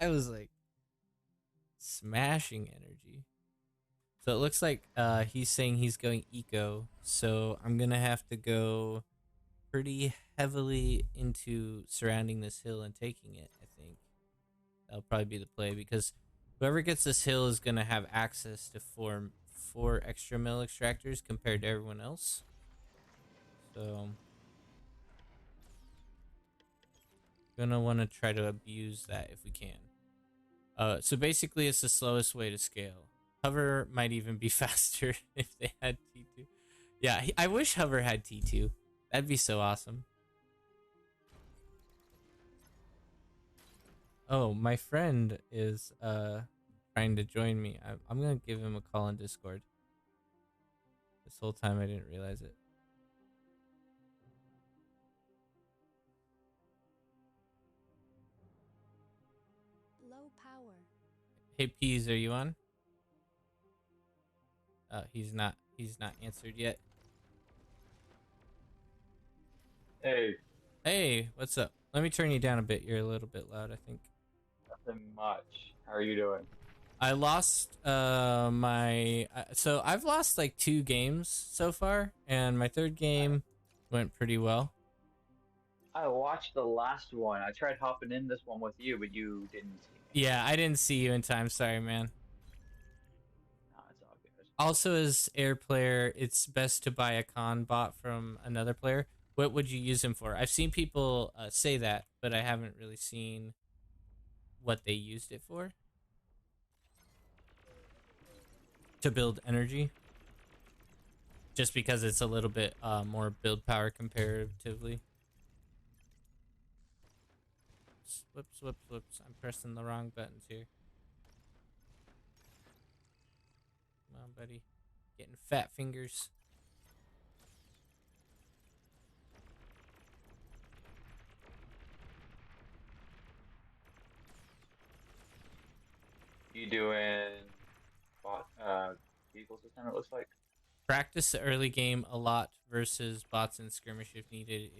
I was like smashing energy. So it looks like he's saying he's going eco. So I'm gonna have to go pretty heavily into surrounding this hill and taking it. I think that'll probably be the play because whoever gets this hill is gonna have access to four extra mill extractors compared to everyone else. So gonna want to try to abuse that if we can. So basically, it's the slowest way to scale. Hover might even be faster if they had T2. Yeah, I wish Hover had T2. That'd be so awesome. Oh, my friend is trying to join me. I'm gonna give him a call on Discord. This whole time I didn't realize it. Low power. Hey Peas, are you on? He's not. He's not answered yet. Hey, Hey, what's up? Let me turn you down a bit. You're a little bit loud, I think. nothing much. How are you doing? I lost my so I've lost like 2 games so far, and my third game went pretty well. I watched the last one. I tried hopping in this one with you, but you didn't see me. Yeah, I didn't see you in time. Sorry, man. No, it's all good. Also, as air player, it's best to buy a con bot from another player. What would you use him for? I've seen people say that, but I haven't really seen what they used it for. To build energy. Just because it's a little bit more build power comparatively. Whoops, whoops, whoops. I'm pressing the wrong buttons here. Come on, buddy. Getting fat fingers. You doing bot vehicle system? It looks like. Practice the early game a lot versus bots and skirmish if needed.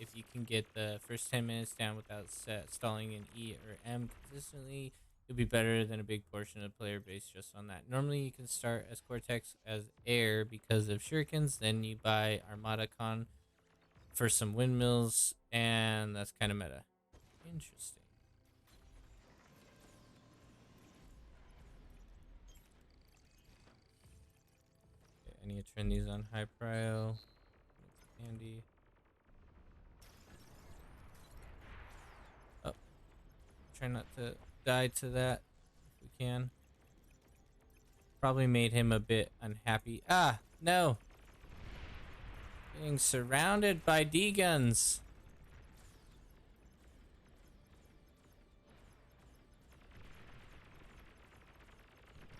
If you can get the first 10 minutes down without stalling an E or M consistently, it'd be better than a big portion of player base just on that. Normally, you can start as Cortex as air because of shurikens. Then you buy Armada Con for some windmills, and that's kind of meta. Interesting. Okay, I need to turn these on high prio. Handy. Oh, try not to die to that if we can. Probably made him a bit unhappy. Ah, no. Being surrounded by D-guns.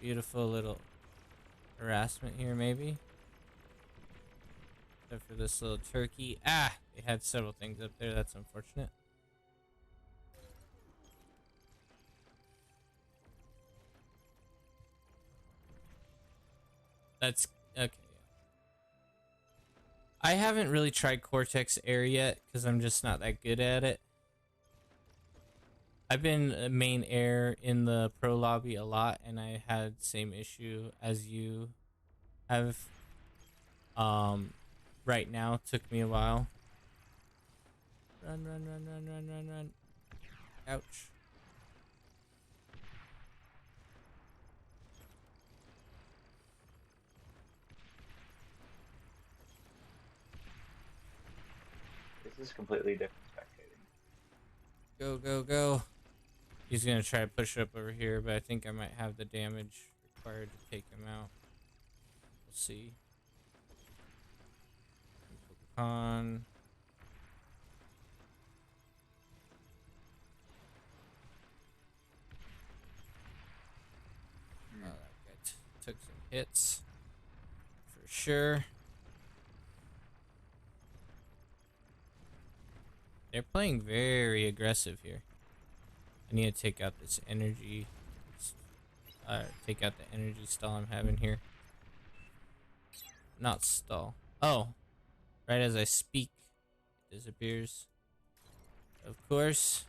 Beautiful little harassment here, maybe. Except for this little turkey. Ah, they had several things up there. That's unfortunate. That's okay. I haven't really tried Cortex Air yet because I'm just not that good at it. I've been main air in the pro lobby a lot, and I had the same issue as you have. Right now took me a while. Run, run, run, run, run, run, run. Ouch. This is completely different spectating. Go, go, go. He's gonna try to push up over here, but I think I might have the damage required to take him out. We'll see. Con. Oh, that guy took some hits for sure. They're playing very aggressive here. I need to take out this energy. Take out the energy stall I'm having here. Not stall. Oh, right as I speak, it disappears. Of course.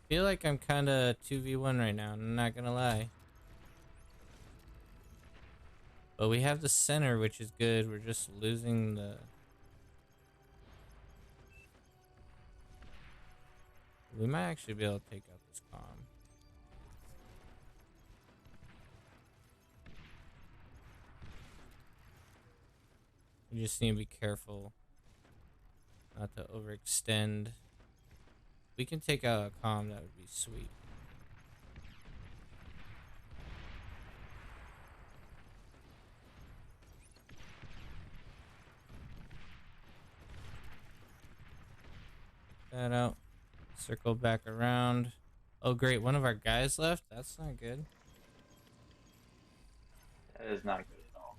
Feel like I'm kind of 2v1 right now. I'm not gonna lie. But we have the center, which is good. We're just losing the. We might actually be able to take out this calm. We just need to be careful not to overextend. We can take out a calm, that would be sweet. That out. Circle back around. Oh great, one of our guys left? That's not good. That is not good at all.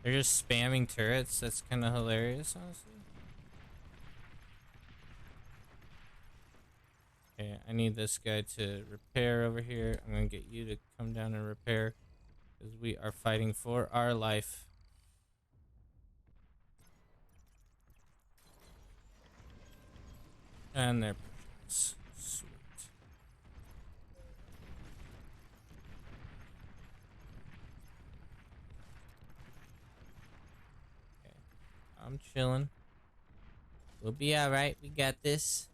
They're just spamming turrets. That's kind of hilarious, honestly. Okay, I need this guy to repair over here. I'm gonna get you to come down and repair because we are fighting for our life. And they're pushing us. Sweet. Okay, I'm chilling. We'll be alright. We got this.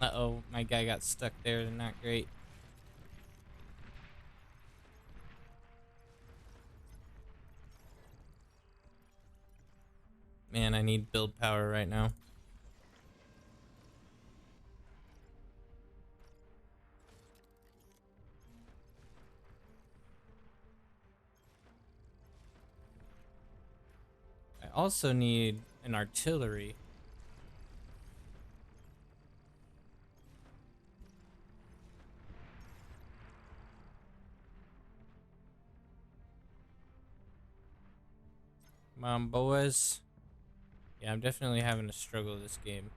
Uh-oh, my guy got stuck there. Not great. Man, I need build power right now. I also need an artillery. Come on, boys. Yeah, I'm definitely having a struggle this game.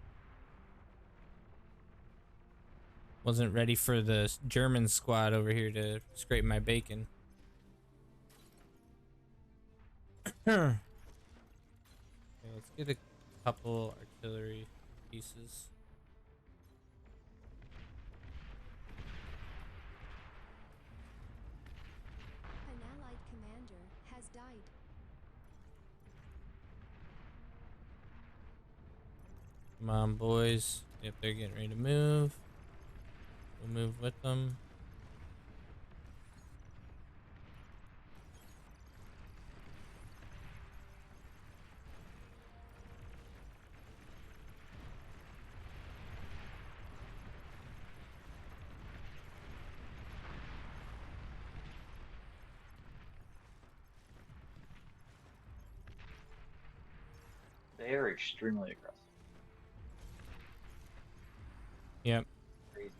Wasn't ready for the German squad over here to scrape my bacon. Okay, let's get a couple artillery pieces. An allied commander has died. Come on, boys. If they're getting ready to move, we'll move with them. They are extremely aggressive. Yep. Crazy.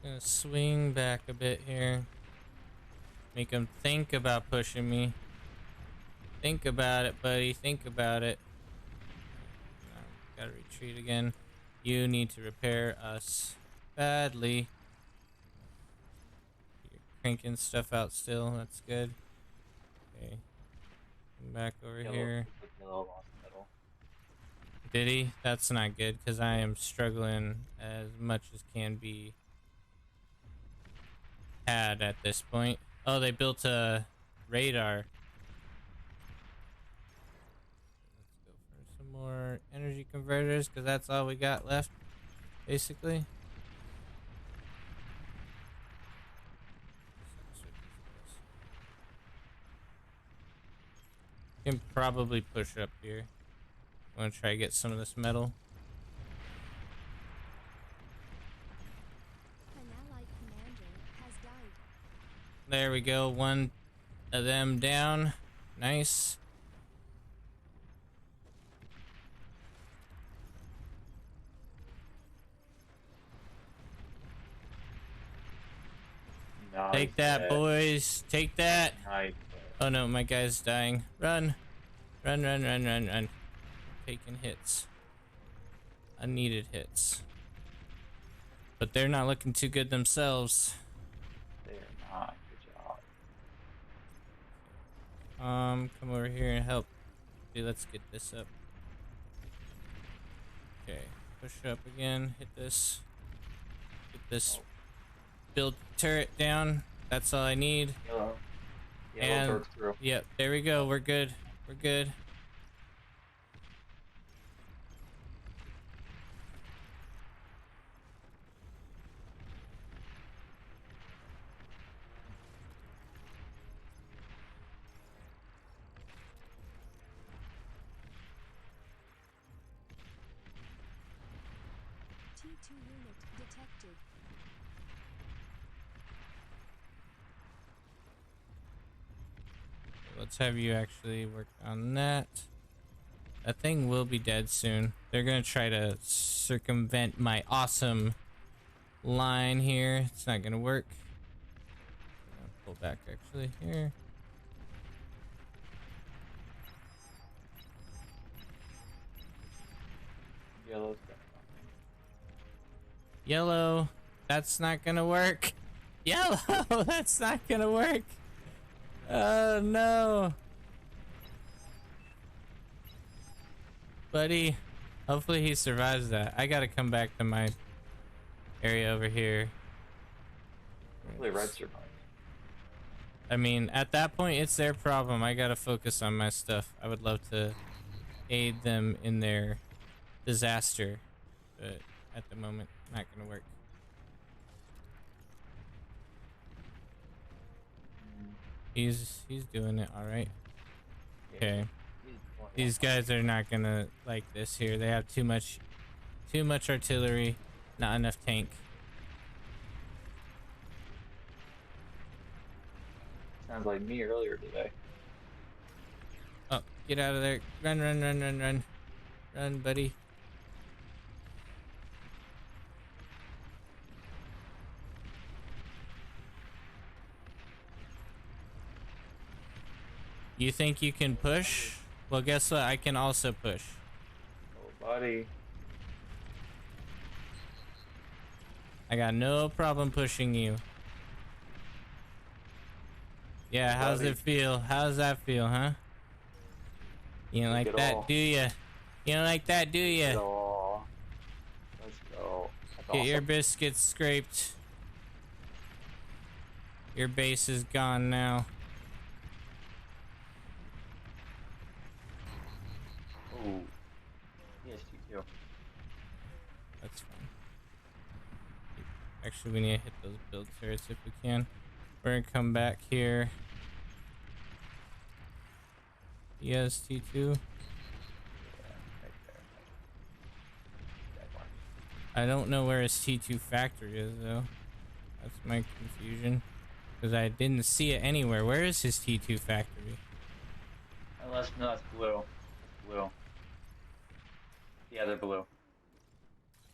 Gonna swing back a bit here. Make them think about pushing me. Think about it, buddy. Think about it. No, gotta retreat again. You need to repair us badly. You're cranking stuff out still. That's good. Okay. Come back over here. Yellow lost metal. Did he? That's not good because I am struggling as much as can be had at this point. Oh, they built a radar. Let's go for some more energy converters because that's all we got left, basically. Can probably push up here. I'm gonna try to get some of this metal. An allied commander has died. There we go. One of them down. Nice. Nice. Take that, boys. Take that. Nice. Oh no, my guy's dying. Run. Run, run, run, run, run. Taking hits. Unneeded hits. But they're not looking too good themselves. They are not. Good job. Come over here and help. Dude, let's get this up. Okay, push up again. Hit this. Get this. Build turret down. That's all I need. Yellow. Yellow And broke through. yep, there we go. We're good. We're good. T2 unit detected. Let's have you actually work on that. That thing will be dead soon. They're gonna try to circumvent my awesome line here. It's not gonna work. I'll pull back actually here. Yellow's got nothing. Yellow, that's not gonna work. Yellow, that's not gonna work. Oh no. Buddy, hopefully he survives that. I gotta come back to my area over here. Hopefully red survives. I mean, at that point, it's their problem. I gotta focus on my stuff. I would love to aid them in their disaster, but at the moment, not gonna work. He's doing it all right. Okay. These guys are not gonna like this here. They have too much artillery, not enough tank. Sounds like me earlier today. Oh, get out of there. Run, run, run, run, run. Run, buddy. You think you can push? Well, guess what? I can also push. Oh, buddy. I got no problem pushing you. Yeah, how's buddy. it feel? How's that feel, huh? You don't Take like it that, all. do ya? You don't like that, do Take it ya? all. Let's go. That's Get your awesome. biscuits scraped. Your base is gone now. Ooh. EST2. That's fine. Actually, we need to hit those build turrets if we can. We're gonna come back here. EST2. Yeah, right there. That one. I don't know where his T2 factory is though. That's my confusion. Because I didn't see it anywhere. Where is his T2 factory? Unless, no, that's blue. That's blue. Yeah, they're blue.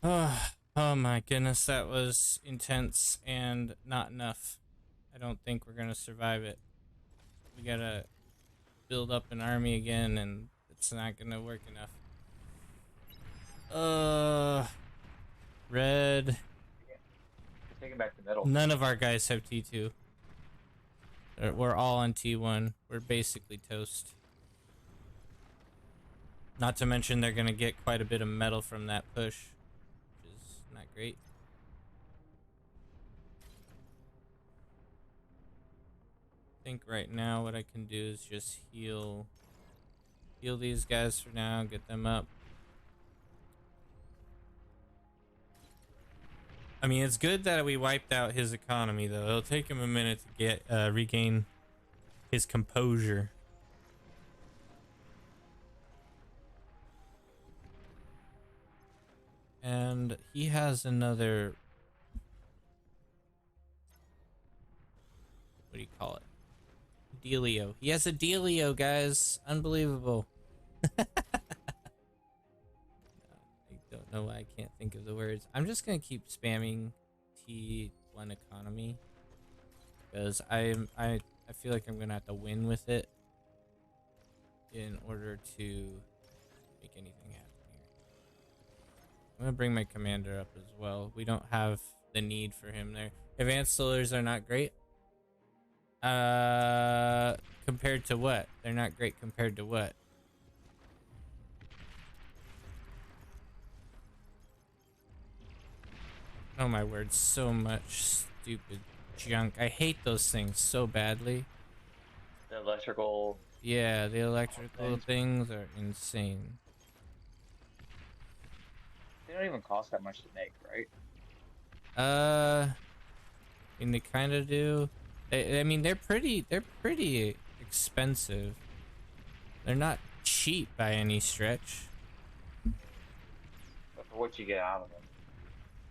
Oh my goodness, that was intense and not enough. I don't think we're gonna survive it. We gotta build up an army again and it's not gonna work enough. Red. We're taking back the middle. None of our guys have T2. We're all on T1. We're basically toast. Not to mention they're gonna get quite a bit of metal from that push, which is not great. I think right now what I can do is just heal these guys for now, get them up. I mean, it's good that we wiped out his economy, though. It'll take him a minute to get regain his composure. And he has another... What do you call it? Dealio. He has a Dealio, guys. Unbelievable. I don't know why I can't think of the words. I'm just gonna keep spamming T1 economy because I feel like I'm gonna have to win with it in order to make anything happen here. I'm gonna bring my commander up as well. We don't have the need for him there. Advanced solars are not great. Compared to what? They're not great compared to what? Oh my word, so much stupid junk. I hate those things so badly. The electrical. Yeah, the electrical things are insane. They don't even cost that much to make, right? I mean, they kind of do. I mean, they're pretty expensive. They're not cheap by any stretch. But for what you get out of them.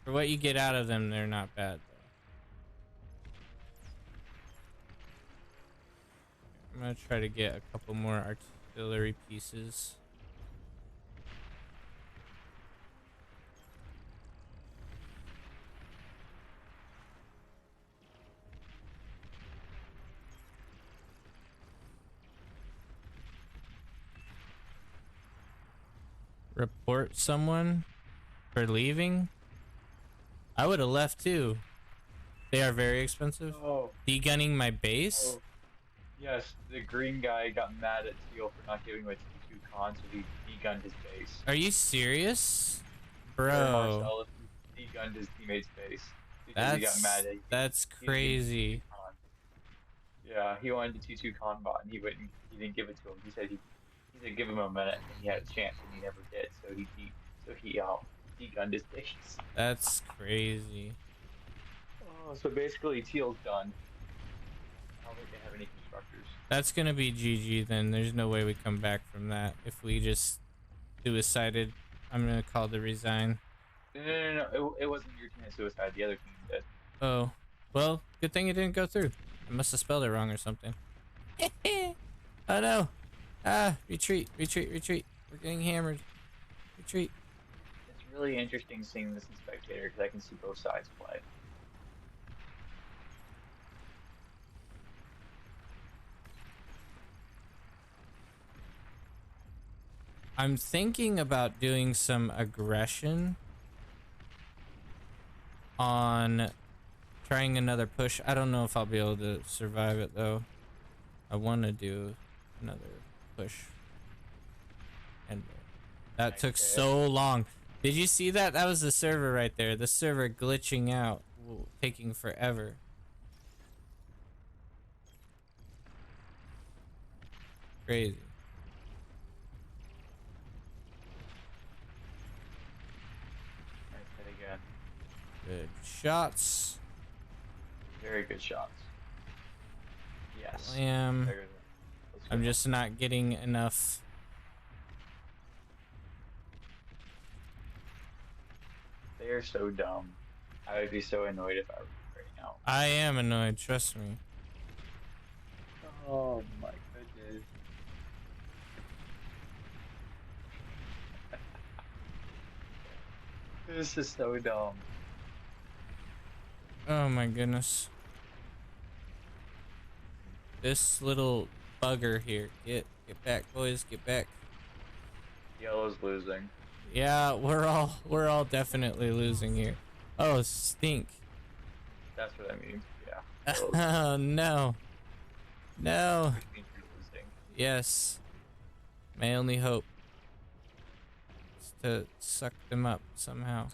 For what you get out of them, they're not bad, though. I'm gonna try to get a couple more artillery pieces. Report someone for leaving? I would have left too. They are very expensive. Oh. Degunning my base? Oh. Yes, the green guy got mad at Teal for not giving him a T2 con, so he degunned his base. Are you serious? Or Bro. Marcellus degunned his teammate's base because he got mad at That's crazy. Yeah, he wanted the T2 con bot and he didn't give it to him. He said give him a minute and he had a chance and he never did, so he degunned his base. That's crazy. Oh, so basically Teal's done. I don't think they have any constructors. That's gonna be GG then. There's no way we come back from that. If we just suicided, I'm gonna call to resign. No. It wasn't your team that suicide. The other team did. Oh. Well, good thing it didn't go through. I must have spelled it wrong or something. Oh no. Ah, retreat. We're getting hammered. Retreat. It's really interesting seeing this in Spectator because I can see both sides play. I'm thinking about doing some aggression on trying another push. I don't know if I'll be able to survive it though. I want to do another push. And that took so long. Did you see that? That was the server right there. The server glitching out, taking forever. Crazy. Nice hit again. Good shots. Very good shots. Yes. Slam. Let's go. I'm just not getting enough. They are so dumb. I would be so annoyed if I were right now. I am annoyed, trust me. Oh my goodness. This is so dumb. Oh my goodness. This little bugger here. Get back, boys, get back. Yellow's losing. Yeah, we're all definitely losing here. Oh, stink. That's what I mean. Yeah. Oh no. No. Which means you're losing. Yes. My only hope is to suck them up somehow.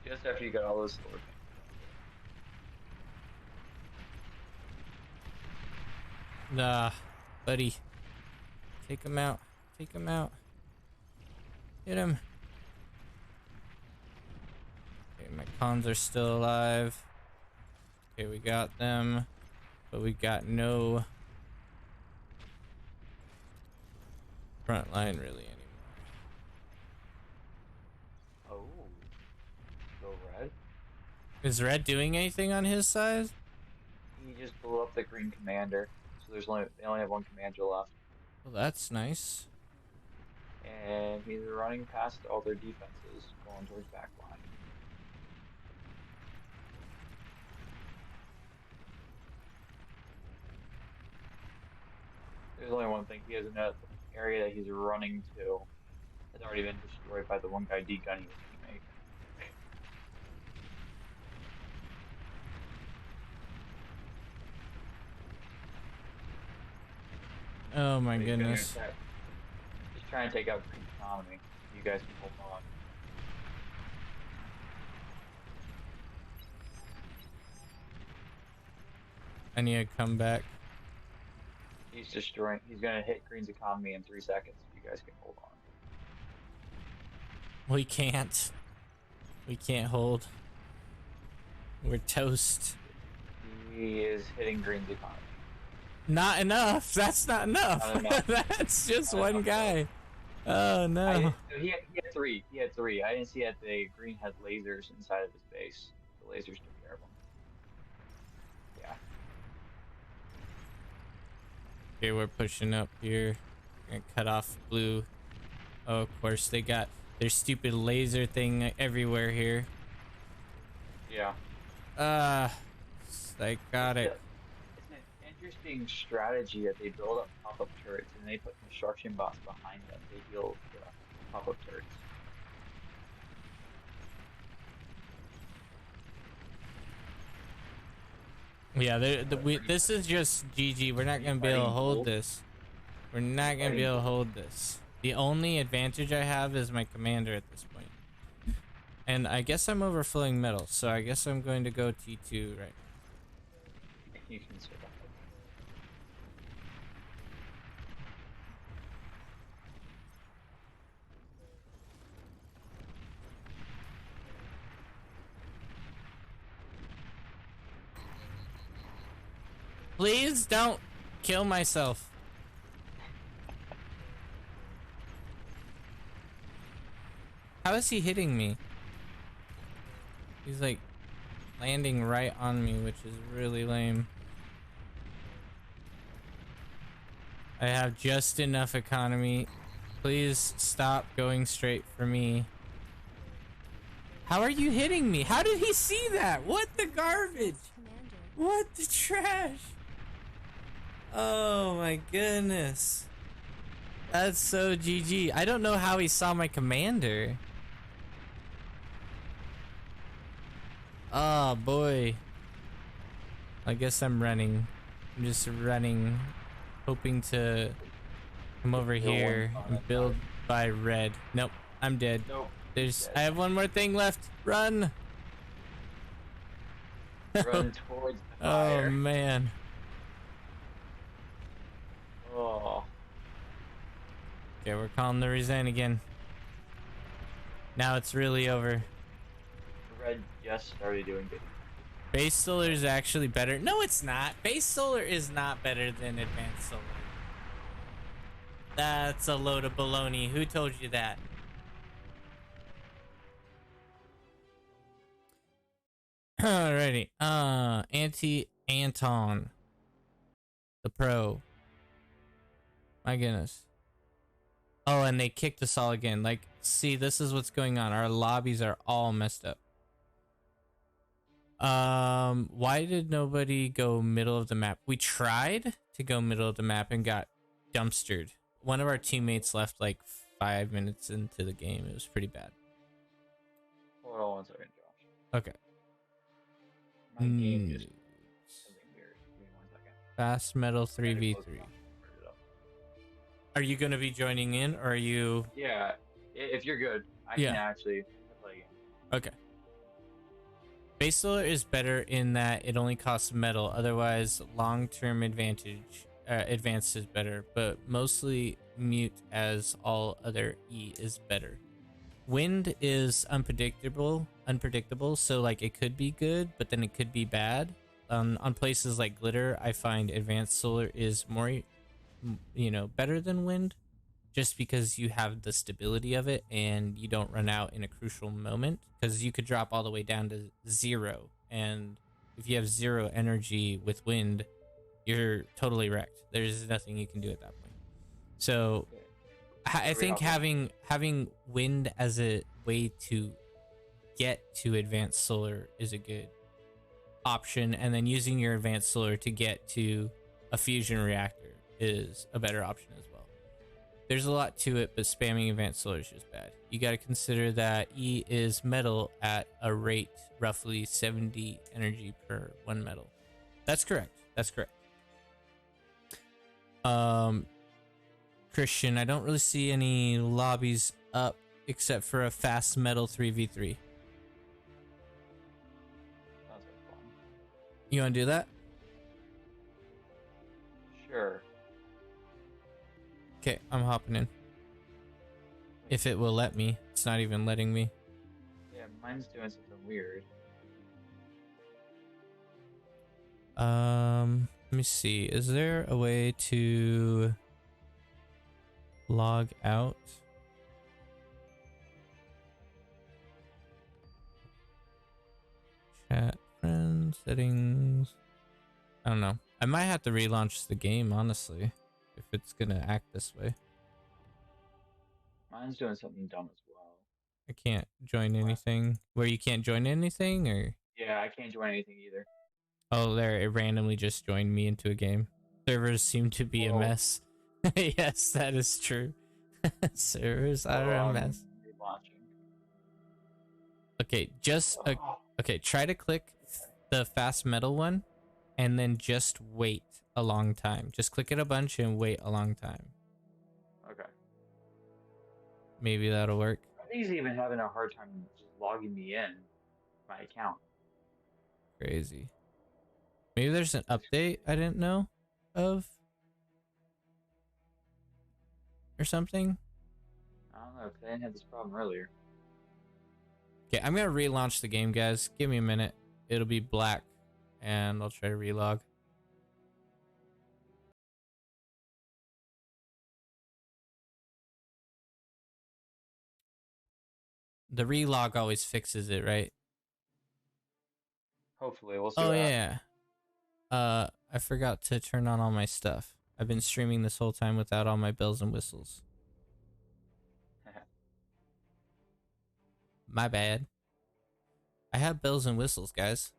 Just after you got all those sword things. Nah, buddy. Take him out. Take him out. Hit him. Okay, my cons are still alive. Okay, we got them. But we got no front line really anymore. Oh. Go red. Is Red doing anything on his side? He just blew up the green commander. So they only have one commander left. Well, that's nice. And he's running past all their defenses, going towards back line. There's only one thing. He has another area that he's running to has already been destroyed by the one guy degunning his teammate. Oh my He's gonna goodness. attack. He's trying to take out Green Economy. You guys can hold on. I need to come back. He's destroying. He's gonna hit Green's economy in 3 seconds. You guys can hold on. We can't. We can't hold. We're toast. He is hitting Green's economy. Not enough. That's not enough. Not enough. That's just Not one enough. guy. Oh no. He had three. He had three. I didn't see that the Green had lasers inside of his base. The lasers took care of him. Yeah. Okay, we're pushing up here. Gonna cut off blue. Oh, of course they got their stupid laser thing everywhere here. Yeah. I got it. It's an interesting strategy that they build up pop-up turrets and they put construction bots behind them. They heal the pop-up turrets. Yeah, this is just GG. We're not gonna be able to hold this. We're not gonna be able to hold this. The only advantage I have is my commander at this point. And I guess I'm overflowing metal, so I guess I'm going to go T2 right now. You can survive. Please don't kill myself. How is he hitting me? He's like landing right on me, which is really lame. I have just enough economy. Please stop going straight for me. How are you hitting me? How did he see that? What the garbage? Commander. What the trash? Oh my goodness. That's so GG. I don't know how he saw my commander. Oh boy. I guess I'm running. I'm just running, hoping to come over Kill one here on and that build side. by red. Nope, I'm dead. Nope. I Dead. have one more thing left. Run. Run towards the Oh fire. man. Oh. Okay, we're calling the Resign again. Now it's really over. Red just started doing good. Base solar is actually better. No, it's not. Base solar is not better than advanced solar. That's a load of baloney. Who told you that? Alrighty. Anti-Anton. The pro. My goodness. Oh, and they kicked us all again. Like, see, this is what's going on. Our lobbies are all messed up. Why did nobody go middle of the map? We tried to go middle of the map and got dumpstered. One of our teammates left like 5 minutes into the game. It was pretty bad. Hold on one second, Josh. Okay. My game just something weird. Give me 1 second. Fast metal I gotta close 3v3. it off. Turn it up. Are you going to be joining in, or are you... Yeah, if you're good, I Yeah. can actually play again. Okay. Base solar is better in that it only costs metal. Otherwise, long-term advanced is better. But mostly mute, as all other E is better. Wind is unpredictable. So like it could be good, but then it could be bad. On places like Glitter, I find advanced solar is more, better than wind, just because you have the stability of it and you don't run out in a crucial moment, because you could drop all the way down to 0, and if you have 0 energy with wind, you're totally wrecked. There's nothing you can do at that point. So I think having wind as a way to get to advanced solar is a good option, and then using your advanced solar to get to a fusion reactor is a better option as well. There's a lot to it, but spamming advanced solar is just bad. You got to consider that E is metal at a rate roughly 70 energy per 1 metal. That's correct. Christian, I don't really see any lobbies up except for a fast metal 3v3. Sounds like fun. You want to do that? Sure. Okay, I'm hopping in. If it will let me. It's not even letting me. Yeah, mine's doing something weird. Let me see. Is there a way to log out? Chat, friends, settings. I don't know. I might have to relaunch the game, honestly, if it's gonna act this way. Mine's doing something dumb as well. I can't join anything. Where you can't join anything, or? Yeah, I can't join anything either. Oh, there, it randomly just joined me into a game. Servers seem to be a Whoa. mess. Yes, that is true. Servers are a mess. Relaunching. Okay, okay, try to click the fast metal one, and then just wait a long time. Just click it a bunch and wait a long time. Okay. Maybe that'll work. I think he's even having a hard time just logging me in my account. Crazy. Maybe there's an update I didn't know of, or something. I don't know, because I didn't have this problem earlier. Okay, I'm gonna relaunch the game, guys. Give me a minute. It'll be black, and I'll try to relog. The relog always fixes it, right? Hopefully, we'll see. Oh what happens. yeah. I forgot to turn on all my stuff. I've been streaming this whole time without all my bells and whistles. My bad. I have bells and whistles, guys.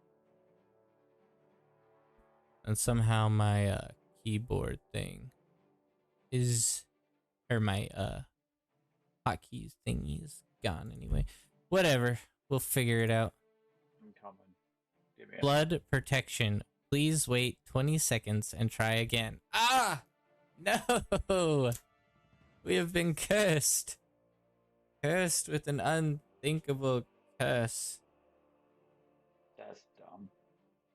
And somehow my keyboard thing is, or my hotkeys thingy is gone anyway. Whatever, we'll figure it out. I'm coming. Give me a Blood protection. Please wait 20 seconds and try again. Ah! No! We have been cursed. Cursed with an unthinkable curse. That's dumb.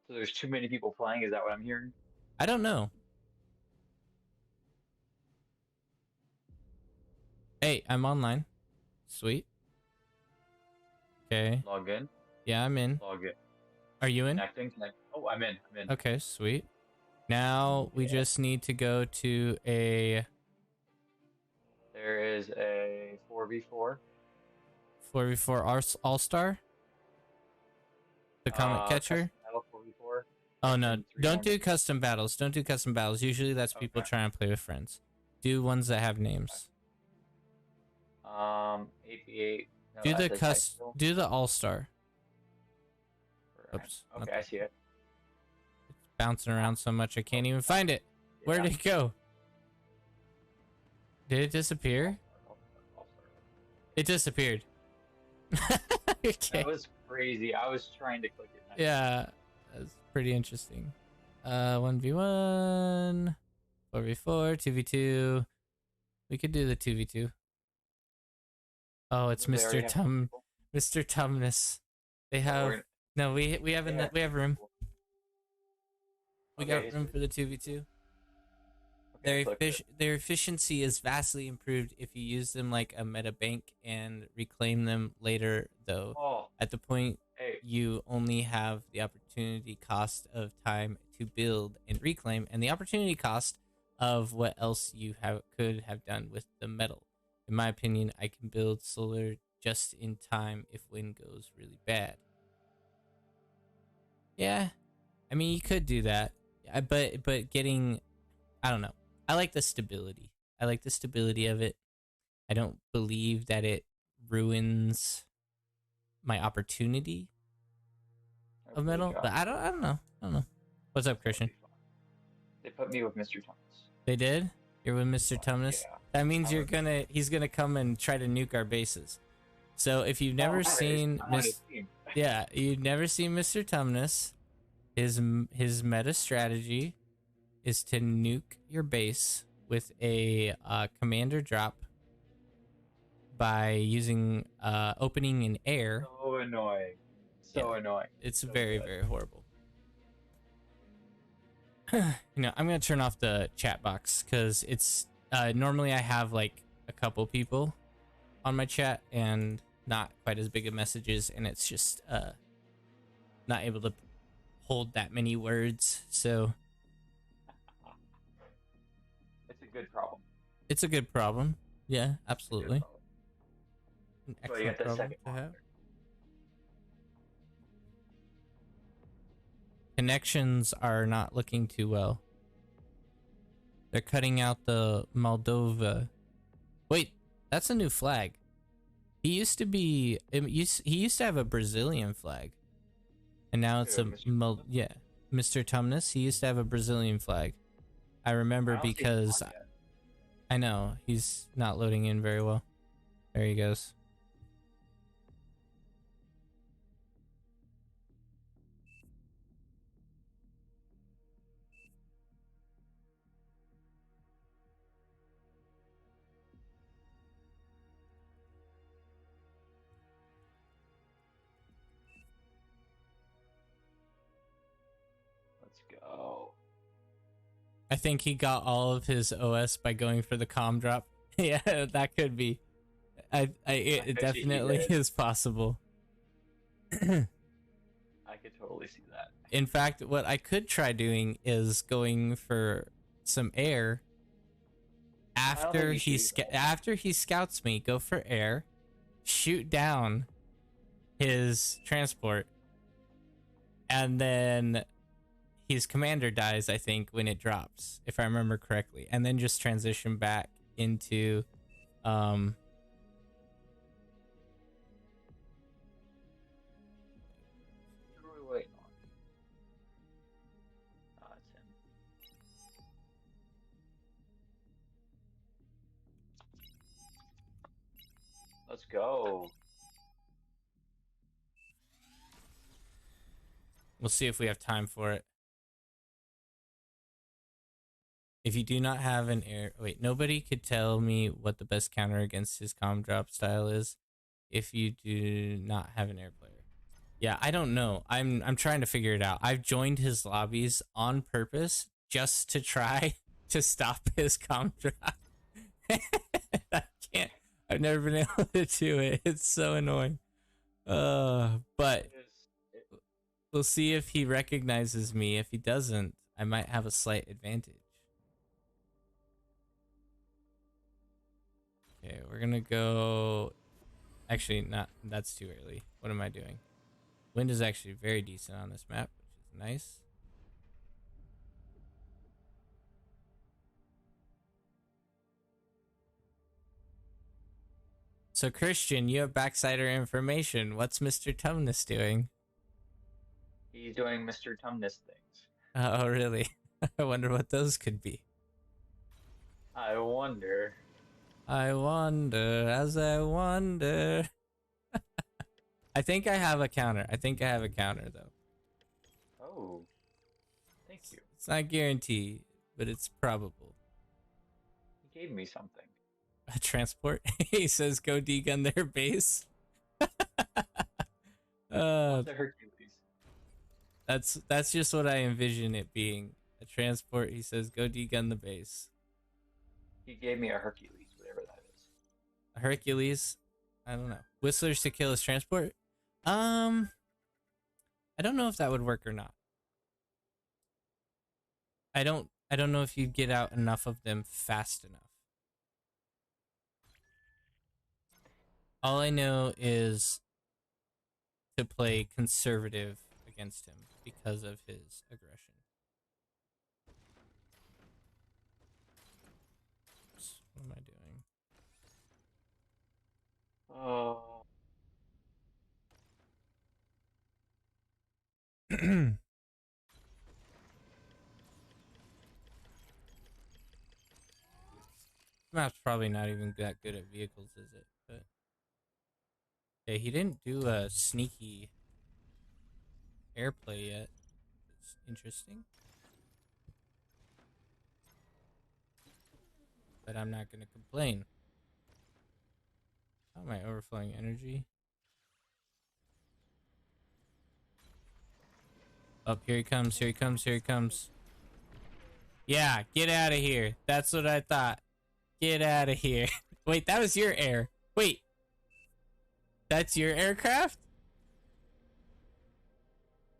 So there's too many people playing. Is that what I'm hearing? I don't know. Hey, I'm online. Sweet. Okay. Log in. Yeah, I'm in. Log in. Are you in? Connecting. Connect. Oh, I'm in. I'm in. Okay, sweet. Now we just need to go to a There is a 4v4. 4v4 All-Star. The Comet Catcher. Custom battle 4v4. Oh no, and three don't on- do custom battles. Don't do custom battles. Usually that's people Okay. trying to play with friends. Do ones that have names. 8v8. No, Do the that's a custom. Do the All-Star. Right. Oops, not Okay, I see it. It's bouncing around so much I can't even find it. Where did it go? Did it disappear? It disappeared. Okay. That was crazy. I was trying to click it. and I- Yeah, that's pretty interesting. 1v1, 4v4, 2v2. We could do the 2v2. Oh, it's They already Mr. have people. Mr. Tumnus. They have We're no. We have Yeah. we have room. We got Okay, room for the 2v2. okay, click it. Their efficiency is vastly improved if you use them like a meta bank and reclaim them later. Though Oh, at the point hey, you only have the opportunity cost of time to build and reclaim, and the opportunity cost of what else you could have done with the metal. In my opinion, I can build solar just in time if wind goes really bad. Yeah, I mean you could do that, but getting, I don't know. I like the stability. I like the stability of it. I don't believe that it ruins my opportunity I of really metal, got but it. I don't know. What's up, Christian? They put me with Mr. Thomas. They did? You're with Mr. Tumnus? Yeah. That means I he's gonna come and try to nuke our bases. So if you've never seen I'm on his team. yeah, you've never seen Mr. Tumnus, his meta strategy is to nuke your base with a commander drop by using opening in air. So annoying. So annoying. It's So very, good. very horrible. I'm gonna turn off the chat box because it's normally I have like a couple people on my chat and not quite as big of messages, and it's just not able to hold that many words. So It's a good problem. it's a good problem. Yeah, Good absolutely. problem. An But you excellent got that problem second to have. monitor. Connections are not looking too well. They're cutting out the Moldova. Wait, that's a new flag. He used to be. He used to have a Brazilian flag, and now it's Who, a Mr. Tumnus? yeah, Mr. Tumnus. He used to have a Brazilian flag. I remember I don't see him because on yet. I know he's not loading in very well. There he goes. Let's go. I think he got all of his OS by going for the comm drop. Yeah, that could be. It bet you he definitely did. is possible. I could totally see that. In fact, what I could try doing is going for some air after think you should do that. after he scouts me. Go for air, shoot down his transport, and then his commander dies. I think when it drops, if I remember correctly, and then just transition back into Who are we waiting on? Oh, it's him. go. We'll see if we have time for it. If you do not have an air... Wait, nobody could tell me what the best counter against his comm drop style is if you do not have an air player. Yeah, I don't know. I'm trying to figure it out. I've joined his lobbies on purpose just to try to stop his comm drop. I can't. I've never been able to do it. It's so annoying. But we'll see if he recognizes me. If he doesn't, I might have a slight advantage. Okay, we're gonna go... Actually, not. That's too early. What am I doing? Wind is actually very decent on this map, which is nice. So Christian, you have backsider information. What's Mr. Tumnus doing? He's doing Mr. Tumnus things. Oh, really? I wonder what those could be. I wonder. I wonder, as I wonder. I think I have a counter. I think I have a counter, though. Oh. Thank you. It's not guaranteed, but it's probable. He gave me something. A transport? He says go degun their base. What's a Hercules? That's just what I envision it being. A transport. He says go degun the base. He gave me a Hercules, whatever that is. A Hercules? I don't know. Whistlers to kill his transport? I don't know if that would work or not. I don't know if you'd get out enough of them fast enough. All I know is to play conservative against him because of his aggression. Oops, what am I doing? Oh. Map's probably not even that good at vehicles, is it? But yeah, he didn't do a sneaky airplay yet. It's interesting. But I'm not gonna complain. How am I overflowing energy? Oh, here he comes, here he comes, here he comes. Yeah, get out of here. That's what I thought. Get out of here. Wait, that was your air. Wait. That's your aircraft?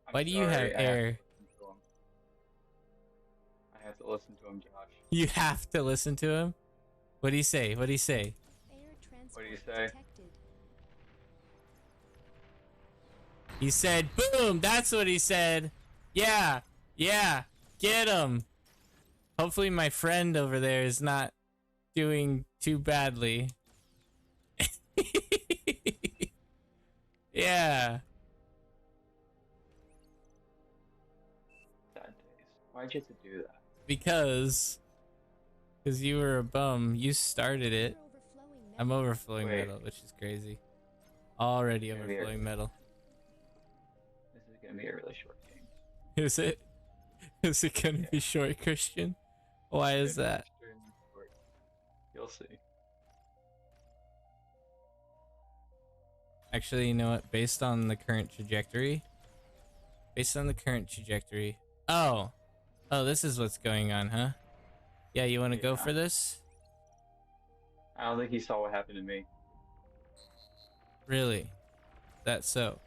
Why do you have air? I have to listen to him, Josh. You have to listen to him? What do you say? What do you say? What do you say? He said, boom! That's what he said. Yeah, yeah, get him. Hopefully my friend over there is not doing too badly. Yeah. Sad days. Why'd you have to do that? Because you were a bum. You started it. I'm overflowing Wait. metal, which is crazy. Already Maybe overflowing metal. This is gonna be a really short game. Is it? Is it gonna be short, Christian? Why is that? You'll see. Actually, you know what? Based on the current trajectory. Oh, this is what's going on, huh? Yeah, you want to go for this? I don't think he saw what happened to me. Really? That's so.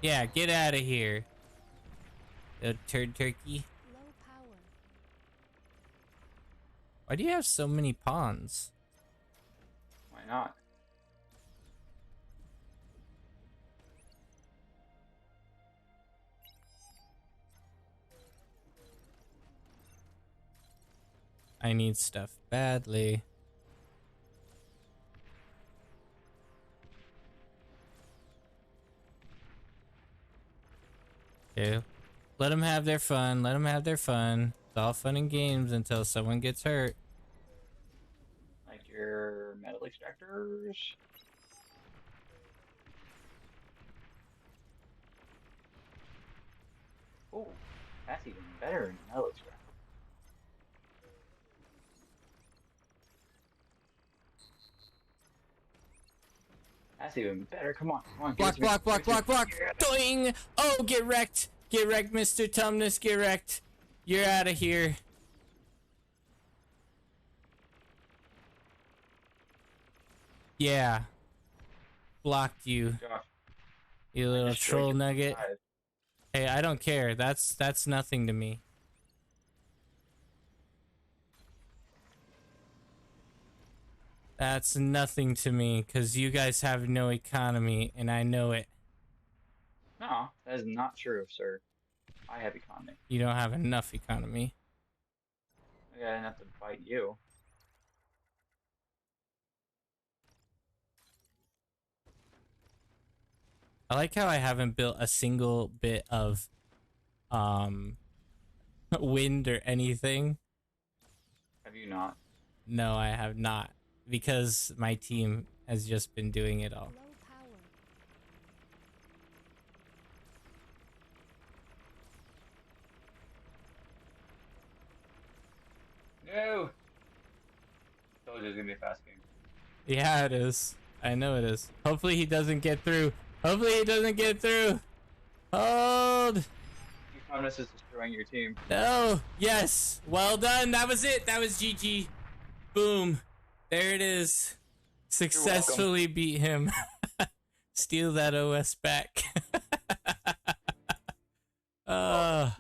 Yeah, get out of here. The turd turkey. Low power. Why do you have so many pawns? Why not? I need stuff badly. Okay. Let them have their fun. Let them have their fun. It's all fun and games until someone gets hurt. Like your metal extractors. Oh, that's even better than metal extractor. That's even better. Come on, come on. Block, block, block, block, block. Doing. Oh, get wrecked. Get wrecked, Mr. Tumnus. Get wrecked. You're out of here. Yeah. Blocked you. Josh, You little troll nugget. Five. Hey, I don't care. That's nothing to me. That's nothing to me, because you guys have no economy, and I know it. No, that is not true, sir. I have economy. You don't have enough economy. I got enough to fight you. I like how I haven't built a single bit of wind or anything. Have you not? No, I have not, because my team has just been doing it all. Low power. No! Told you it's gonna be a fast game. Yeah, it is. I know it is. Hopefully he doesn't get through. Hopefully he doesn't get through. Hold. Your Thomas is destroying your team. No. Yes. Well done. That was it. That was GG. Boom. There it is. Successfully beat him. Steal that OS back. You're welcome.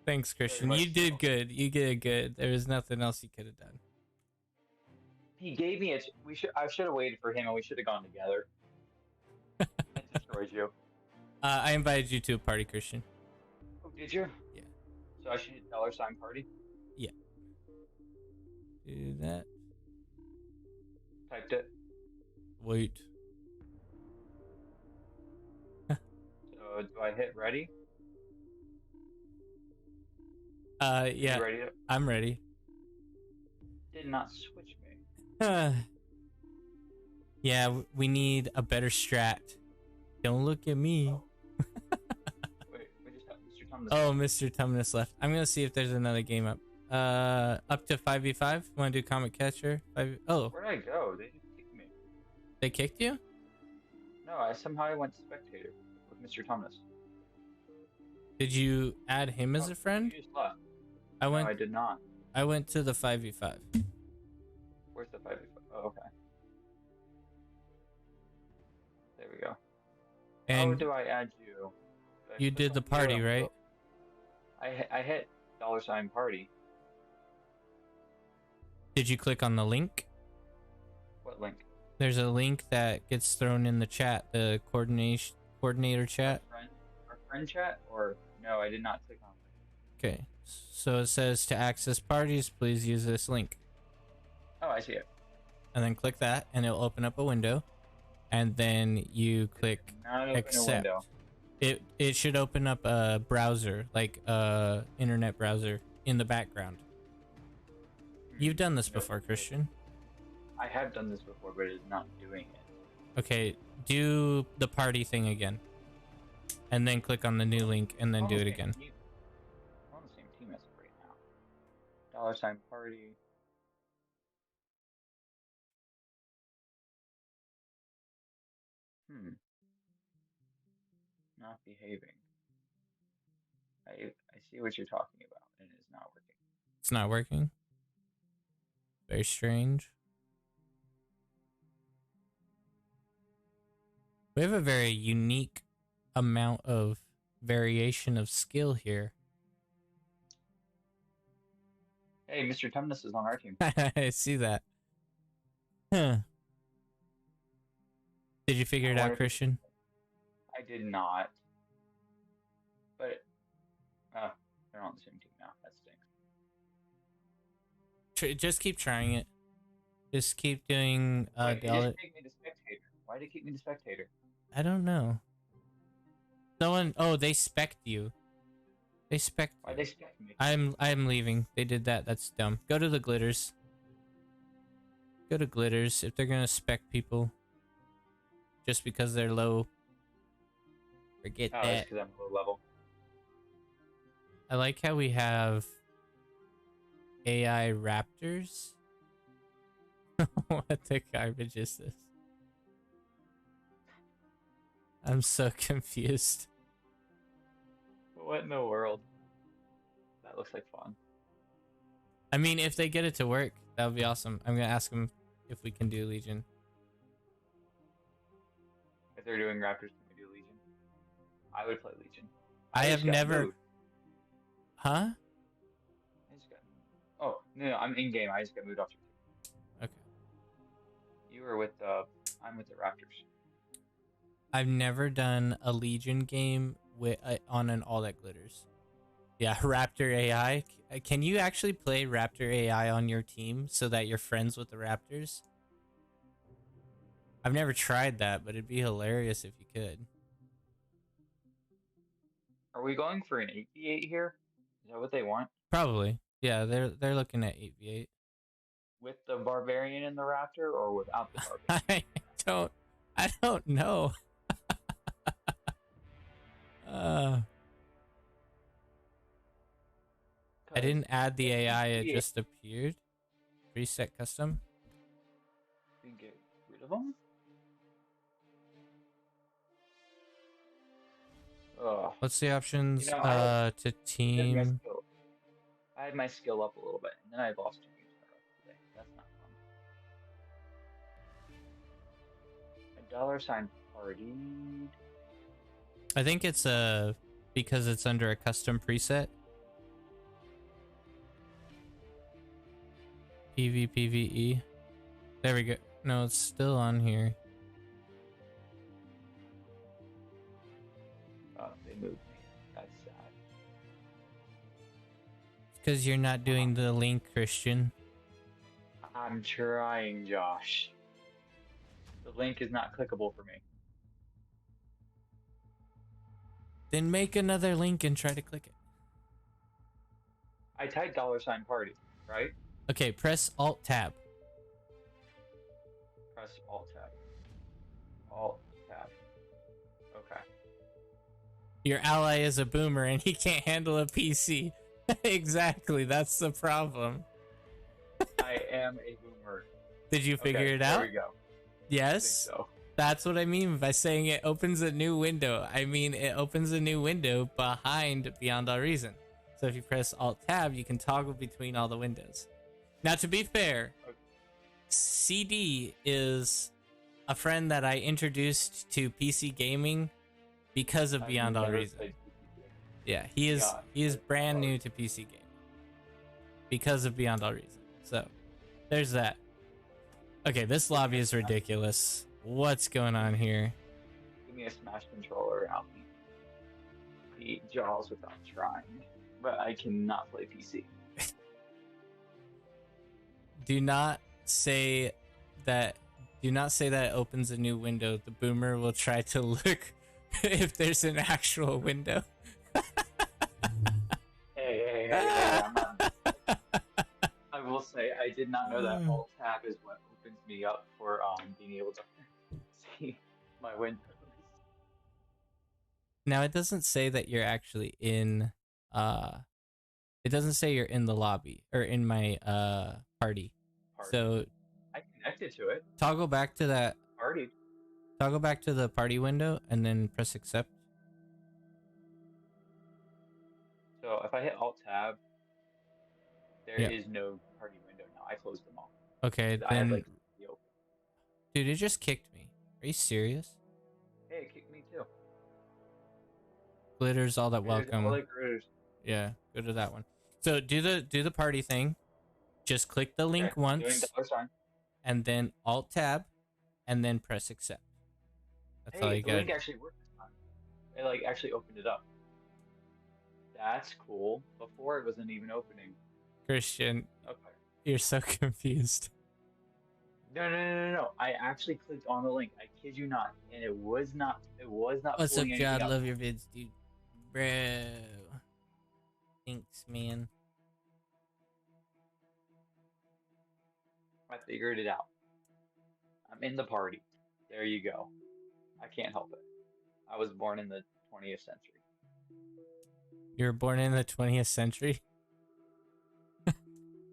Thanks, Christian. much You did so. good. You did good. There was nothing else you could have done. He gave me a. I should have waited for him, and we should have gone together. I destroyed you. I invited you to a party, Christian. Oh, did you? Yeah. So I should hit $sign party. Do that. Typed it. Wait. So do I hit ready? Yeah. You ready? I'm ready. Did not switch me. Yeah, we need a better strat. Don't look at me. Oh. Wait, we just have Mr. Thomas. Oh, Mr. Tumnus left. I'm gonna see if there's another game up. Up to 5v5. Want to do Comet Catcher? Oh, Where'd I go? They just kicked me. they kicked you? No, I somehow went spectator with Mr. Thomas. Did you add him as a friend? You just left. I No, went. I did not. I went to the 5v5. Where's the 5v5? Oh, okay. There we go. How And do I add you? Do I you click did the on party, you? right? I hit $sign party. Did you click on the link? What link? There's a link that gets thrown in the chat, the coordinator chat. Our friend chat? Or no, I did not click on it. Okay. So it says to access parties, please use this link. Oh, I see it. And then click that and it'll open up a window. And then you click Not open a accept. window. It should open up a browser, like a internet browser in the background. You've done this before, Christian. I have done this before, but it is not doing it. Okay, do the party thing again. And then click on the new link and then do it again. We're on the same team as of right now. $sign party. Not behaving. I see what you're talking about, and it is not working. It's not working. Very strange. We have a very unique amount of variation of skill here. Hey, Mr. Tumnus is on our team. I see that. Huh. Did you figure it wonder out, if- Christian? I did not. But, they're on the same team now. That stinks. Just keep trying it. Just keep doing Wait, the it other. just kicked me to spectator. Why did it kick me to spectator? I don't know. Someone. Oh, they spec'd you. They spec. Why they spec me? I'm leaving. They did that. That's dumb. Go to the glitters. Go to glitters if they're gonna spec people. Just because they're low. Forget Oh, that's that. because I'm low level. I like how we have AI raptors. What the garbage is this? I'm so confused. What in the world? That looks like fun. I mean, if they get it to work, that would be awesome. I'm gonna ask them if we can do Legion. If they're doing Raptors, can we do Legion? I would play Legion. I have just got never. moved. Huh? I just got. Oh no, I'm in game. I just got moved off. Okay. You were with the. I'm with the Raptors. I've never done a Legion game with on an All That Glitters. Yeah, Raptor AI. Can you actually play Raptor AI on your team so that you're friends with the Raptors? I've never tried that, but it'd be hilarious if you could. Are we going for an 8v8 here? Is that what they want? Probably. Yeah, they're looking at 8v8. With the Barbarian and the Raptor, or without the Barbarian? I don't know. I didn't add the AI, it just appeared. Preset custom. We can get rid of them? Ugh. What's the options? You know, To team. I had my skill up a little bit, and then I lost 2 games in a row today. That's not fun. A dollar sign party. I think it's because it's under a custom preset. PvPvE. There we go. No, it's still on here. Oh, they moved me. That's sad. Because you're not doing the link, Christian. I'm trying, Josh. The link is not clickable for me. Then make another link and try to click it. I typed dollar sign party, right? Okay, press Alt Tab. Press Alt Tab. Alt Tab. Okay. Your ally is a boomer and he can't handle a PC. Exactly, that's the problem. I am a boomer. Did you figure it out? There we go. Yes. I think so. That's what I mean by saying it opens a new window. I mean, it opens a new window behind Beyond All Reason. So if you press Alt Tab, you can toggle between all the windows. Now, to be fair, CD is a friend that I introduced to PC gaming because of Beyond All Reason. Yeah, he is brand new to PC gaming because of Beyond All Reason. So there's that. Okay, this lobby is ridiculous. What's going on here? Give me a Smash controller and I'll beat Jaws without trying. But I cannot play PC. Do not say that it opens a new window. The boomer will try to look if there's an actual window. Hey, I will say I did not know that Alt Tab is what opens me up for being able to see my windows. Now it doesn't say that you're actually in it doesn't say you're in the lobby or in my party. So I connected to it. Toggle back to that Party. Toggle back to the party window and then press accept. So if I hit Alt Tab, there Yeah. is no party window now. I closed them all. Okay, I had, then like, the open. dude, it just kicked me. Are you serious? Hey, it kicked me too. Glitters all that There's welcome. all the critters. Yeah, go to that one. So do the party thing. Just click the link Okay, once doing dollar sign. and then Alt Tab and then press accept. That's all Hey, you the got. link actually worked this time. It like actually opened it up. That's cool. Before it wasn't even opening. Christian, Okay. you're so confused. No. I actually clicked on the link. I kid you not, and it was not. What's up, pulling anything John? up. Love your vids, dude. Bro. Thanks, man. I figured it out. I'm in the party. There you go. I can't help it. I was born in the 20th century. You were born in the 20th century?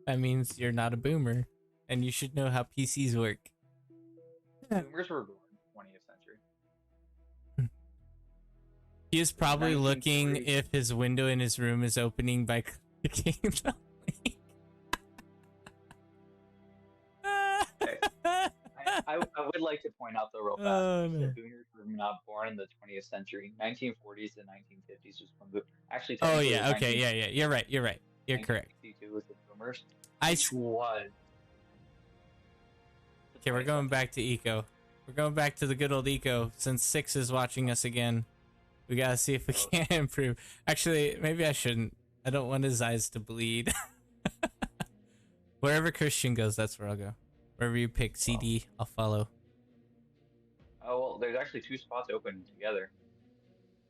That means you're not a boomer, and you should know how PCs work. Boomers were born in the 20th century. He is probably looking 1940s. if his window in his room is opening by clicking the link. I would like to point out though, real fast, Oh, that no. boomers were not born in the 20th century. 1940s to 1950s was when actually. Oh technically it yeah, was okay, yeah. You're right. You're correct. 1962 was the boomers. I Which was. the Okay, we're 20th going century. back to Eco. We're going back to the good old Eco. Since Six is watching us again, we gotta see if we can improve. Actually, maybe I shouldn't. I don't want his eyes to bleed. Wherever Christian goes, that's where I'll go. Wherever you pick CD, I'll follow. Oh well, there's actually 2 spots open together.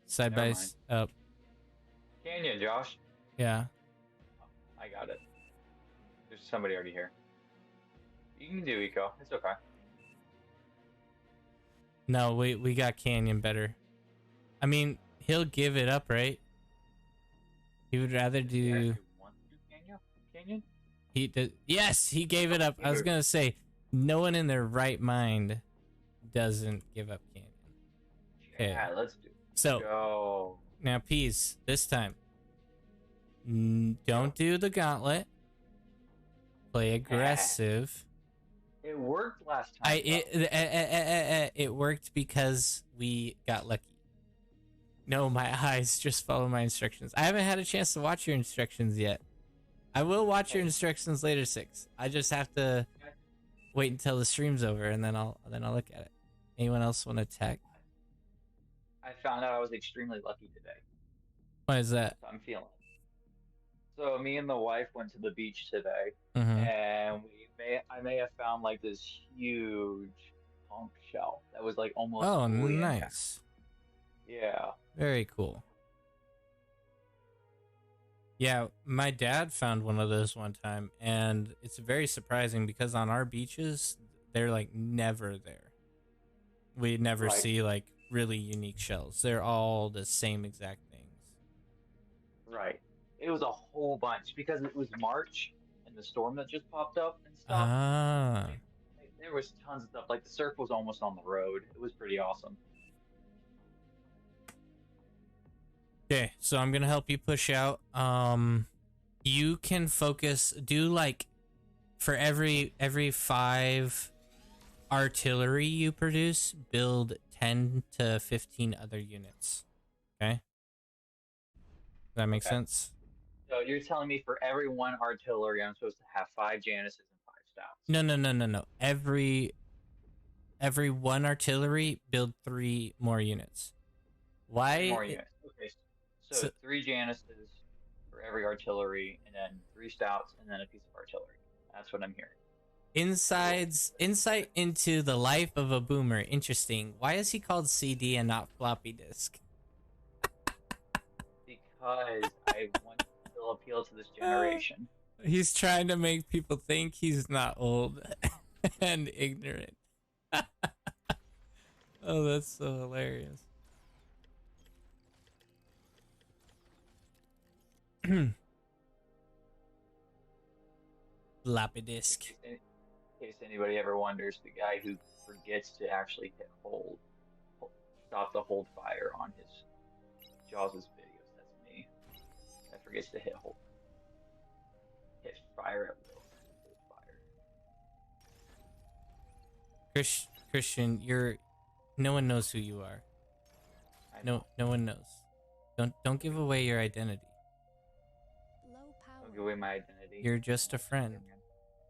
Side Never by mind. up. Can you, Josh? Yeah. I got it. There's somebody already here. You can do eco. It's okay. No, we got Canyon better. I mean, he'll give it up, right? He would rather You do. actually want to do Canyon? Canyon? He did. Yes, he gave it up. I was gonna say, no one in their right mind doesn't give up Canyon. Okay. Yeah, let's do it. So Go. now, Peas, this time, don't do the gauntlet. Play aggressive. It worked last time. It worked because we got lucky. No, my eyes just follow my instructions. I haven't had a chance to watch your instructions yet. I will watch your instructions later, Six. I just have to wait until the stream's over, and then I'll look at it. Anyone else want to attack? I found out I was extremely lucky today. What is that? So I'm feeling it. So me and the wife went to the beach today, Mm-hmm. and I may have found like this huge conch shell that was like almost. Oh, fully intact. nice. Yeah. Very cool. Yeah, my dad found one of those one time, and it's very surprising because on our beaches, they're like never there. We never Right. see like really unique shells. They're all the same exact things. Right. It was a whole bunch because it was March and the storm that just popped up and stuff. Ah, There was tons of stuff. Like the surf was almost on the road. It was pretty awesome. okay. So I'm gonna help you push out. You can focus. Do like for every 5 artillery you produce, build 10 to 15 other units. Okay. Does that make Okay. sense? So you're telling me for every 1 artillery, I'm supposed to have 5 Janices and 5 Stouts? No. Every 1 artillery, build 3 more units. Why? More units. Okay. So So- 3 Janices for every artillery, and then 3 Stouts, and then a piece of artillery. That's what I'm hearing. Insight into the life of a boomer. Interesting. Why is he called CD and not floppy disk? Because I want to still appeal to this generation. He's trying to make people think he's not old and ignorant. Oh, that's so hilarious. Floppy disk. In case anybody ever wonders, the guy who forgets to actually hit hold, stop the hold fire on his Jaws' videos, that's me. That forgets to hit hold. Hit fire at will. Hold fire. Christian, no one knows who you are. I know. No one knows. Don't give away your identity. Low power. Don't give away my identity. You're just a friend.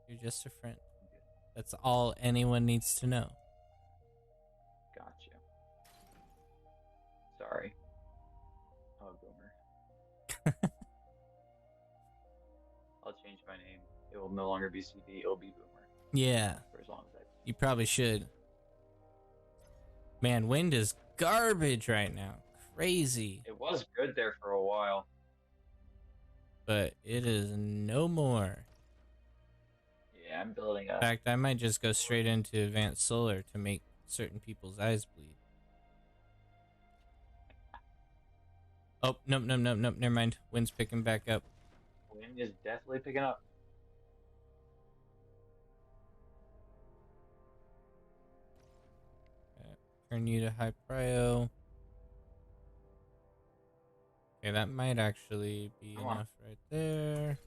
You're just a friend. That's all anyone needs to know. Gotcha. Sorry. Oh, boomer. I'll change my name. It will no longer be CD. It'll be boomer Yeah, for as long as I. you probably should. Man, wind is garbage right now. Crazy. It was good there for a while. but it is no more. Yeah, I'm building In up. fact, I might just go straight into advanced solar to make certain people's eyes bleed. Oh, nope, nope, nope, nope, never mind. Wind's picking back up. Wind is definitely picking up. Turn you to high prio. Okay, that might actually be Come on. enough right there.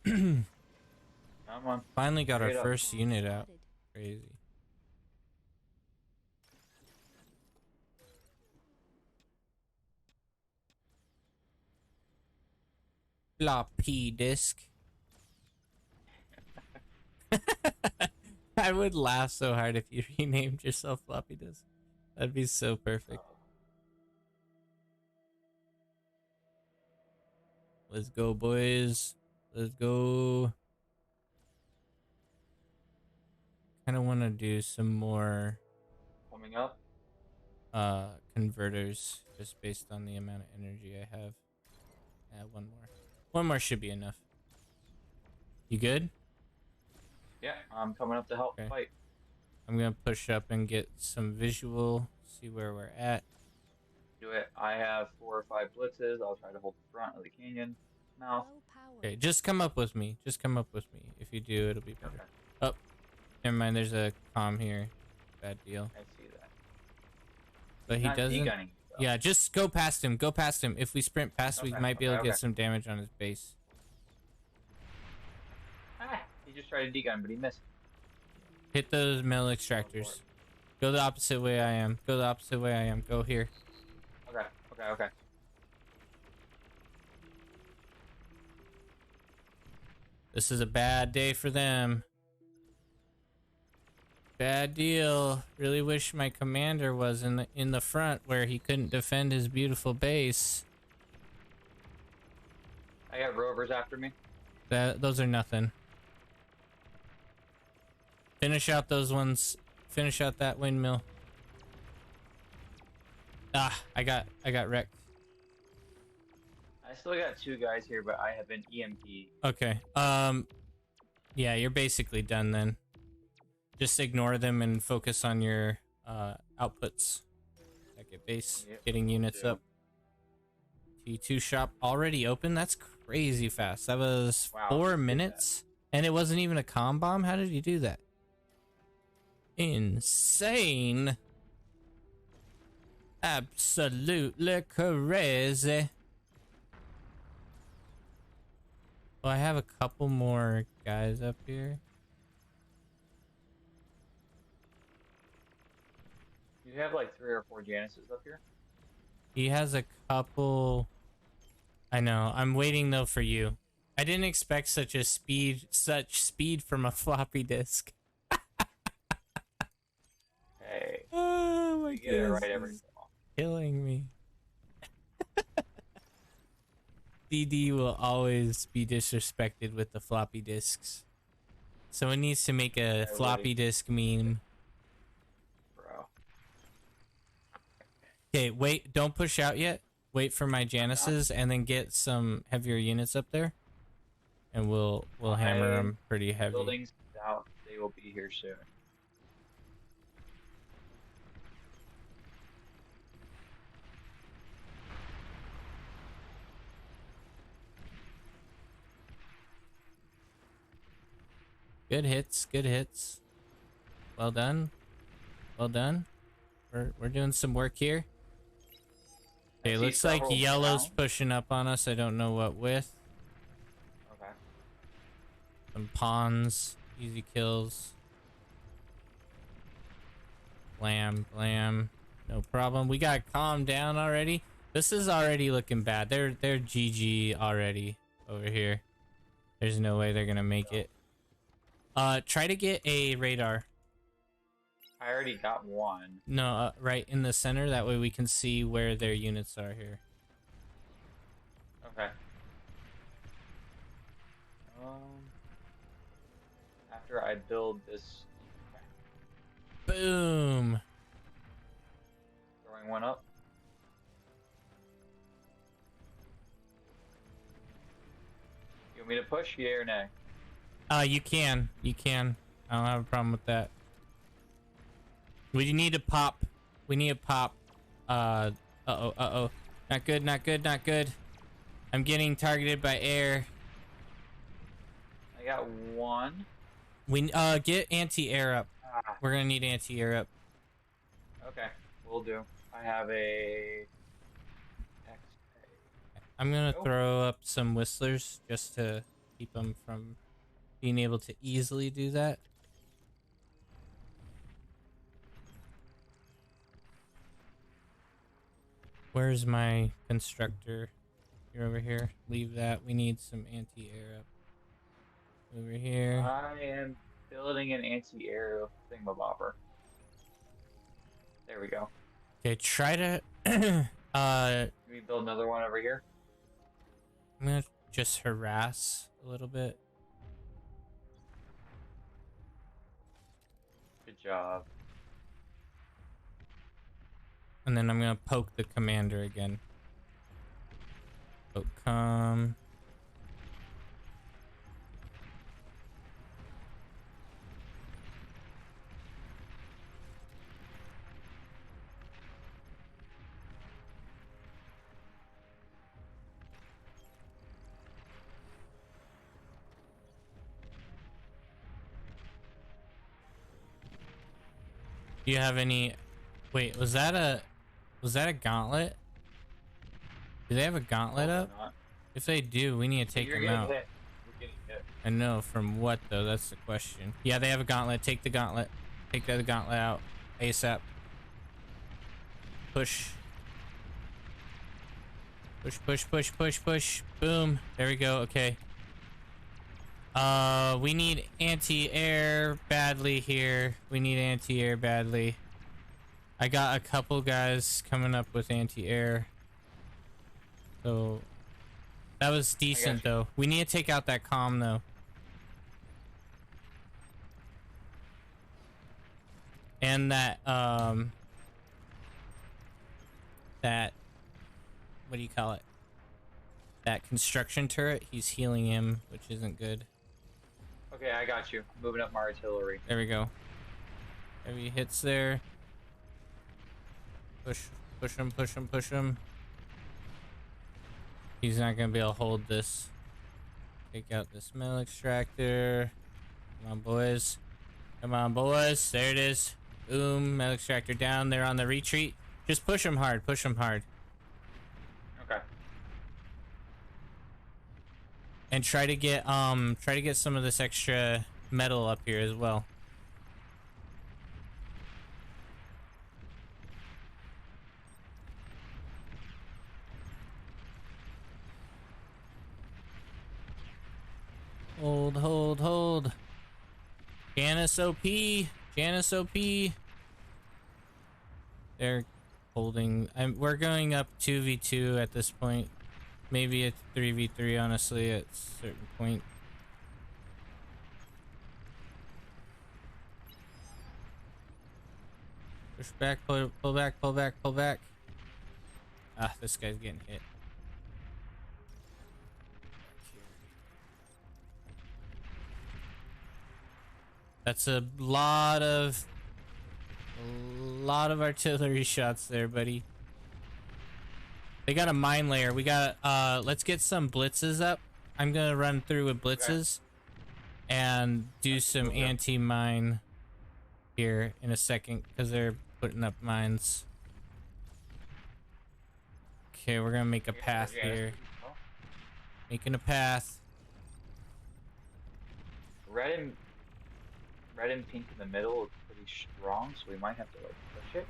Come on. Finally got our Hurry it up. first Attack unit out. spotted. Crazy. Floppy disk. I would laugh so hard if you renamed yourself floppy disk. That'd be so perfect. Let's go, boys. Let's go. Kind of want to do some more Coming up. converters just based on the amount of energy I have. Yeah, one more. One more should be enough. You good? Yeah, I'm coming up to help Okay. fight. I'm gonna push up and get some visual, see where we're at. Do it. I have 4 or 5 blitzes. I'll try to hold the front of the canyon mouth. Low power. Okay, just come up with me. Just come up with me. If you do, it'll be better. Okay, Oh, never mind. There's a comm here. Bad deal. I see that. But he Not doesn't. degunning, though. Yeah, just go past him. Go past him. If we sprint past, we Okay, might be able to okay, get okay. some damage on his base. Ah, he just tried to degun, but he missed. Hit those metal extractors. Go the opposite way I am. Go the opposite way I am. Go here. Okay, okay, okay. This is a bad day for them. Bad deal. Really wish my commander was in the front where he couldn't defend his beautiful base. I got rovers after me. Those are nothing. Finish out those ones. Finish out that windmill. Ah, I got wrecked. I still got 2 guys here, but I have an EMP. Okay. Yeah, you're basically done then. Just ignore them and focus on your outputs. Second base, Yep, getting units do. up. T2 shop already open? That's crazy fast. That was Wow, 4 he did minutes? And it wasn't even a comm bomb? How did he do that? Insane. Absolutely crazy. Well, I have a couple more guys up here. You have like 3 or 4 Janices up here. He has a couple. I know. I'm waiting though for you. I didn't expect such speed from a floppy disk. Hey, Oh my you get it goodness, right every this is so often. killing me. DD will always be disrespected with the floppy disks. Someone needs to make a floppy disk meme. Bro. Okay, wait, don't push out yet. Wait for my Janices and then get some heavier units up there. And we'll hammer them pretty heavy. Buildings out. They will be here soon. Good hits, good hits. Well done. Well done. We're doing some work here. I Okay, see looks like several yellow's down. pushing up on us. I don't know what with. Okay. Some pawns, easy kills. Blam, blam. No problem. We got calmed down already. This is already looking bad. They're GG already over here. There's no way they're gonna make it. Try to get a radar. I already got one. No, right in the center. That way we can see where their units are here. Okay. After I build this, Boom. throwing one up. push, yay or nay? You can. I don't have a problem with that. We need to pop. We need to pop. Uh-oh. Not good, not good, not good. I'm getting targeted by air. I got one. We, get anti-air up. Ah, We're gonna need anti-air up. okay, will do. I have a XA. I'm gonna Oh. throw up some whistlers just to keep them from being able to easily do that. Where's my constructor? You're over here. Leave that. We need some anti-air up. Over here. I am building an anti-air thingamabobber. There we go. Okay, try to Can we build another one over here? I'm gonna just harass a little bit. Good job. And then I'm gonna poke the commander again. Poke come. Do you have any? Wait, was that a gauntlet? Do they have a gauntlet up? Not. If they do, we need to take You're them getting out. hit. We're getting hit. I know, from what though? That's the question. Yeah, they have a gauntlet. Take the gauntlet. Take the other gauntlet out. ASAP. Push. Push. Boom. There we go. Okay. We need anti-air badly here. We need anti-air badly. I got a couple guys coming up with anti-air. So that was decent though. We need to take out that comm though. And that what do you call it? That construction turret, he's healing him, which isn't good. Okay, I got you. Moving up my artillery. There we go. Heavy hits there. Push him. He's not gonna be able to hold this. Take out this metal extractor. Come on, boys. There it is. Boom, metal extractor down. They're on the retreat. Just push them hard. Okay. And try to get some of this extra metal up here as well. Hold. Janice OP. They're holding. We're going up 2v2 at this point. Maybe it's 3v3, honestly, at a certain point. Push back, pull back. Ah, this guy's getting hit. That's a lot of artillery shots there, buddy. They got a mine layer. We got let's get some blitzes up. I'm gonna run through with blitzes and do some anti-mine here in a second because they're putting up mines. Okay, we're gonna make a path here. Making a path. Red and pink in the middle are pretty strong, so we might have to like push it.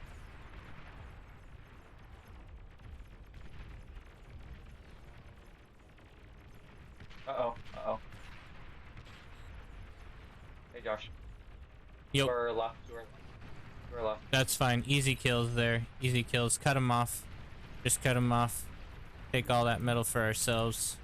Uh-oh. Hey, Josh. Yo. To our left. That's fine. Easy kills there. Easy kills. Cut them off. Just cut them off. Take all that metal for ourselves.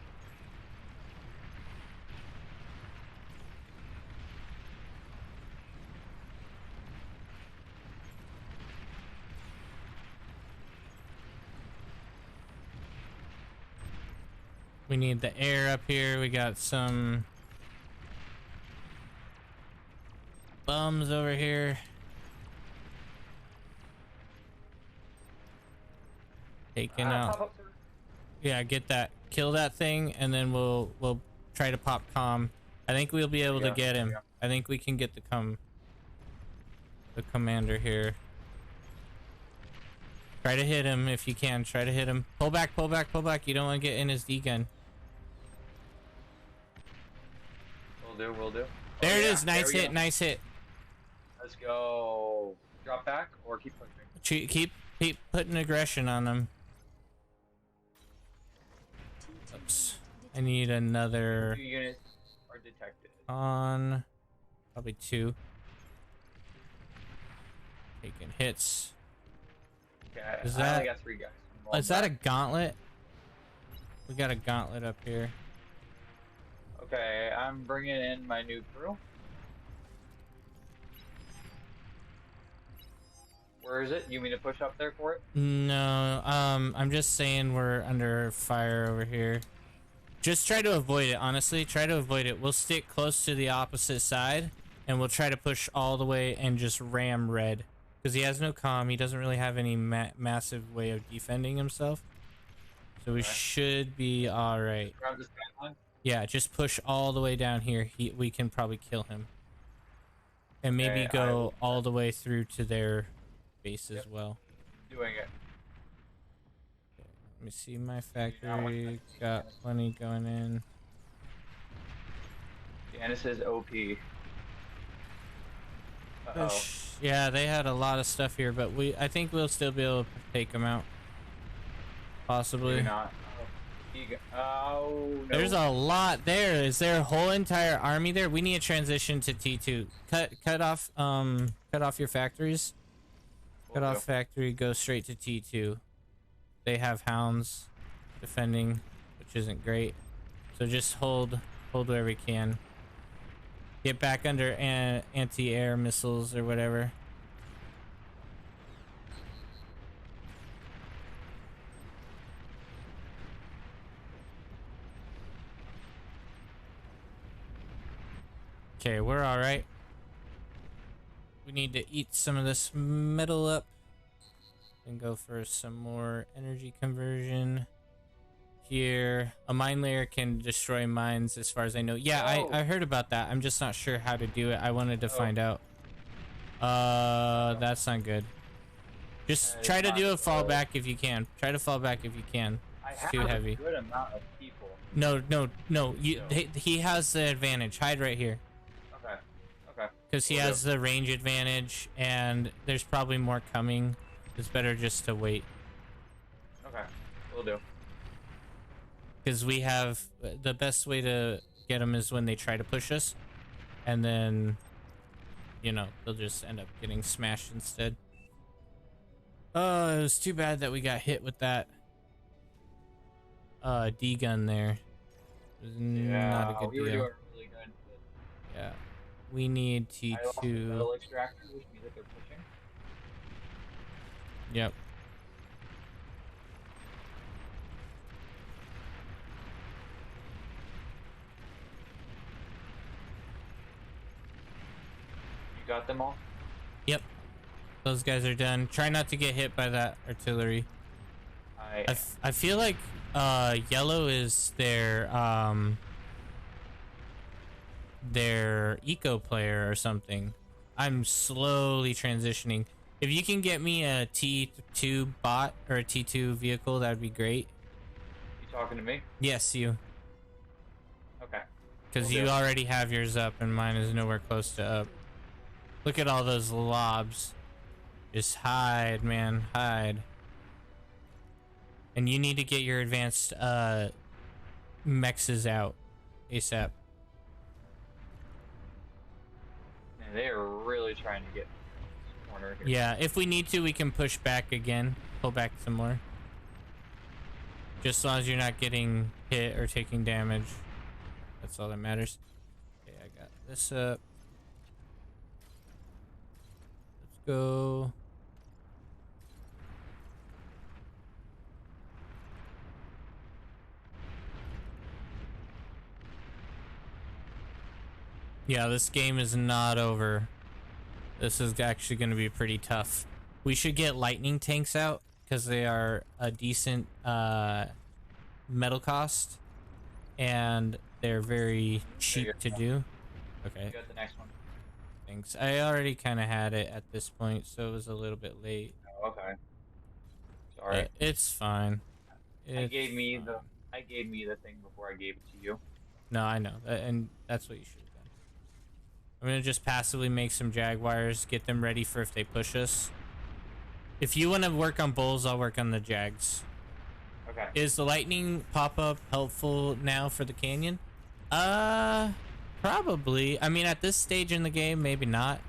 We need the air up here. We got some bums over here. Taking out. Pop up, sir. Yeah, get that. Kill that thing, and then we'll try to pop comm. I think we'll be able to get him. I think we can get the commander here. Try to hit him if you can. Try to hit him. Pull back, pull back, pull back. You don't want to get in his D gun. Will do, will do. There it is. There Nice we hit, go. nice hit. Let's go. Drop back or keep pushing? Keep putting aggression on them. T2 Oops. I detected. need another 2 units are detected. on. Probably 2. Taking hits. Okay, Is I that- only got 3 guys. I'm rolling Is that a back. gauntlet? We got a gauntlet up here. Okay, I'm bringing in my new crew. Where is it? You mean to push up there for it? No, I'm just saying we're under fire over here. Just try to avoid it, honestly. Try to avoid it. We'll stick close to the opposite side, and we'll try to push all the way and just ram red. Because he has no comm. He doesn't really have any massive way of defending himself. So we Okay. should be alright. Grab this guideline. Yeah, just push all the way down here. We can probably kill him. And maybe Okay, I go will- all the way through to their base as Yep. well. Doing it. Let me see my factory. Got plenty going in. Janice is OP. Uh-oh. Yeah, they had a lot of stuff here, but I think we'll still be able to take them out. Possibly. Maybe not. Oh, no. There's a lot there. Is there a whole entire army there? We need a transition to T2. Cut off your factories. Will Cut do. off factory, go straight to T2. They have hounds defending, which isn't great. So just hold where we can. Get back under anti-air missiles or whatever. Okay, we're alright. We need to eat some of this metal up and go for some more energy conversion. Here, a mine layer can destroy mines as far as I know. Yeah, Oh. I heard about that. I'm just not sure how to do it. I wanted to Oh. find out. That's not good. Just That try is to not do a good. fallback if you can. Try to fall back if you can. I It's have too heavy. a good amount of people. No. He has the advantage. Hide right here. Okay. Okay. Because he Will do. has the range advantage, and there's probably more coming. It's better just to wait. Okay. Will do. Because we have the best way to get them is when they try to push us, and then, you know, they'll just end up getting smashed instead. Oh, it was too bad that we got hit with that D gun there. It was not a good we were deal. doing really good. But Yeah, we need I lost the T2. metal extractor, which means that they're pushing. Yep. You got them all? Yep. Those guys are done. Try not to get hit by that artillery. I feel like yellow is their eco player or something. I'm slowly transitioning. If you can get me a T2 bot or a T2 vehicle, that'd be great. You talking to me? Yes, you. Okay. Because Will you do. already have yours up and mine is nowhere close to up. Look at all those lobs. Just hide, man. Hide. And you need to get your advanced mexes out ASAP. Man, they are really trying to get this corner here. Yeah, if we need to, we can push back again. Pull back some more. Just as long as you're not getting hit or taking damage. That's all that matters. Okay, I got this up. Let's go. Yeah, this game is not over. This is actually going to be pretty tough. We should get lightning tanks out because they are a decent metal cost and they're very cheap to do. Okay. You got the next one. Thanks. I already kind of had it at this point, so it was a little bit late. Oh, okay. Sorry. It's fine. I gave me the thing before I gave it to you. No, I know, and that's what you should have done. I'm gonna just passively make some jaguars, get them ready for if they push us. If you want to work on bulls, I'll work on the jags. Okay. Is the lightning pop-up helpful now for the canyon? Probably. I mean, at this stage in the game, maybe not.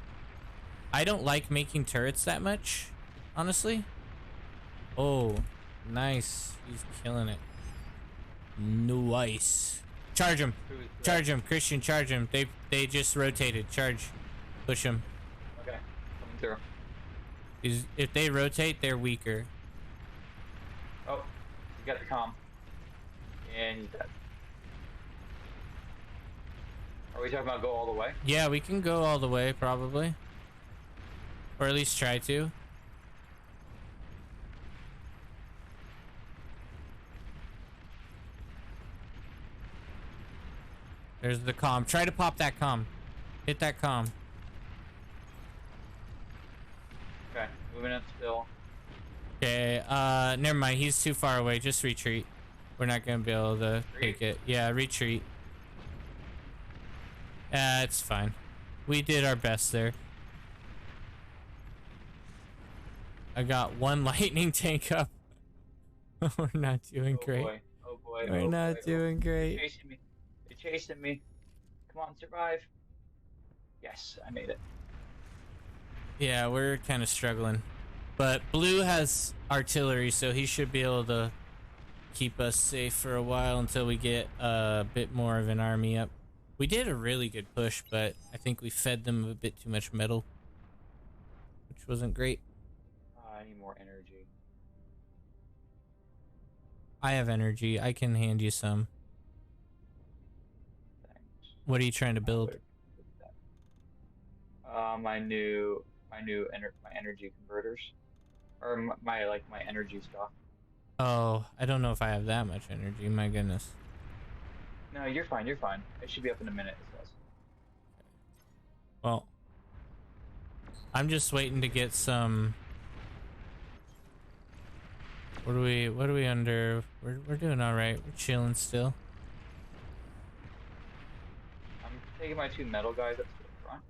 I don't like making turrets that much, honestly. Oh, nice. He's killing it. Nice. Charge him. Charge him. Christian, charge him. They just rotated. Charge. Push him. Okay. Coming through. If they rotate, they're weaker. Oh, you got the comm. And he's dead. Are we talking about go all the way? Yeah, we can go all the way, probably. Or at least try to. There's the comm. Try to pop that comm. Hit that comm. Okay, moving up still. Okay, never mind. He's too far away. Just retreat. We're not gonna be able to take it. Yeah, retreat. It's fine. We did our best there. I got one lightning tank up. We're not doing great. Boy. Oh boy. We're not doing great. They're chasing me. They're chasing me. Come on, survive. Yes, I made it. Yeah, we're kind of struggling. But Blue has artillery, so he should be able to keep us safe for a while until we get a bit more of an army up. We did a really good push, but I think we fed them a bit too much metal, which wasn't great. I need more energy. I have energy. I can hand you some. Thanks. What are you trying to build? My energy converters, or my energy stuff. Oh, I don't know if I have that much energy. My goodness. No, you're fine. You're fine. It should be up in a minute. It says. Well, I'm just waiting to get some. What are we under? We're doing all right. We're chilling still. I'm taking my two metal guys up to the front.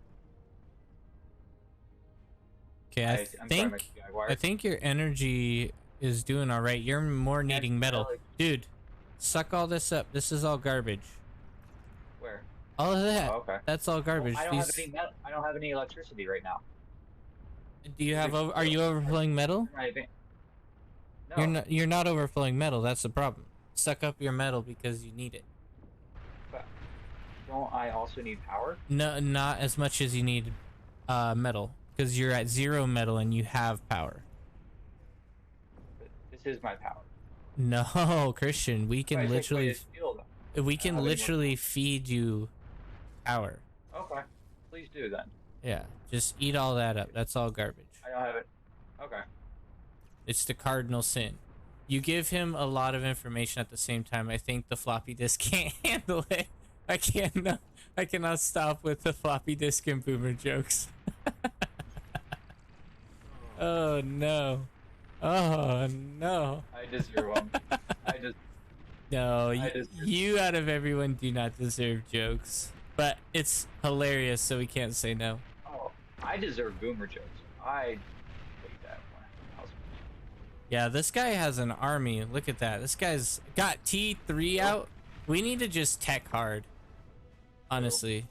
Okay, I think your energy is doing all right. You're more needing metal, dude. Suck all this up. This is all garbage. Where? All of that. Oh, okay. That's all garbage. Well, I don't have any electricity right now. Do you have? Are you overflowing metal? No. You're not overflowing metal. That's the problem. Suck up your metal because you need it. But don't I also need power? No, not as much as you need metal, because you're at 0 metal and you have power. But this is my power. No, Christian, we can literally feed you power. Okay, please do then. Yeah, just eat all that up. That's all garbage. I don't have it. Okay. It's the cardinal sin. You give him a lot of information at the same time. I think the floppy disk can't handle it. I cannot stop with the floppy disk and boomer jokes. Oh no. Oh no. I deserve them. No, you out of everyone do not deserve jokes. But it's hilarious, so we can't say no. Oh, I deserve boomer jokes. I hate that one. Yeah, this guy has an army. Look at that. This guy's got T3 out. We need to just tech hard. Honestly.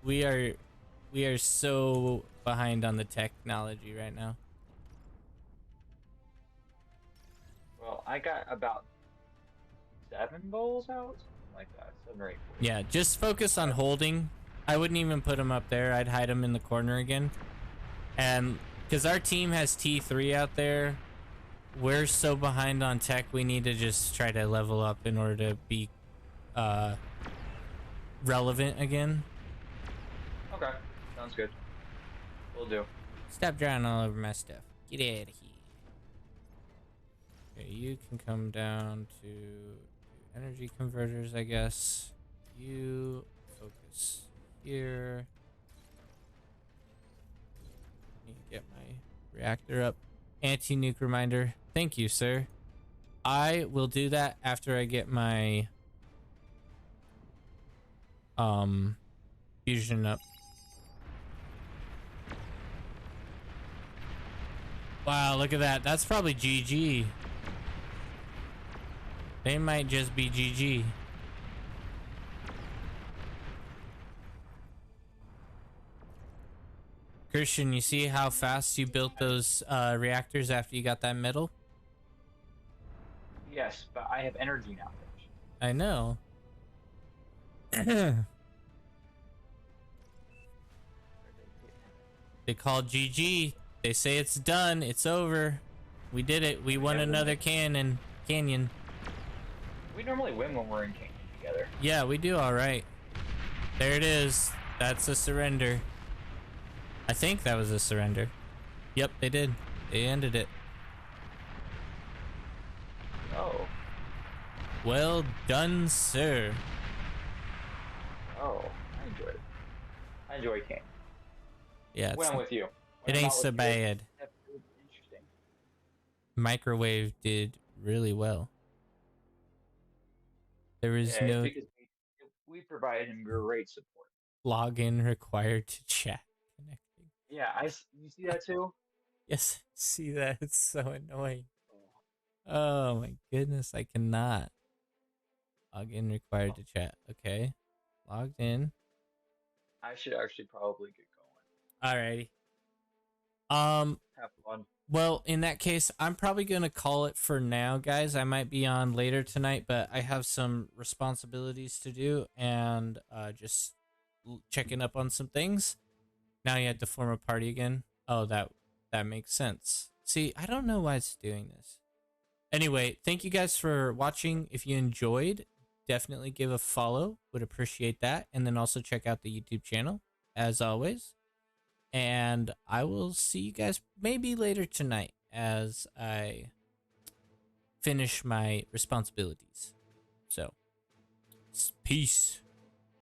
We are so behind on the technology right now. Well, I got about 7 bowls out, something like that, 7 or 8 bowls. Yeah, just focus on holding. I wouldn't even put him up there. I'd hide him in the corner again. And because our team has T3 out there, we're so behind on tech, we need to just try to level up in order to be relevant again. Okay, sounds good. We'll do. Stop drawing all over my stuff. Get out of here. Okay, you can come down to energy converters, I guess. You focus here. Need to get my reactor up. Anti-nuke reminder. Thank you, sir. I will do that after I get my fusion up. Wow, look at that. That's probably GG. They might just be GG. Christian, you see how fast you built those reactors after you got that metal? Yes, but I have energy now. I know. They called GG. They say it's done. It's over. We did it. We won another canyon. We normally win when we're in canyon together. Yeah, we do all right. There it is. That's a surrender. I think that was a surrender. Yep, they did. They ended it. Oh. Well done, sir. Oh, I enjoyed it. I enjoy canyon. Yeah, When I'm with you. it When I'm ain't not so with you, bad. that's interesting. Microwave did really well. There was Yeah, no it's because we provided him great support. login required to chat connecting. Yeah, you see that too? Yes, see that? It's so annoying. Oh my goodness, I cannot. Login required to chat. Okay. Logged in. I should actually probably get going. Alrighty. Have fun. Well, in that case, I'm probably gonna call it for now, guys. I might be on later tonight, but I have some responsibilities to do and just checking up on some things. Now you have to form a party again. Oh, that makes sense. See, I don't know why it's doing this. Anyway, thank you guys for watching. If you enjoyed, definitely give a follow. Would appreciate that. And then also check out the YouTube channel, as always. And I will see you guys maybe later tonight as I finish my responsibilities. So, peace.